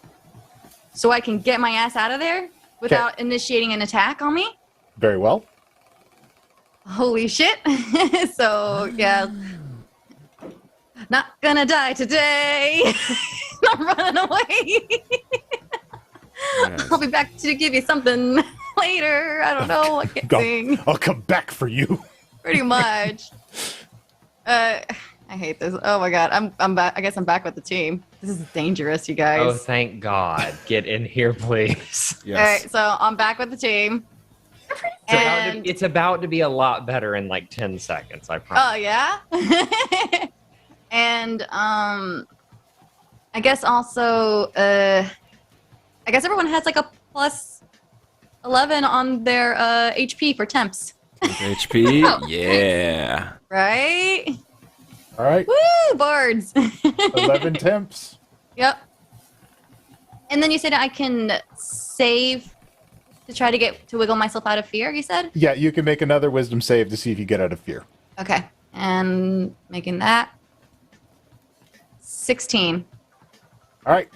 so I can get my ass out of there without initiating an attack on me. Very well. Holy shit. So, yeah. Not gonna die today. I'm running away. I'll be back to give you something later. I don't know. I can't sing. I'll come back for you. Pretty much. I hate this. Oh my God. I'm back. I guess I'm back with the team. This is dangerous, you guys. Oh, thank God. Get in here, please. All right, so I'm back with the team. And It's about to be a lot better in like 10 seconds, I promise. oh yeah. And I guess also I guess everyone has like a plus 11 on their HP for temps, HP? Oh, Yeah. right? All right. Woo, bards. 11 temps. Yep. And then you said I can save to try to get to wiggle myself out of fear, you said? Yeah, you can make another wisdom save to see if you get out of fear. Okay. And making that 16. All right.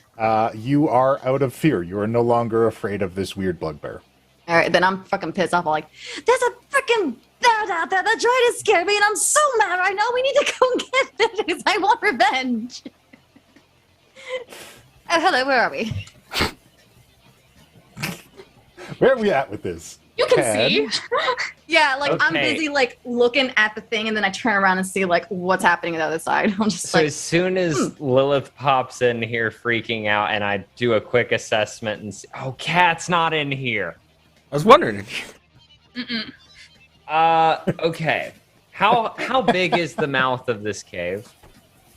You are out of fear. You are no longer afraid of this weird bugbear. All right, then I'm fucking pissed off. I'm like, there's a freaking bat out there that tried to scare me, and I'm so mad right now. We need to go get it because I want revenge. Oh, hello, where are we? Where are we at with this? You can Ken? see. Yeah, like I'm Okay. busy like looking at the thing, and then I turn around and see like what's happening on the other side. I'm just So like, as soon as Lilith pops in here freaking out and I do a quick assessment and see, oh, Cat's not in here. I was wondering. Okay. How big is the mouth of this cave?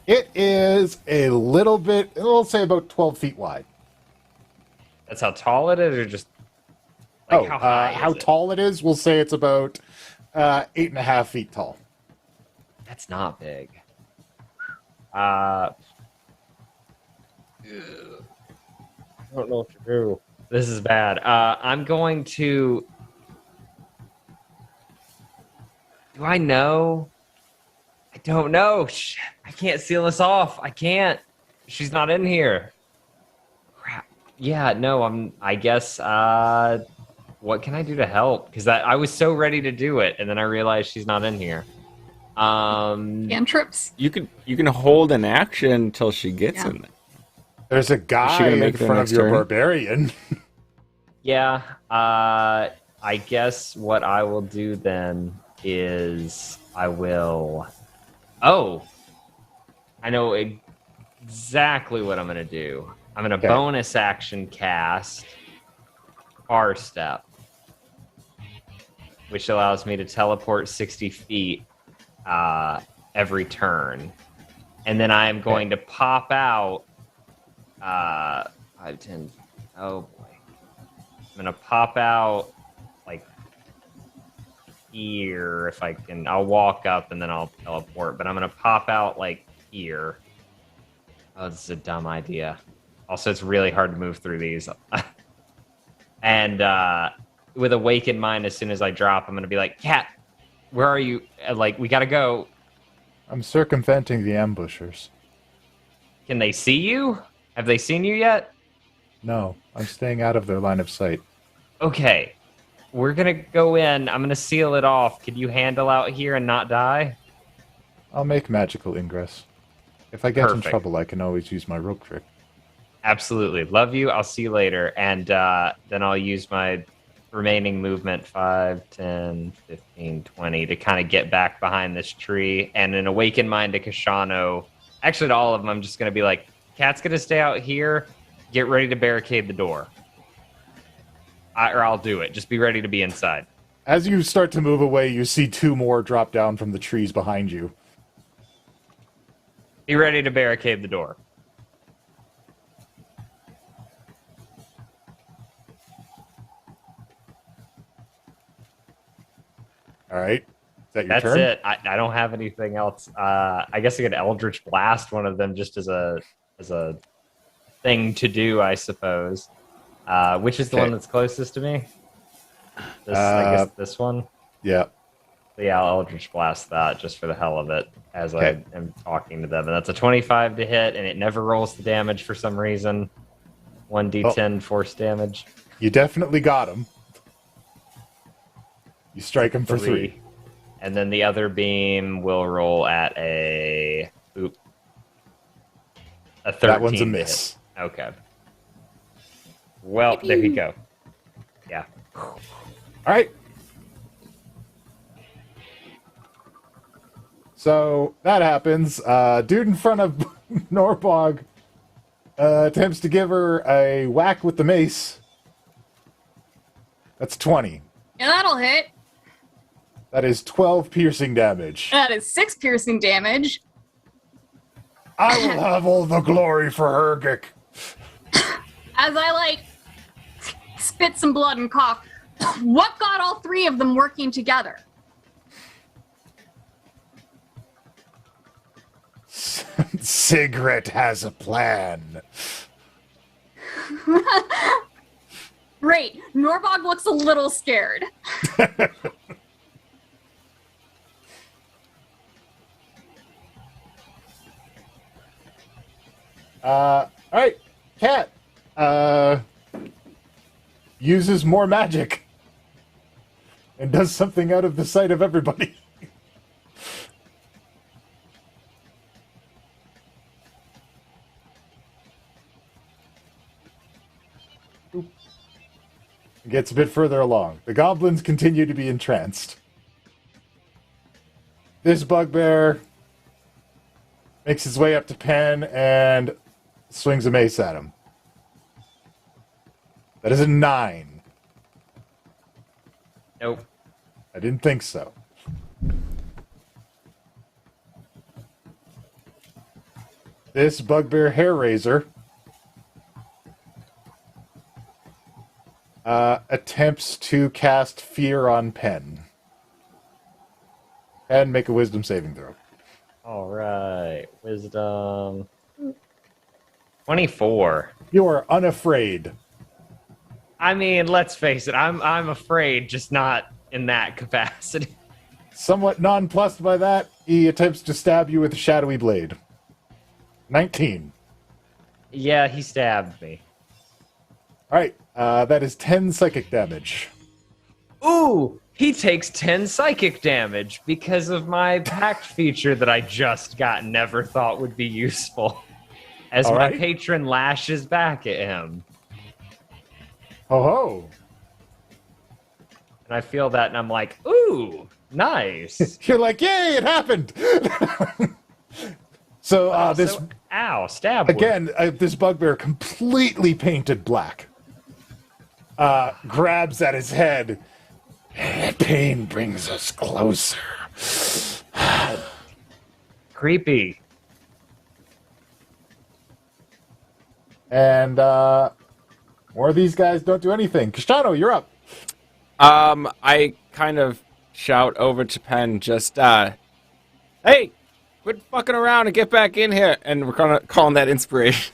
It is a little bit, we'll say about 12 feet wide. That's how tall it is, or just like how high? How is it? tall it is, we'll say it's about 8.5 feet tall. That's not big. I don't know what to do. This is bad. I'm going to. Do I know? I don't know. I can't seal this off. I can't. She's not in here. Crap. Yeah, no, I guess, what can I do to help? Because I was so ready to do it, and then I realized she's not in here. Cantrips. You can hold an action until she gets in there. There's a guy in front of your barbarian. Yeah, I guess what I will do then is I will... Oh! I know exactly what I'm going to do. I'm going to bonus action cast Far Step, which allows me to teleport 60 feet every turn. And then I am going to pop out 5, 10... Oh, boy. I'm going to pop out, like, here, if I can. I'll walk up and then I'll teleport, but I'm going to pop out, like, here. Oh, this is a dumb idea. Also, it's really hard to move through these. And with Awakened Mind, as soon as I drop, I'm going to be like, Cat, where are you? Like, we got to go. I'm circumventing the ambushers. Can they see you? Have they seen you yet? No, I'm staying out of their line of sight. Okay. We're going to go in. I'm going to seal it off. Can you handle out here and not die? I'll make magical ingress. If I get in Perfect. trouble, I can always use my rope trick. Absolutely. Love you. I'll see you later. And then I'll use my remaining movement, 5, 10, 15, 20, to kind of get back behind this tree. And an Awakened Mind to Kashano. Actually, to all of them, I'm just going to be like, Cat's going to stay out here. Get ready to barricade the door. Or I'll do it. Just be ready to be inside. As you start to move away, you see 2 more drop down from the trees behind you. Be ready to barricade the door. All right. Is that your That's turn? it. I don't have anything else. I guess I could Eldritch Blast one of them just as a thing to do, I suppose. Which is the one that's closest to me? I guess this one? Yeah. So yeah, I'll Eldritch Blast that just for the hell of it as I am talking to them. And that's a 25 to hit, and it never rolls the damage for some reason. 1d10 force damage. You definitely got him. You strike him for 3. And then the other beam will roll at a 13. That one's a miss. Hit. Okay. Well, there you go. Yeah. All right. So that happens. Dude in front of Norbog attempts to give her a whack with the mace. That's 20. Yeah, that'll hit. That is 12 piercing damage. That is 6 piercing damage. I will have all the glory for Hergic. As I, spit some blood and cough. What got all 3 of them working together? Sigrid has a plan. Great. Norbog looks a little scared. All right. Cat uses more magic and does something out of the sight of everybody. Gets a bit further along. The goblins continue to be entranced. This bugbear makes his way up to Penn and swings a mace at him. That is a 9. Nope. I didn't think so. This bugbear hair raiser attempts to cast Fear on Penn. And make a wisdom saving throw. All right. Wisdom. 24. You are unafraid. I mean, let's face it. I'm afraid, just not in that capacity. Somewhat nonplussed by that, he attempts to stab you with a shadowy blade. 19. Yeah, he stabbed me. Alright, that is 10 psychic damage. Ooh, he takes 10 psychic damage because of my pact feature that I just got and never thought would be useful. As All my right. patron lashes back at him. Ho ho! And I feel that and I'm like, ooh, nice. You're like, yay, it happened! So, this, ow, stab wound. again, this bugbear completely painted black. Grabs at his head. Pain brings us closer. Creepy. And, more of these guys don't do anything. Kashano, you're up. I kind of shout over to Penn, just, hey, quit fucking around and get back in here. And we're calling that inspiration.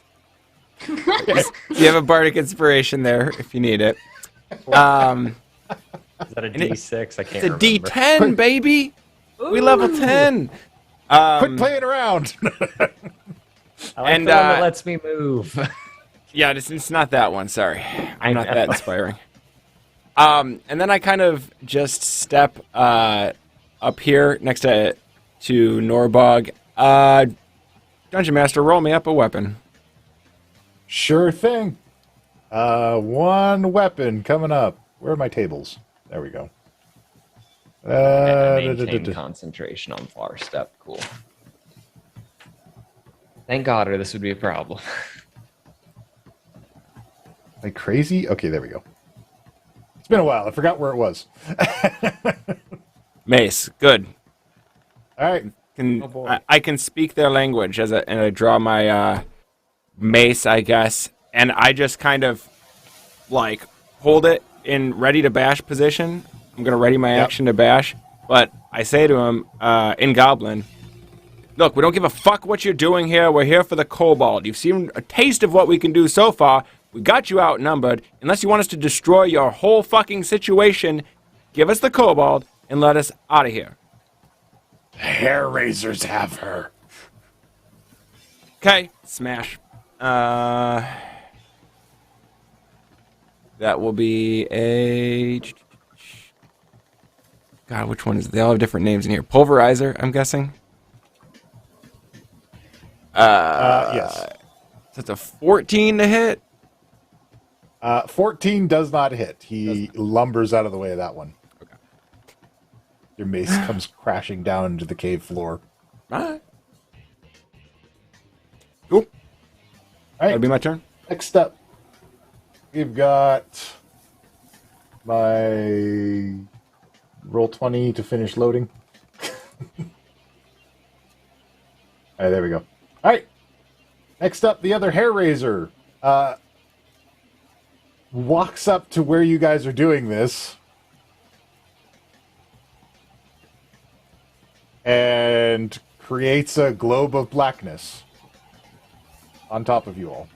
You have a bardic inspiration there if you need it. Is that a D6? I can't remember. It's a D10, baby. We level 10. Quit playing around. I like the one that lets me move. Yeah, it's not that one. Sorry, I'm not that inspiring. And then I kind of just step up here next to Norbog. Dungeon Master, roll me up a weapon. Sure thing. One weapon coming up. Where are my tables? There we go. Maintain concentration on far step. Cool. Thank God, or this would be a problem. Like crazy? Okay, there we go. It's been a while. I forgot where it was. Mace, good. All right. I can speak their language and I draw my mace, I guess, and I just kind of like hold it in ready to bash position. I'm gonna ready my action to bash, but I say to him in Goblin, "Look, we don't give a fuck what you're doing here. We're here for the kobold. You've seen a taste of what we can do so far. We got you outnumbered. Unless you want us to destroy your whole fucking situation, give us the kobold and let us out of here." Hair raisers have her. Okay, smash. That will be a... God, which one is... They all have different names in here. Pulverizer, I'm guessing? Yes. So it's a 14 to hit? 14 does not hit. He lumbers out of the way of that one. Okay. Your mace comes crashing down into the cave floor. All right. Cool. All right. That'll be my turn. Next up, we've got my roll 20 to finish loading. All right, there we go. All right. Next up, the other hair raiser walks up to where you guys are doing this and creates a globe of blackness on top of you all.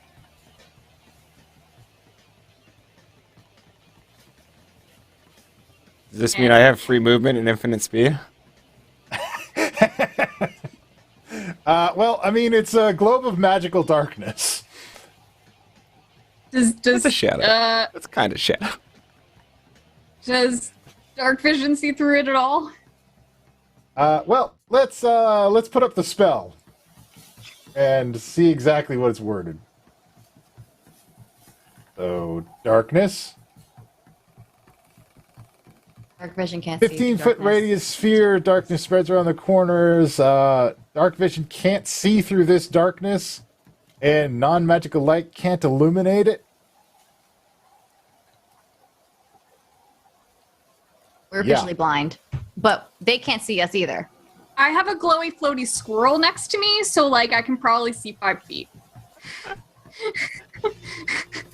Does this mean I have free movement and infinite speed? Well, I mean, it's a globe of magical darkness. It's a shadow. It's kind of shadow. Does dark vision see through it at all? Well, let's put up the spell and see exactly what it's worded. So, darkness. Dark vision can't see. 15-foot radius sphere. Darkness spreads around the corners. Dark vision can't see through this darkness, and non-magical light can't illuminate it. We're visually blind, but they can't see us either. I have a glowy floaty squirrel next to me, so like I can probably see 5 feet.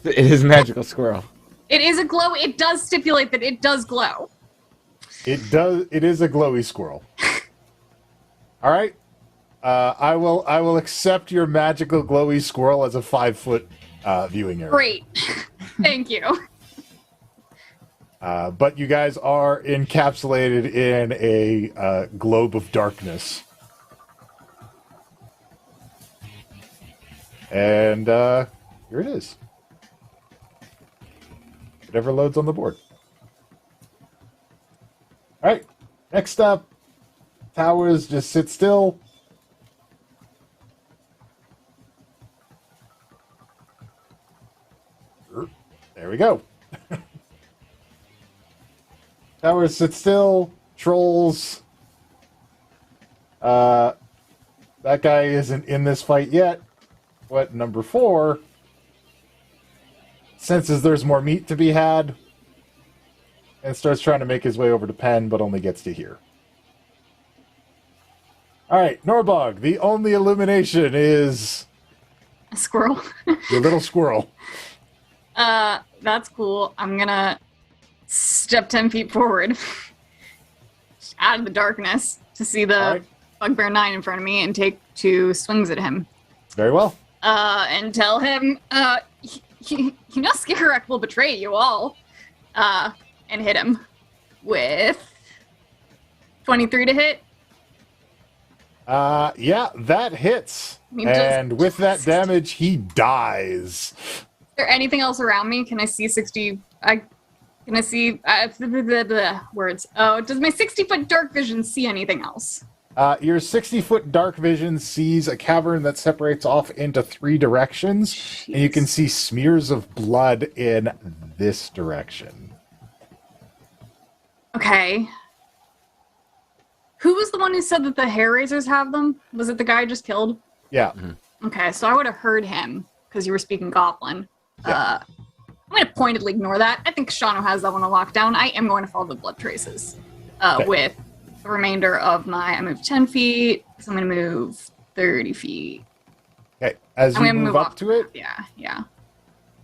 It is a magical squirrel. It is a glow. It does stipulate that it does glow. It does. It is a glowy squirrel. All right. I will accept your magical glowy squirrel as a 5-foot viewing area. Great. Thank you. But you guys are encapsulated in a globe of darkness. And here it is. Whatever loads on the board. All right. Next up, towers, just sit still. There we go. Towers, sit still. Trolls. That guy isn't in this fight yet. But number 4 senses there's more meat to be had and starts trying to make his way over to Penn, but only gets to here. All right, Norbog, the only illumination is A squirrel. your little squirrel. That's cool. I'm gonna step 10 feet forward out of the darkness to see the All right. bugbear 9 in front of me and take 2 swings at him. Very well. And tell him, you know Skirek will betray you all. And hit him with 23 to hit. Yeah, that hits. mean, just- And with that damage, he dies. Is there anything else around me? Can I see 60? Can I see words? Oh, does my 60-foot dark vision see anything else? Your 60-foot dark vision sees a cavern that separates off into 3 directions, and you can see smears of blood in this direction. Okay. Who was the one who said that the hair raisers have them? Was it the guy I just killed? Yeah. Okay, so I would have heard him because you were speaking Goblin. Yeah. I'm going to pointedly ignore that. I think Shano has that one on lockdown. I am going to follow the blood traces Okay. with the remainder of my... I moved 10 feet, so I'm going to move 30 feet. Okay. As I'm you gonna move up to it, Yeah.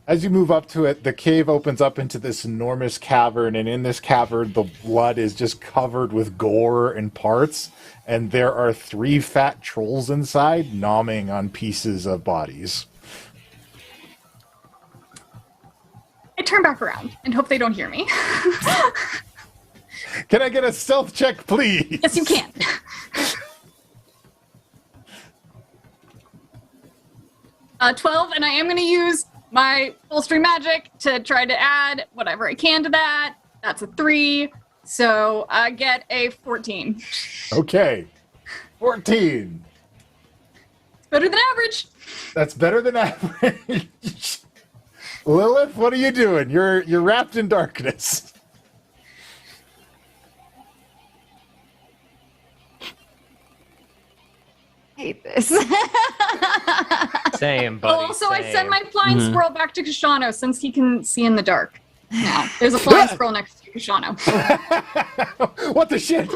As you move up to it, the cave opens up into this enormous cavern, and in this cavern, the blood is just covered with gore and parts, and there are 3 fat trolls inside, nomming on pieces of bodies. I turn back around and hope they don't hear me. Can I get a stealth check, please? Yes, you can. 12, and I am going to use my full stream magic to try to add whatever I can to that. That's a 3, so I get a 14. Okay. 14. It's better than average. That's better than average. Lilith, what are you doing? You're wrapped in darkness. Hate this. Same, buddy. Also, I same. send my flying squirrel back to Kashano since he can see in the dark. Now, there's a flying squirrel next to Kashano. What the shit?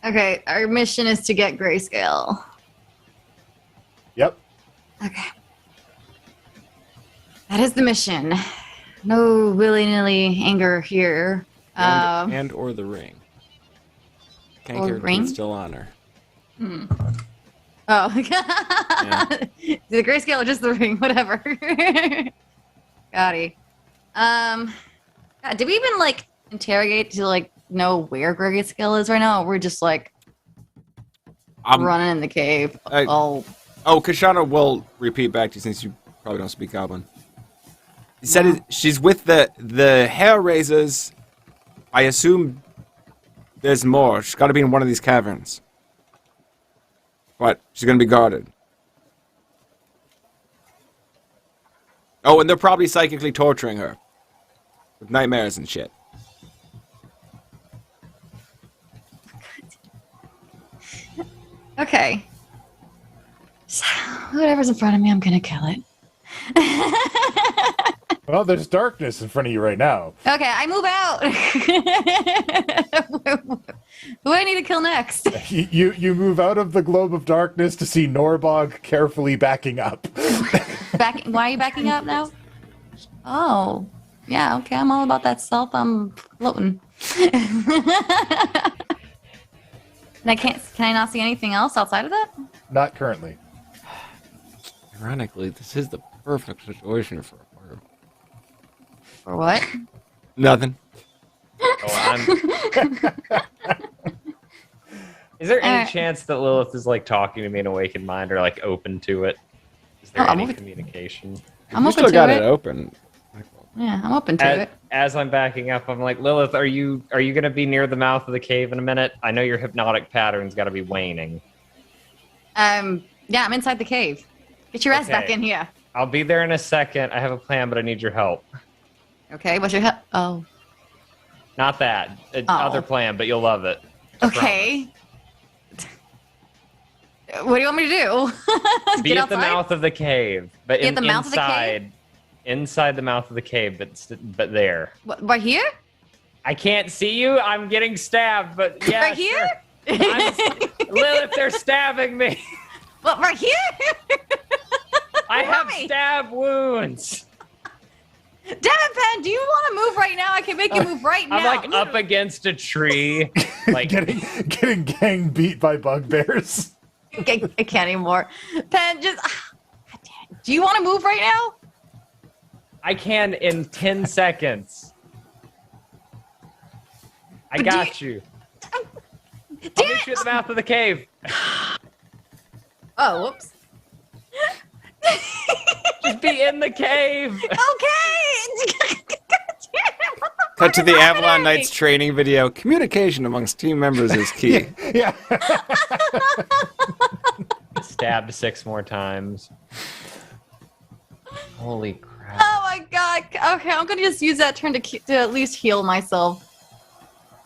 Okay, our mission is to get grayscale. Yep. Okay. That is the mission. No willy-nilly anger here. And or the ring. Can't Or guarantee ring? it's still on her. Oh, the grayscale or just the ring, whatever. Gotti. God, did we even like interrogate to like know where grayscale is right now? Or we're just like running in the cave. Oh, Kashana will repeat back to you since you probably don't speak Goblin. He said she's with the hair raisers. I assume there's more. She's got to be in one of these caverns. But she's going to be guarded. Oh, and they're probably psychically torturing her. With nightmares and shit. Okay. So, whatever's in front of me, I'm gonna kill it. Well, there's darkness in front of you right now. Okay, I move out. Who do I need to kill next? You move out of the globe of darkness to see Norbog carefully backing up. Why are you backing up now? Oh, yeah, okay, I'm all about that stealth. I'm floating. And can I not see anything else outside of that? Not currently. Ironically, this is the perfect situation for a fire. For what? Nothing. Is there any chance that Lilith is like talking to me in Awakened Mind or like open to it? Is there any communication? I'm You open still to got it. it open. Yeah, I'm open to it. As I'm backing up, I'm like, Lilith, are you gonna be near the mouth of the cave in a minute? I know your hypnotic pattern's got to be waning. Yeah, I'm inside the cave. Get your ass back Okay. in here. I'll be there in a second. I have a plan, but I need your help. Okay, what's your help? Oh. Not that. Other plan, but you'll love it. Okay. What do you want me to do? Be Get at the outside? mouth of the cave, but Be at the mouth of the cave? inside the mouth of the cave, but there. What, right here? I can't see you. I'm getting stabbed, but yeah. Right here? Sure. Lilith, they're stabbing me. What, right here? I have stab wounds. Damn it, Pen, do you want to move right now? I can make you move right now. I'm like up against a tree, like getting gang beat by bugbears. I can't anymore. Pen, just... Do you want to move right now? I can in 10 seconds. I But got you. I'll meet you at the mouth of the cave. Oh, whoops. Just be in the cave. Okay. Cut to the Avalon Knights training video. Communication amongst team members is key. Yeah. Stabbed 6 more times. Holy crap. Oh my god. Okay, I'm gonna just use that turn to at least heal myself.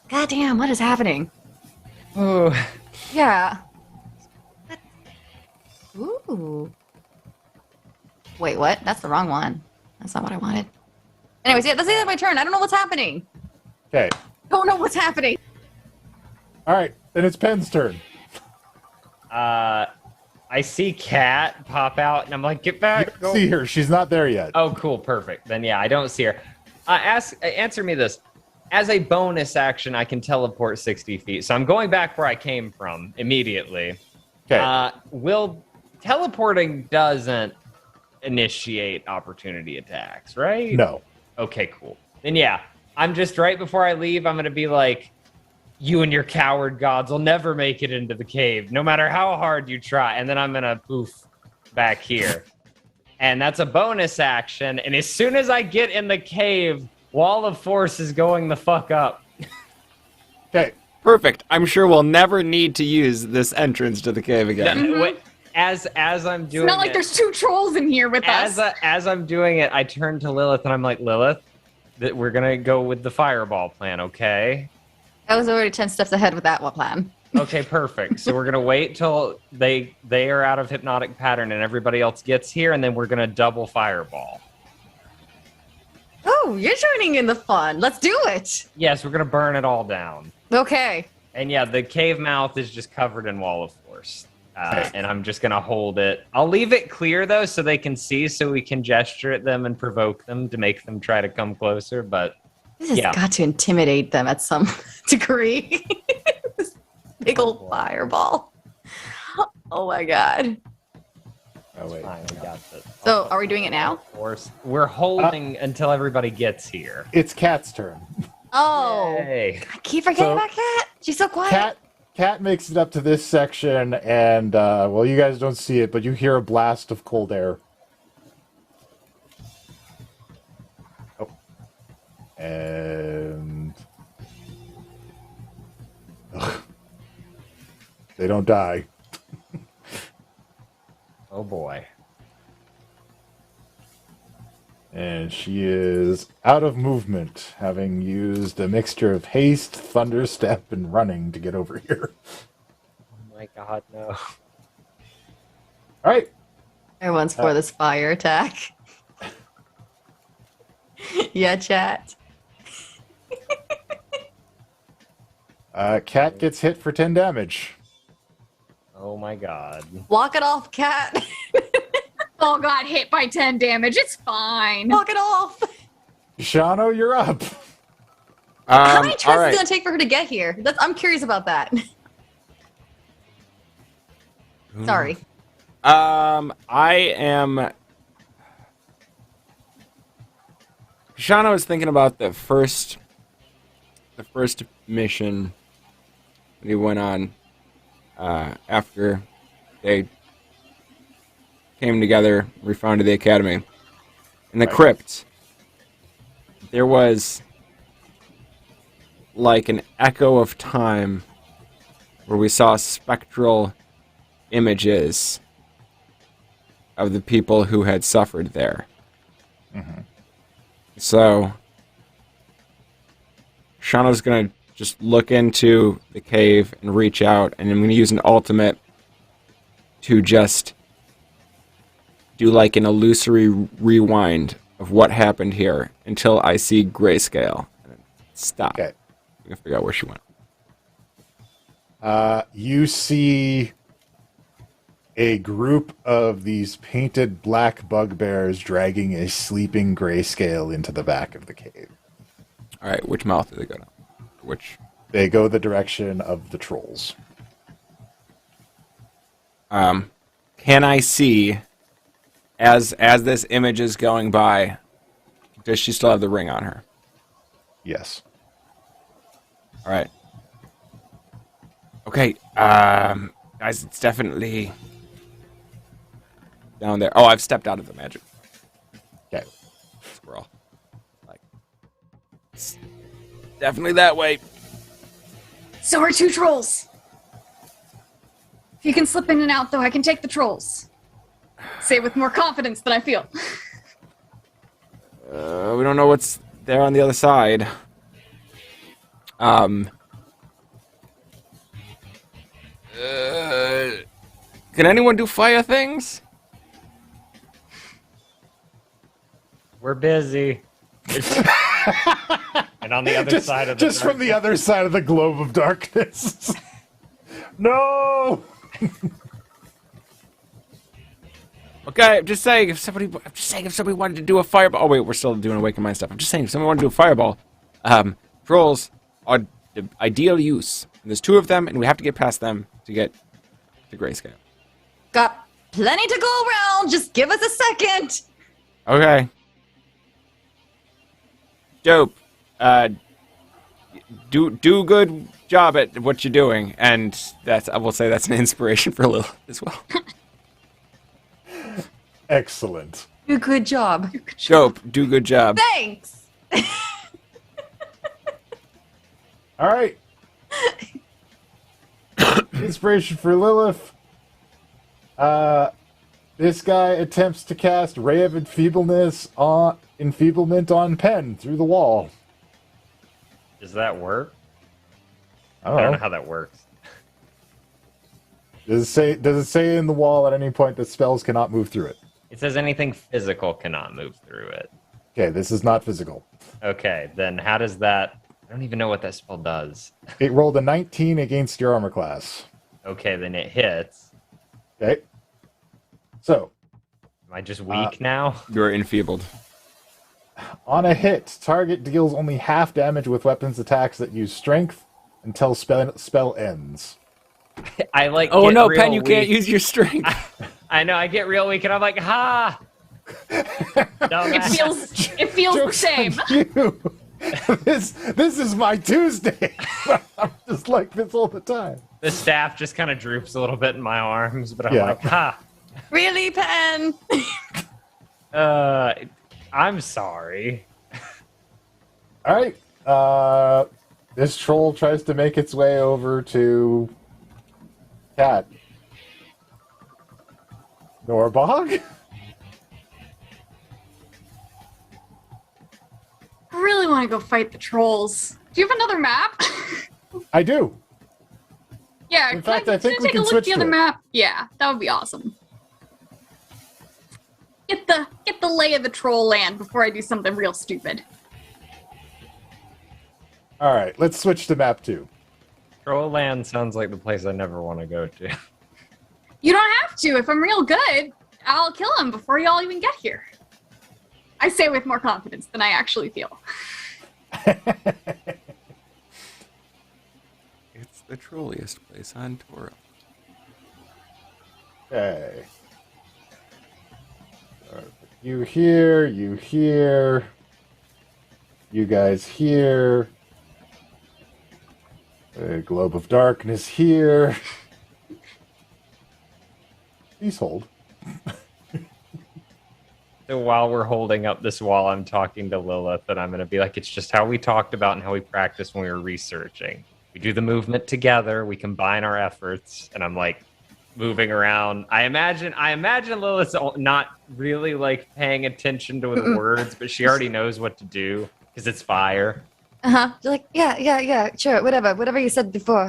God damn, what is happening? Ooh. Yeah. Ooh. Wait, what? That's the wrong one. That's not what I wanted. Anyways, yeah, that's the end of my turn. I don't know what's happening. Okay. Don't know what's happening. All right. Then it's Pen's turn. I see Cat pop out, and I'm like, get back. You don't see her. She's not there yet. Oh, cool. Perfect. Then, yeah, I don't see her. Answer me this. As a bonus action, I can teleport 60 feet. So I'm going back where I came from immediately. Okay. Teleporting doesn't initiate opportunity attacks, right? No. Okay, cool. Then, yeah, I'm just right before I leave, I'm going to be like, you and your coward gods will never make it into the cave, no matter how hard you try. And then I'm going to poof back here. And that's a bonus action. And as soon as I get in the cave, Wall of Force is going the fuck up. Okay. Perfect. I'm sure we'll never need to use this entrance to the cave again. Wait, as I'm doing It's not like there's 2 trolls in here with us. As I'm doing it, I turn to Lilith and I'm like, Lilith, we're going to go with the fireball plan, okay? I was already 10 steps ahead with that one plan. Okay, perfect. So we're going to wait till they are out of hypnotic pattern and everybody else gets here, and then we're going to double fireball. Oh, you're joining in the fun. Let's do it. Yes, we're going to burn it all down. Okay. And yeah, the cave mouth is just covered in Wall of Force. And I'm just going to hold it. I'll leave it clear, though, so they can see, so we can gesture at them and provoke them to make them try to come closer. But This has got to intimidate them at some degree. This big old fireball. Oh my god. Oh, wait. Fine, we got this. So, are we doing it now? Of course. We're holding until everybody gets here. It's Cat's turn. Oh. Yay. I keep forgetting So- about Cat. She's so quiet. Cat makes it up to this section, and, well, you guys don't see it, but you hear a blast of cold air. Oh. And... Ugh. They don't die. Oh boy. And she is out of movement, having used a mixture of haste, thunderstep, and running to get over here. Oh my god, no. All right. Everyone's for this fire attack. Yeah, chat. Cat gets hit for 10 damage. Oh my god. Walk it off, Cat. Oh, got hit by 10 damage. It's fine. Walk it off. Shano, you're up. How many turns all is right. it going to take for her to get here? I'm curious about that. Sorry. I am. Shana was thinking about the first mission that he went on after they came together, refounded the academy. In the crypt, there was like an echo of time where we saw spectral images of the people who had suffered there. Mm-hmm. So, Shauna's going to just look into the cave and reach out, and I'm going to use an ultimate to just do like an illusory rewind of what happened here until I see grayscale. Stop. Okay. I'm going to figure out where she went. You see a group of these painted black bugbears dragging a sleeping grayscale into the back of the cave. All right, which mouth do they go down? Which? They go the direction of the trolls. Can I see, as this image is going by, does she still have the ring on her? Yes. All right. Okay, guys, it's definitely down there. Oh, I've stepped out of the magic. Okay. Squirrel. Like, it's definitely that way. So are 2 trolls. If you can slip in and out, though, I can take the trolls. Say it with more confidence than I feel. We don't know what's there on the other side. Can anyone do fire things? We're busy. And on the other side of the just from the other side of the globe of darkness. No. Okay, I'm just saying if somebody wanted to do a fireball. Oh wait, we're still doing awaken mind stuff. I'm just saying if someone wanted to do a fireball, trolls are the ideal use. And there's 2 of them, and we have to get past them to get to grayscale. Got plenty to go around. Just give us a second. Okay. Dope. Do good job at what you're doing, and I will say that's an inspiration for Lilith as well. Excellent. Do good job. Dope. Do good job. Thanks. All right. Inspiration for Lilith. This guy attempts to cast Ray of Enfeeblement on Pen through the wall. Does that work? I I don't know how that works. Does it say in the wall at any point that spells cannot move through it? It says anything physical cannot move through it. Okay, this is not physical. Okay, then how does that... I don't even know what that spell does. It rolled a 19 against your armor class. Okay, then it hits. Okay. So. Am I just weak now? You're enfeebled. On a hit, target deals only half damage with weapons attacks that use strength until spell ends. I like. Oh get no, real Pen! You weak. can't use your strength. I know. I get real weak, and I'm like, ha. It feels the same. You. This is my Tuesday. I'm just like this all the time. The staff just kind of droops a little bit in my arms, but I'm Yeah. like, ha. Really, Pen? I'm sorry. All right. This troll tries to make its way over to Cat. Norbog? I really want to go fight the trolls. Do you have another map? I do. Yeah, In fact, can I think we take can a look switch at the to other it. map? Yeah, that would be awesome. Get the lay of the troll land before I do something real stupid. All right, let's switch to map 2. Troll Land sounds like the place I never want to go to. You don't have to. If I'm real good, I'll kill him before y'all even get here. I say with more confidence than I actually feel. It's the trolliest place on Toro. Okay. You here, you here. You guys here. Globe of Darkness here. Please hold. So while we're holding up this wall, I'm talking to Lilith, and I'm going to be like, it's just how we talked about and how we practiced when we were researching. We do the movement together, we combine our efforts, and I'm like moving around. I imagine Lilith's not really like paying attention to the words, but she already knows what to do because it's fire. You're like, yeah, sure, whatever you said before.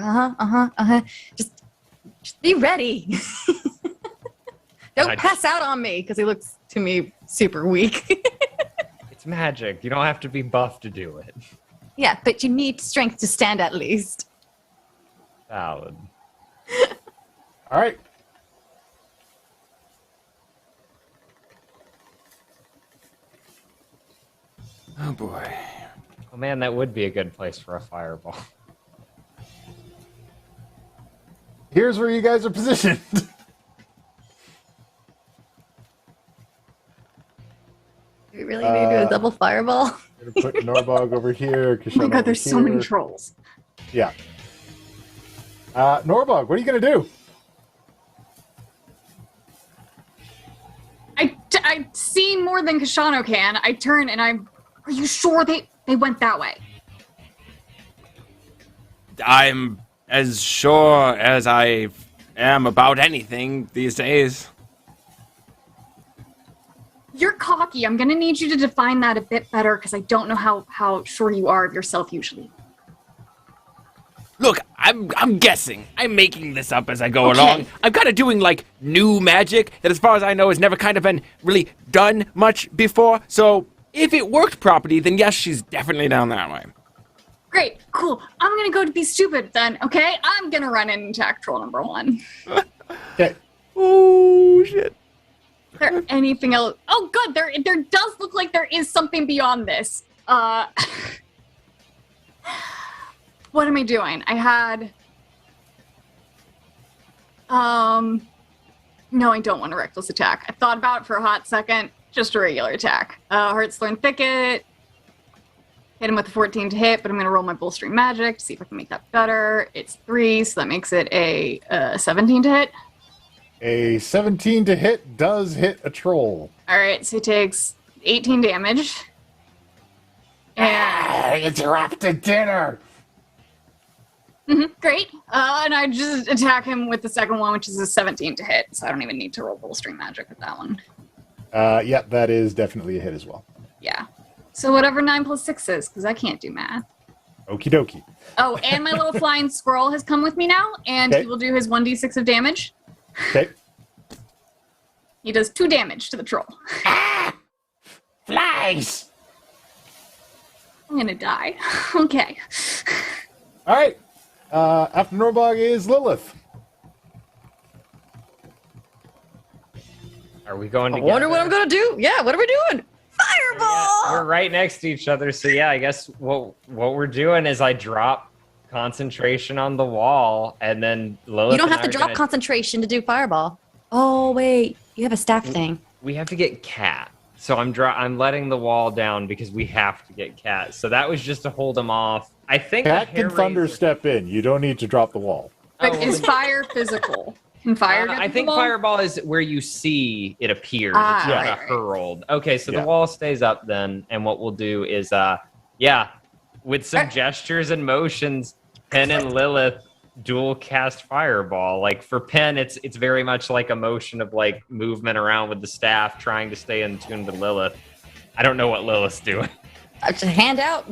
Just be ready. Don't pass out on me, because he looks to me super weak. It's magic. You don't have to be buff to do it. Yeah, but you need strength to stand at least. Valid. All right. Oh boy. Oh man, that would be a good place for a fireball. Here's where you guys are positioned. Do we really need to do a double fireball? I'm gonna put Norbog over here. Oh my god, there's so many here. trolls. Yeah. Norbog, what are you gonna do? I see more than Kashano can. I turn and are you sure they went that way? I'm as sure as I am about anything these days. You're cocky. I'm gonna need you to define that a bit better because I don't know how sure you are of yourself usually. Look, I'm guessing. I'm making this up as I go along. I'm kind of doing like new magic that, as far as I know, has never kind of been really done much before. So if it worked properly, then yes, she's definitely down that way. Great, cool. I'm gonna go to be stupid then. Okay, I'm gonna run in and attack troll number 1. Okay. Oh shit. Is there anything else? Oh, good. There does look like there is something beyond this. What am I doing? I had... No, I don't want a reckless attack. I thought about it for a hot second. Just a regular attack. Heartthorn Thicket. Hit him with a 14 to hit, but I'm going to roll my bolstering magic to see if I can make that better. It's 3, so that makes it a 17 to hit. A 17 to hit does hit a troll. All right, so he takes 18 damage. And Interrupted dinner. Great. And I just attack him with the second one, which is a 17 to hit, so I don't even need to roll bolstering magic with that one. Yeah, that is definitely a hit as well. Yeah. So whatever 9 plus 6 is, because I can't do math. Okie dokie. Oh, and my little flying squirrel has come with me now, and Okay. he will do his 1d6 of damage. Okay. He does 2 damage to the troll. Flies! I'm gonna die. Okay. All right. After Norbog is Lilith. Are we going I together? wonder what I'm gonna do. Yeah, what are we doing? Fireball! We're right next to each other, so yeah, I guess what we're doing is I drop concentration on the wall, and then Lilith. You don't and have I to are drop gonna- concentration to do fireball. Oh wait, you have a staff thing. We have to get Cat, so I'm letting the wall down because we have to get Cat. So that was just to hold him off. I think Cat the can hair thunder raiser- step in. You don't need to drop the wall. But Oh, is fire physical? Can fire get I to think the wall? fireball is where you see it appears. Ah, it's not right, right. hurled. Okay, so Yeah. the wall stays up then, and what we'll do is, with some gestures and motions, Pen and Lilith dual cast fireball. Like for Pen, it's very much like a motion of like movement around with the staff, trying to stay in tune to Lilith. I don't know what Lilith's doing. I just hand out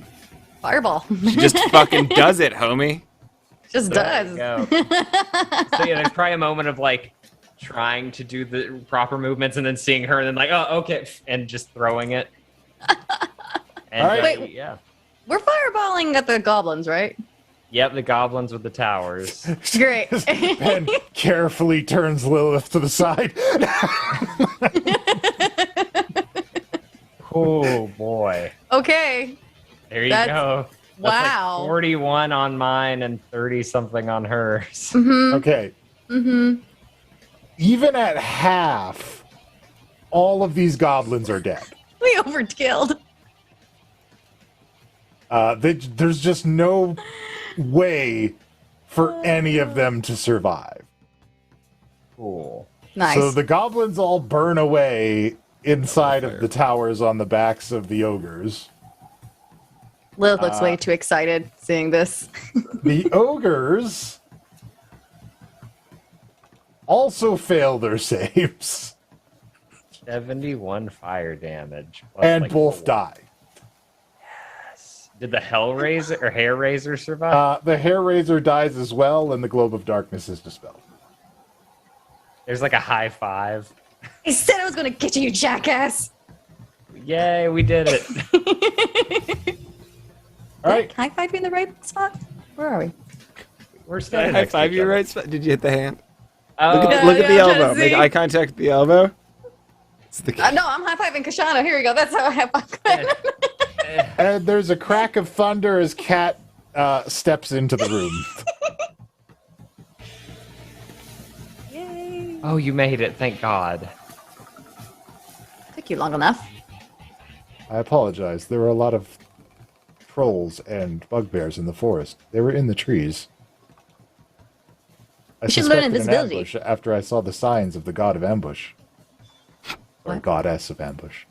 fireball. She just fucking does it, homie. Just There does. you go. So yeah, there's probably a moment of like trying to do the proper movements and then seeing her and then like, oh, okay, and just throwing it. And, All right. Wait. yeah. We're fireballing at the goblins, right? Yep, the goblins with the towers. Great. Ben carefully turns Lilith to the side. Oh boy. Okay. There you That's- go. That's Wow. like 41 on mine and 30 something on hers. Mm-hmm. Okay. Mm-hmm. even at half, all of these goblins are dead. We overkilled. There's just no way for any of them to survive. Cool. Nice. So the goblins all burn away inside of the towers on the backs of the ogres. Lilith looks way too excited seeing this. The ogres also fail their saves 71 fire damage. plus, and like, both 4. die. Did the Hellraiser or Hair Raiser survive? The Hair Raiser dies as well, and the Globe of Darkness is dispelled. There's like a high five. I said I was gonna get you, you jackass. Yay, we did it. All right. High five you in the right spot? Where are we? We're Did I standing high next to five each you other. right spot? Did you hit the hand? Oh, Look at the yeah, I'm trying elbow. to Make see. eye contact with the elbow. It's the No, I'm high fiving Kashana. Here we go. That's how I have fun. And there's a crack of thunder as Cat steps into the room. Yay. Oh, you made it. Thank God. Took you long enough. I apologize. There were a lot of trolls and bugbears in the forest. They were in the trees. I You should learn suspected an invisibility. ambush after I saw the signs of the god of ambush. Or What? goddess of ambush.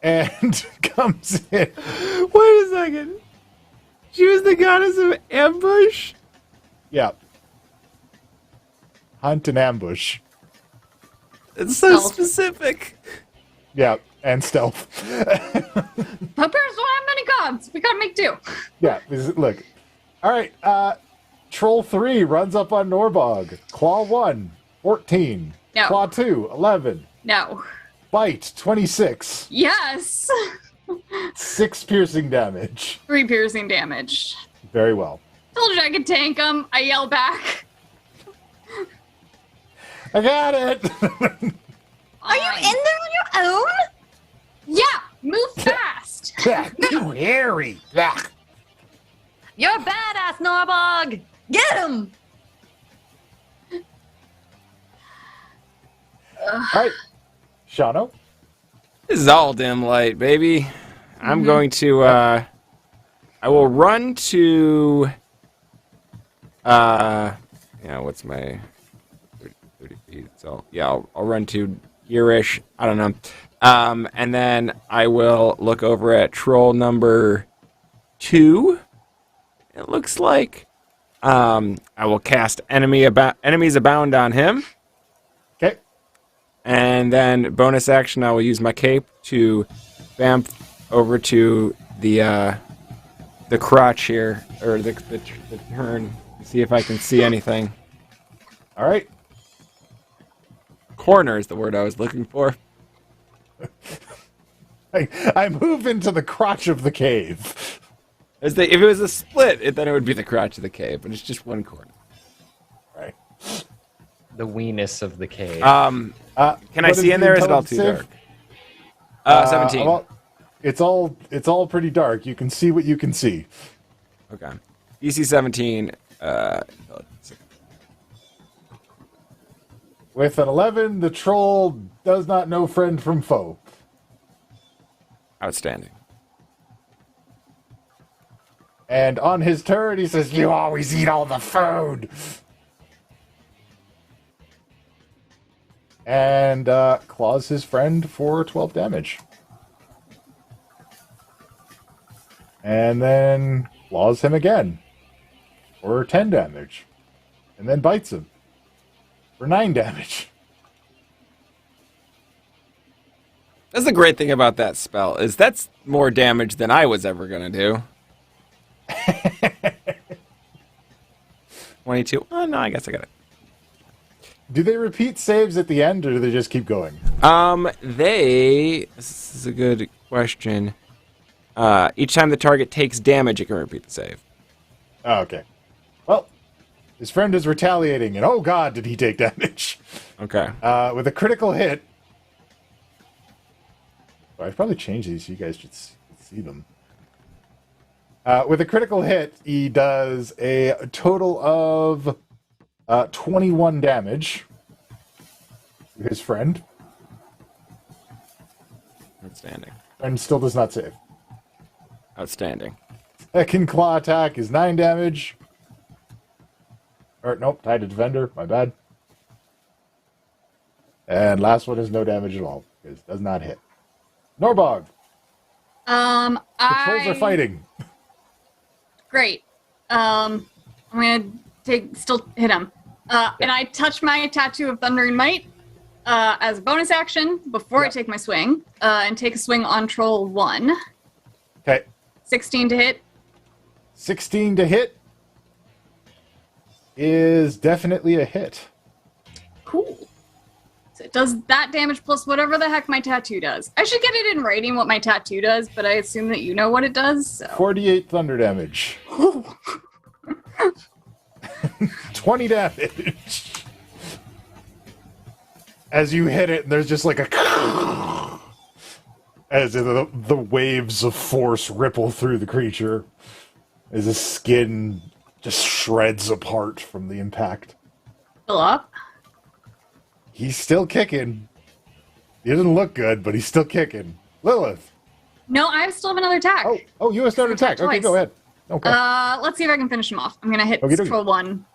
And comes in. Wait a second. She was the goddess of ambush? Yeah. Hunt and ambush. It's so Stealth. specific. Yeah, and stealth. Bugbears don't have many gods. We gotta make do. Yeah, look. All right, Troll 3 runs up on Norbog. Claw 1, 14. No. Claw 2, 11. No. Bite, 26. Yes. 6 piercing damage. 3 piercing damage. Very well. Told you I could tank them. I yell back. I got it! Are you in there on your own? Yeah. Move fast. Too hairy. You're a badass, Norbog. Get him. All right, Shano. This is all dim light, baby. I'm going to, I will run to, what's my 30 feet? So, yeah, I'll run to here-ish. I don't know. And then I will look over at troll number 2. It looks like, I will cast enemies abound on him. Okay. And then bonus action, I will use my cape to vamp over to the crotch here, or the turn, see if I can see anything. All right. Corner is the word I was looking for. I move into the crotch of the cave. If it was a split, then it would be the crotch of the cave, but it's just one corner. All right. The weenus of the cave. Can I What see in the there? Is it all too intelligence dark? save? 17. Well, it's all pretty dark. You can see what you can see. Okay. DC 17. With an 11, the troll does not know friend from foe. Outstanding. And on his turn, he says, "You always eat all the food." And claws his friend for 12 damage. And then claws him again for 10 damage. And then bites him for 9 damage. That's the great thing about that spell, is that's more damage than I was ever going to do. 22. Oh, no, I guess I got it. Do they repeat saves at the end, or do they just keep going? This is a good question. Each time the target takes damage, it can repeat the save. Oh, okay. Well, his friend is retaliating, and oh god, did he take damage. Okay. With a critical hit. Well, I've probably changed these so you guys should see them. With a critical hit, he does a total of 21 damage to his friend, Outstanding. and still does not save. Outstanding. Second claw attack is 9 damage. Or, nope, tied to defender, my bad. And last one is no damage at all, because it does not hit. Norbog, the trolls are fighting. Great. I'm gonna still hit him. And I touch my Tattoo of Thundering Might as a bonus action before I take my swing, and take a swing on Troll 1. Okay. 16 to hit. 16 to hit is definitely a hit. Cool. So it does that damage plus whatever the heck my tattoo does. I should get it in writing what my tattoo does, but I assume that you know what it does. So. 48 thunder damage. 20 damage. As you hit it, there's just like a... as the waves of force ripple through the creature. As his skin just shreds apart from the impact. Still up? He's still kicking. He doesn't look good, but he's still kicking. Lilith. No, I still have another attack. Oh, you have another attack. Okay, go ahead. Okay. Let's see if I can finish him off. I'm gonna hit Okey-dokey. Troll 1.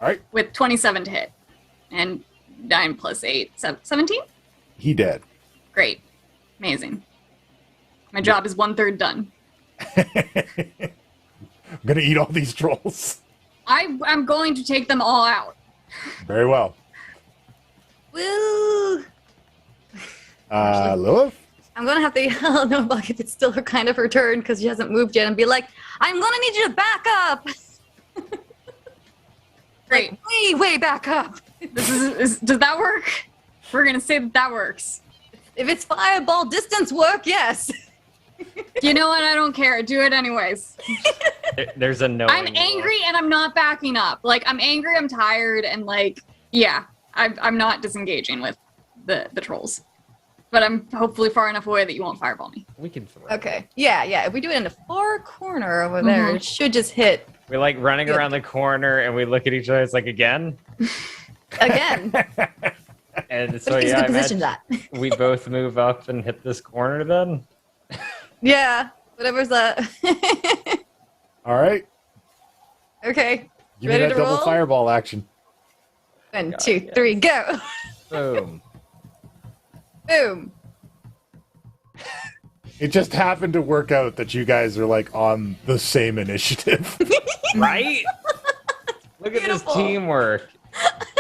All right. With 27 to hit. And 9 plus 8. 17? He dead. Great. Amazing. My job is 1/3 done. I'm gonna eat all these trolls. I'm going to take them all out. Very well. Woo! Lilith? I'm gonna have to yell no bug if it's still kind of her turn because she hasn't moved yet and be like, I'm gonna need you to back up. Great. Like, way back up. Does that work? We're gonna say that works. If it's fireball distance work, yes. You know what? I don't care. Do it anyways. There's a no. I'm angry and I'm not backing up. Like, I'm angry, I'm tired, and like, yeah, I'm not disengaging with the trolls. But I'm hopefully far enough away that you won't fireball me. We can throw. Okay. Yeah. If we do it in the far corner over there, it should just hit. We're like running around the corner and we look at each other. It's like, again? Again. And so, But he's yeah, good position that. we both move up and hit this corner then? Yeah. Whatever's that. All right. Okay. Give me Ready that to double roll? fireball action. 1, 2, 3, go. Boom. Boom. It just happened to work out that you guys are like on the same initiative. Right? Look at this Beautiful. teamwork.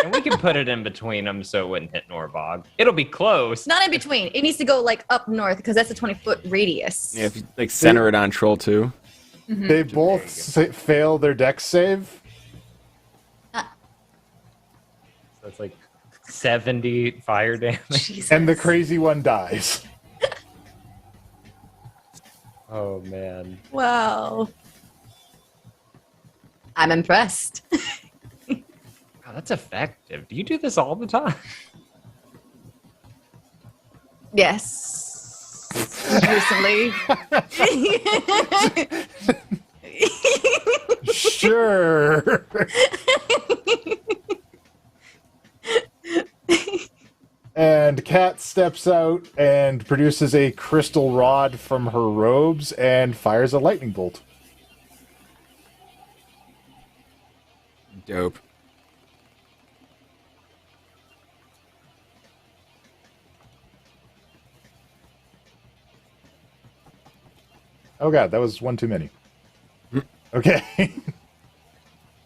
And we can put it in between them so it wouldn't hit Norbog. It'll be close. Not in between. It needs to go like up north because that's a 20-foot radius. Yeah, if you like center it on Troll 2. They both fail their dex save. So it's like 70 fire damage. And the crazy one dies. Oh, man. Wow. I'm impressed. Wow, that's effective. Do you do this all the time? Yes. Recently. Sure. And Kat steps out and produces a crystal rod from her robes and fires a lightning bolt. Dope. Oh god, that was one too many. Okay.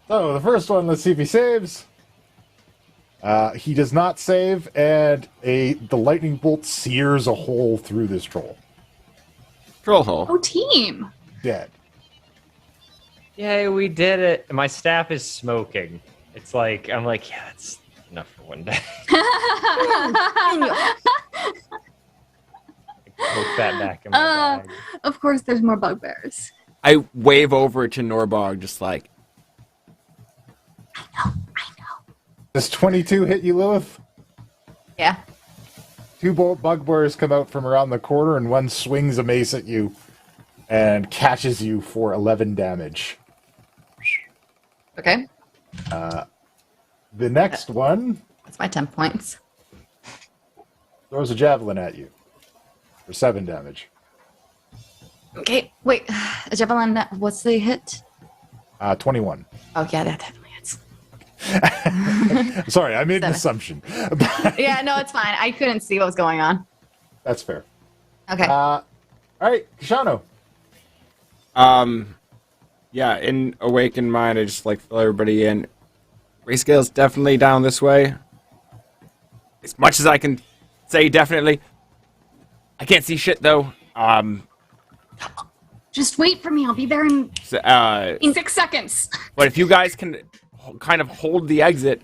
So, the first one, let's see if he saves. He does not save, and the lightning bolt sears a hole through this troll. Troll hole. Oh, team. Dead. Yay, we did it. My staff is smoking. It's like, I'm like, yeah, that's enough for one day. Poke that back in my bag. Of course, there's more bugbears. I wave over to Norbog, just like, I know. Does 22 hit you, Lilith? Yeah. Two bugbears come out from around the corner, and one swings a mace at you and catches you for 11 damage. Okay. The next one That's my 10 points. throws a javelin at you for 7 damage. Okay, wait. A javelin, what's the hit? 21. Oh, yeah, that definitely hits. Sorry, I made an 7. assumption. Yeah, no, it's fine. I couldn't see what was going on. That's fair. Okay. All right, Kishano. Yeah, in Awakened Mind, I just fill everybody in. Grayscale's definitely down this way. As much as I can say definitely. I can't see shit, though. Just wait for me. I'll be there in So, 6 seconds. but if you guys can kind of hold the exit,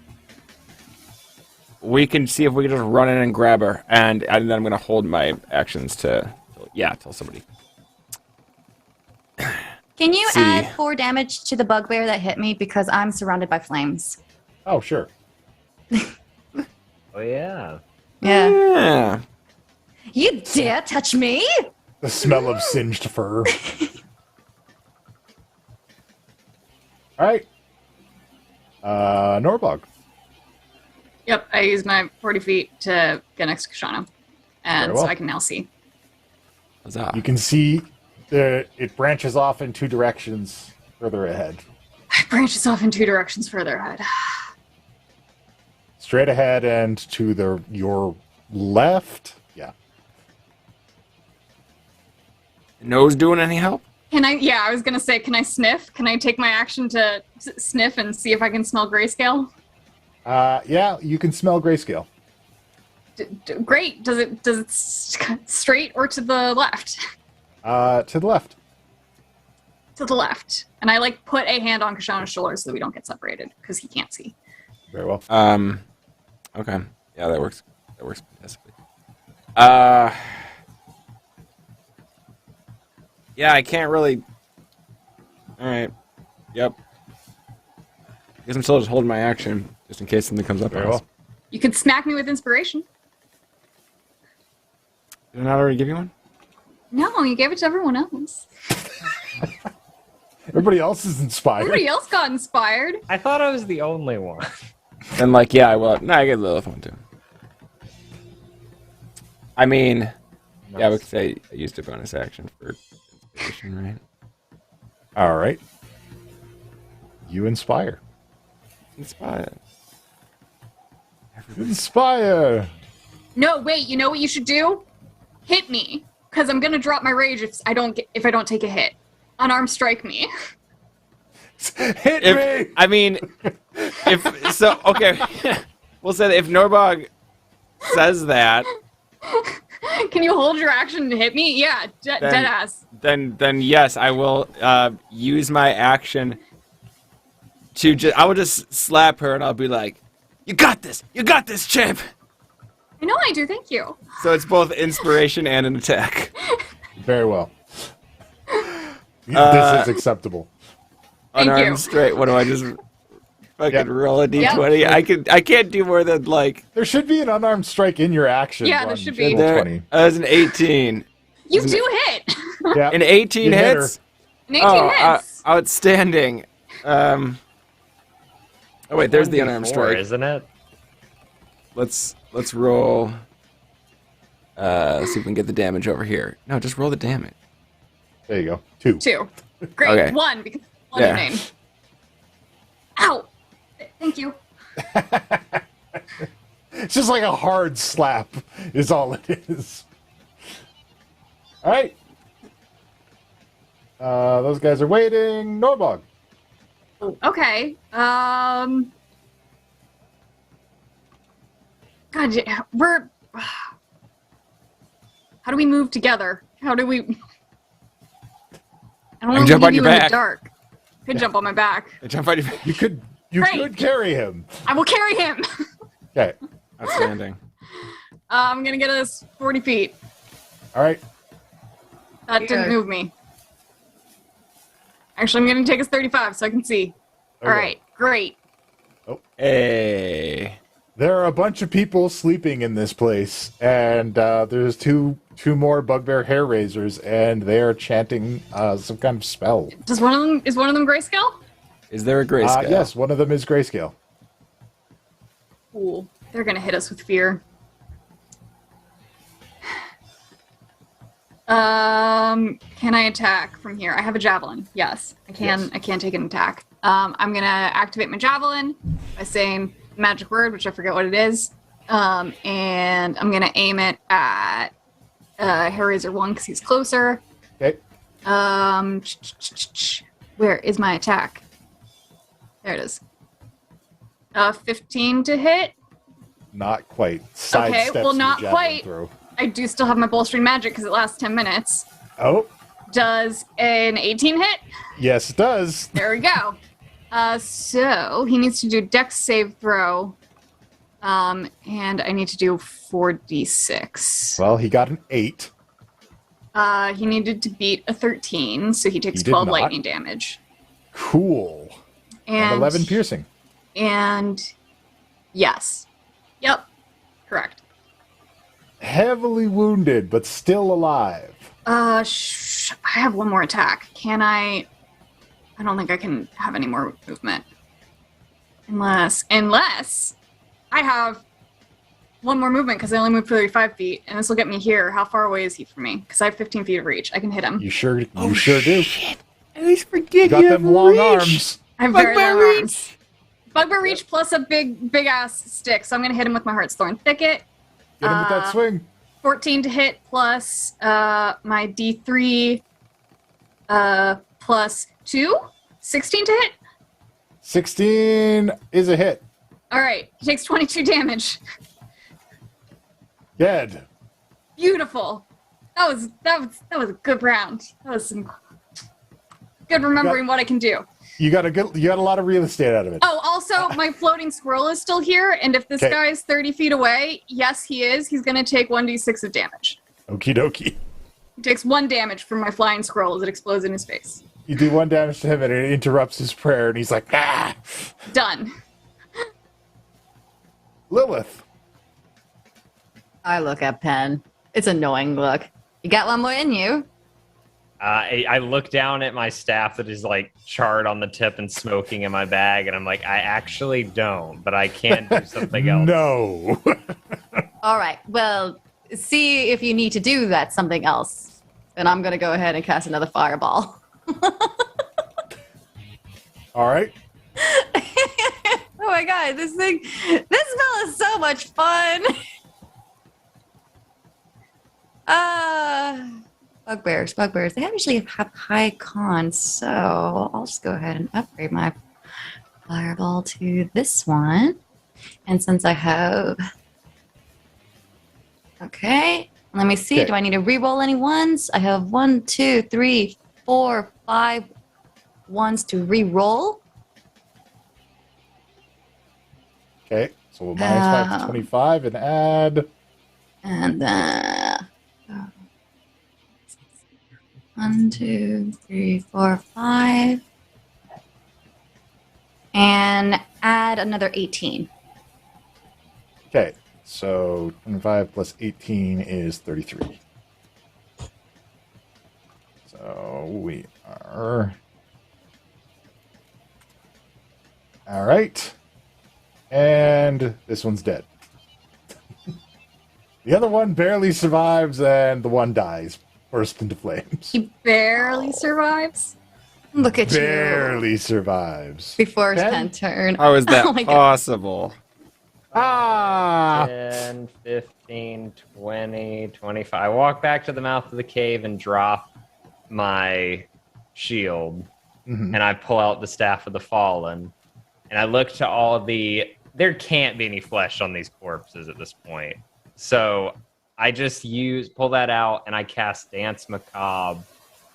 we can see if we can just run in and grab her. And then I'm going to hold my actions to tell somebody. Can you see. add 4 damage to the bugbear that hit me because I'm surrounded by flames? Oh, sure. Oh yeah. Yeah. Yeah. You dare touch me? The smell of singed fur. All right. Norbog. Yep, I used my 40 feet to get next to Kashana. And Very well. so I can now see. Huzzah. You can see it branches off in 2 directions further ahead. It branches off in 2 directions further ahead. Straight ahead and to your left. Yeah. Nose doing any help? Can I? Yeah, I was gonna say, can I sniff? Can I take my action to sniff and see if I can smell grayscale? Yeah, you can smell grayscale. Great. Does it straight or to the left? To the left. To the left. And I put a hand on Kashana's shoulder so that we don't get separated because he can't see. Very well. Okay. Yeah, that works. That works fantastically. Yeah, I can't really. All right. Yep. I guess I'm still just holding my action just in case something comes up. Very on us. well. You can smack me with inspiration. Did I not already give you one? No, you gave it to everyone else. Everybody else is inspired. Everybody else got inspired. I thought I was the only one. Then, yeah, I will. No, I get Lilith one too. I mean, yeah, we could say I used a bonus action for inspiration, right? All right. You inspire. Inspire. Inspire. No, wait. You know what you should do? Hit me, because I'm gonna drop my rage if I don't take a hit. Unarmed strike me. Hit me. I mean, okay, we'll say that if Norbog says that, Can you hold your action to hit me? Yeah, dead ass. then yes, I will use my action to I will just slap her and I'll be like, you got this, champ. I know I do. Thank you. So it's both inspiration and an attack. Very well. This is acceptable. Thank you. Unarmed straight. What do I just fucking Yep. roll a d20? I can't do more than There should be an unarmed strike in your action. Yeah, there run. should be. Roll there. 20. As an 18. You do hit. Yeah. An 18 You hit her. hits. An 18 hits. Outstanding. Oh wait, there's the unarmed 1d4, strike. isn't it? Let's roll. See if we can get the damage over here. No, just roll the damage. There you go. 2. 2. Great. Okay. 1 because one Yeah. name. Ow. Thank you. It's just like a hard slap is all it is. All right. Those guys are waiting. Norbog. Okay. God, yeah, we're. How do we move together? How do we? I don't want to jump leave on you your in the back. dark. Could jump on my back. I jump on your back. You could Great. carry him. I will carry him. Okay. Outstanding. I'm gonna get us 40 feet. All right. That didn't move me. Actually, I'm gonna take us 35 so I can see. Okay. All right. Great. Hey. There are a bunch of people sleeping in this place, and there's two more bugbear hair raisers, and they are chanting some kind of spell. Is one of them grayscale? Is there a grayscale? Yes, one of them is grayscale. Cool. They're gonna hit us with fear. Can I attack from here? I have a javelin. Yes, I can. Yes. I can take an attack. I'm gonna activate my javelin by saying the magic word, which I forget what it is. And I'm gonna aim it at Hellraiser 1 because he's closer. Okay. Where is my attack? There it is. 15 to hit. Not quite. Sidesteps well, not your javelin quite. throw. I do still have my bolstering magic because it lasts 10 minutes. Oh, Does an 18 hit? yes, it does. There we go. So he needs to do Dex save throw. And I need to do 4d6. Well, he got an 8. He needed to beat a 13, so he takes He did 12 not. lightning damage. Cool. And 11 piercing. And yes. Yep. Correct. Heavily wounded, but still alive. I have one more attack. Can I don't think I can have any more movement. Unless I have one more movement because I only moved 35 feet, and this will get me here. How far away is he from me? Because I have 15 feet of reach. I can hit him. You sure do. I always forget You got them long reach. arms. I have very Bugbear long reach. arms. Bugbear reach plus a big ass stick, so I'm gonna hit him with my Heartthorn Thicket. Get him with that swing. 14 to hit plus my D3 plus 2. 16 to hit. 16 is a hit. All right, he takes 22 damage. Dead. Beautiful. That was a good round. That was some good remembering what I can do. You got a lot of real estate out of it. Oh, also, my floating squirrel is still here, and if this Okay. guy is 30 feet away, yes, he is. He's going to take 1d6 of damage. Okie dokie. He takes 1 damage from my flying squirrel as it explodes in his face. You do 1 damage to him and it interrupts his prayer and he's like, ah! Done. Lilith. I look at Pen. It's an annoying look. You got one more in you. I look down at my staff that is like charred on the tip and smoking in my bag, and I'm like, I actually don't, but I can do something else. No. All right. Well, see if you need to do that something else. And I'm going to go ahead and cast another fireball. All right. Oh my god, this spell is so much fun. Bugbears. They usually have high con, so I'll just go ahead and upgrade my fireball to this one. And since I have... Okay, let me see. Okay. Do I need to re-roll any ones? I have 1, 2, 3, 4, 5 ones to re-roll. Okay. So we'll minus 5 to 25 and add. And then 1, 2, 3, 4, 5. And add another 18. Okay. So 25 plus 18 is 33. So we are. All right. And this one's dead. The other one barely survives, and the one dies, burst into flames. He barely survives. Look at Barely survives. you. Before his Pen? pen turn. How is that Oh my God. possible? Ah! 10, 15, 20, 25. I walk back to the mouth of the cave and drop my shield. Mhm. And I pull out the Staff of the Fallen. And I look to all the... There can't be any flesh on these corpses at this point. So I just pull that out, and I cast Dance Macabre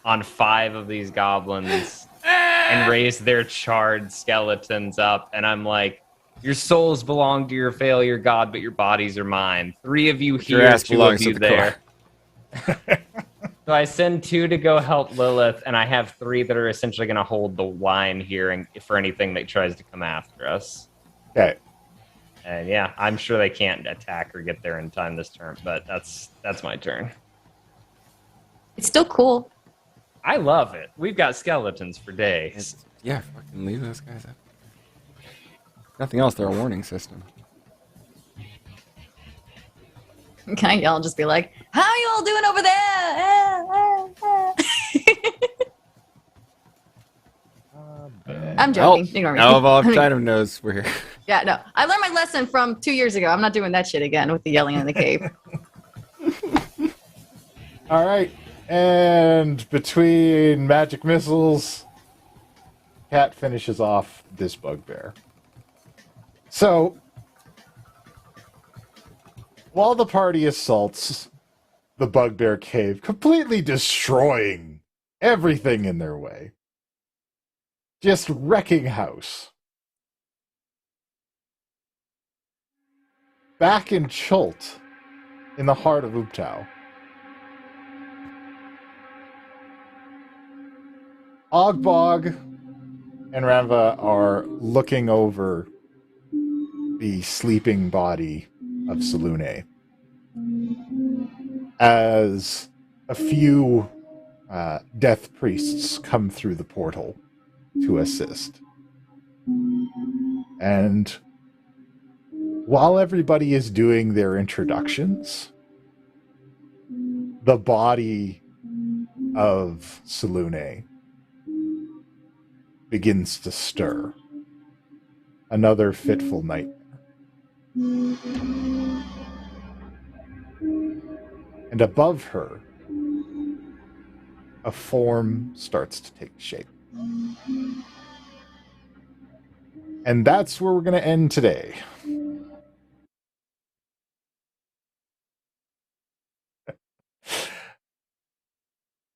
on 5 of these goblins and raise their charred skeletons up. And I'm like, your souls belong to your failure, God, but your bodies are mine. 3 of you Your here, ass 2 of belongs to you the there. So I send 2 to go help Lilith, and I have 3 that are essentially going to hold the line here and for anything that tries to come after us. Okay. And yeah, I'm sure they can't attack or get there in time this turn, but that's my turn. It's still cool. I love it. We've got skeletons for days. Yeah, fucking leave those guys up. Nothing else, they're a warning system. Can I yell and just be like, how are you all doing over there? I'm joking. Ignore me. Now Evolved China knows we're here. Yeah, no. I learned my lesson from 2 years ago. I'm not doing that shit again with the yelling in the cave. All right. And between magic missiles, Cat finishes off this bugbear. So, while the party assaults the bugbear cave, completely destroying everything in their way, just wrecking house. Back in Chult, in the heart of Utau, Ogbog and Ranva are looking over the sleeping body of Selune as a few death priests come through the portal to assist. And while everybody is doing their introductions, the body of Selune begins to stir. Another fitful nightmare. And above her, a form starts to take shape. And that's where we're going to end today.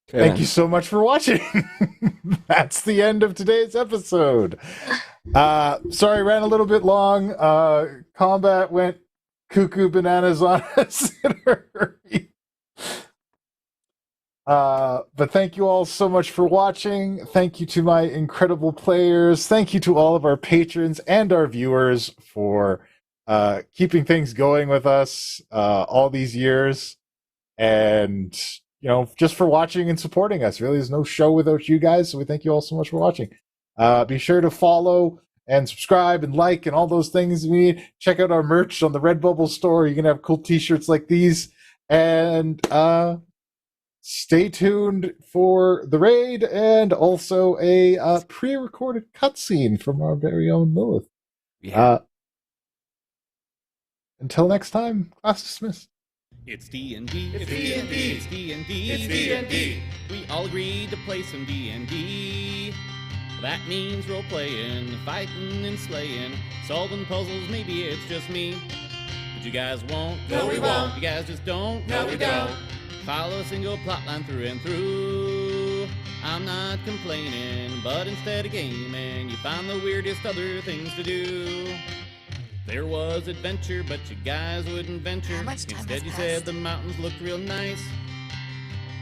Thank you so much for watching. That's the end of today's episode. Sorry, ran a little bit long. Combat went cuckoo bananas on us in a hurry. But thank you all so much for watching. Thank you to my incredible players. Thank you to all of our patrons and our viewers for keeping things going with us all these years. And just for watching and supporting us. Really, there's no show without you guys, so we thank you all so much for watching. Be sure to follow and subscribe and like and all those things we need. Check out our merch on the Redbubble store. You can have cool t-shirts like these. And stay tuned for the raid and also a pre-recorded cutscene from our very own Lilith. Yeah. Until next time, class dismissed. It's D&D, it's D&D, it's D&D, it's D&D. We all agreed to play some D&D. That means role-playing, fighting and slaying, solving puzzles, maybe it's just me. But you guys won't? No, we won't. You guys just don't? No, we don't. Follow a single plotline through and through. I'm not complaining, but instead of gaming, you find the weirdest other things to do. There was adventure, but you guys wouldn't venture. Instead you said the mountains looked real nice.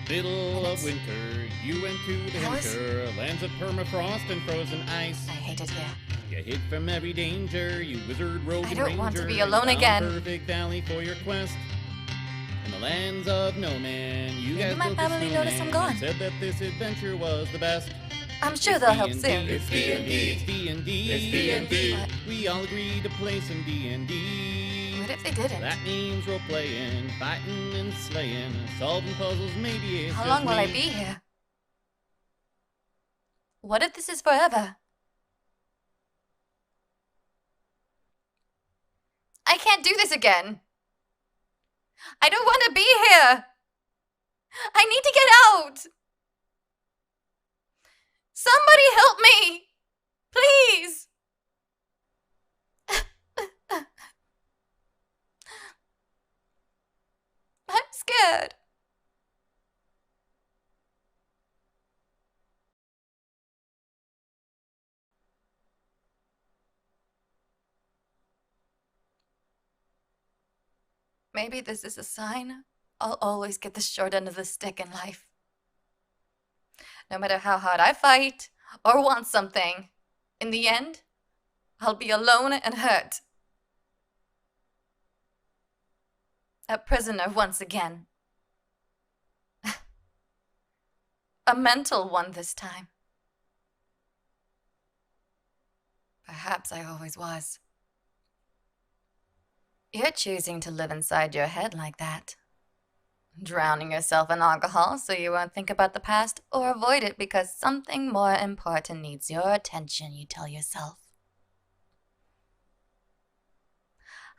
Middle of winter, you went to the winter, lands of permafrost and frozen ice. I hate it here. You hid from every danger, you wizard, rogue, and ranger. I don't want to be alone found again. Perfect valley for your quest. In the lands of no man, you Maybe guys my built a family noticed I'm snowman gone. and said that this adventure was the best. I'm sure they'll help soon. It's D&D, it's D&D, it's D&D. We all agreed to play some D&D. What if they didn't? That means role-playing, fighting and slaying, solving puzzles, maybe it's How just long will I me. be here? What if this is forever? I can't do this again. I don't want to be here. I need to get out. Somebody help me! Please! I'm scared. Maybe this is a sign. I'll always get the short end of the stick in life. No matter how hard I fight or want something, in the end, I'll be alone and hurt. A prisoner once again. A mental one this time. Perhaps I always was. You're choosing to live inside your head like that. Drowning yourself in alcohol so you won't think about the past, or avoid it because something more important needs your attention, you tell yourself.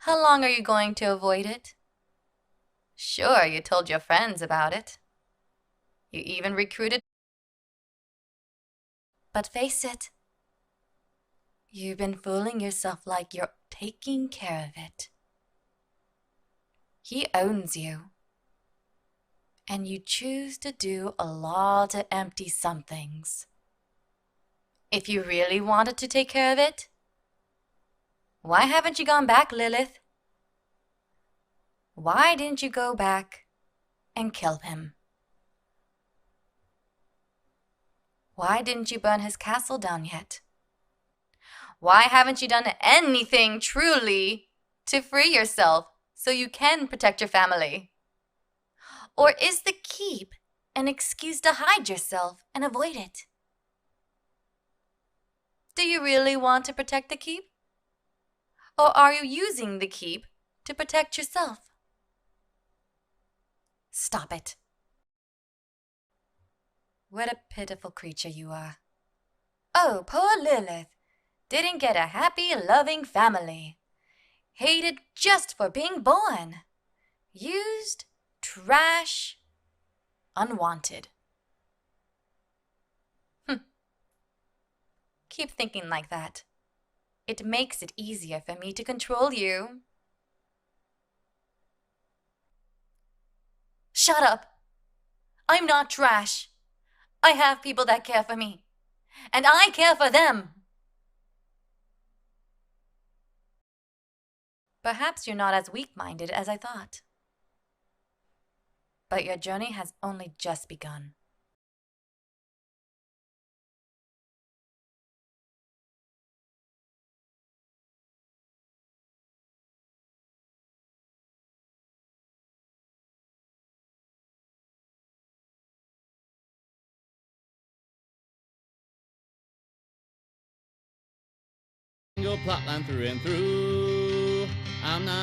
How long are you going to avoid it? Sure, you told your friends about it. You even recruited. But face it, you've been fooling yourself like you're taking care of it. He owns you. And you choose to do a lot of empty somethings. If you really wanted to take care of it, why haven't you gone back, Lilith? Why didn't you go back and kill him? Why didn't you burn his castle down yet? Why haven't you done anything truly to free yourself so you can protect your family? Or is the keep an excuse to hide yourself and avoid it? Do you really want to protect the keep? Or are you using the keep to protect yourself? Stop it. What a pitiful creature you are. Oh, poor Lilith. Didn't get a happy, loving family. Hated just for being born. Used, trash, unwanted. Keep thinking like that. It makes it easier for me to control you. Shut up! I'm not trash. I have people that care for me. And I care for them. Perhaps you're not as weak-minded as I thought. But your journey has only just begun. Single plotline through and through. I'm not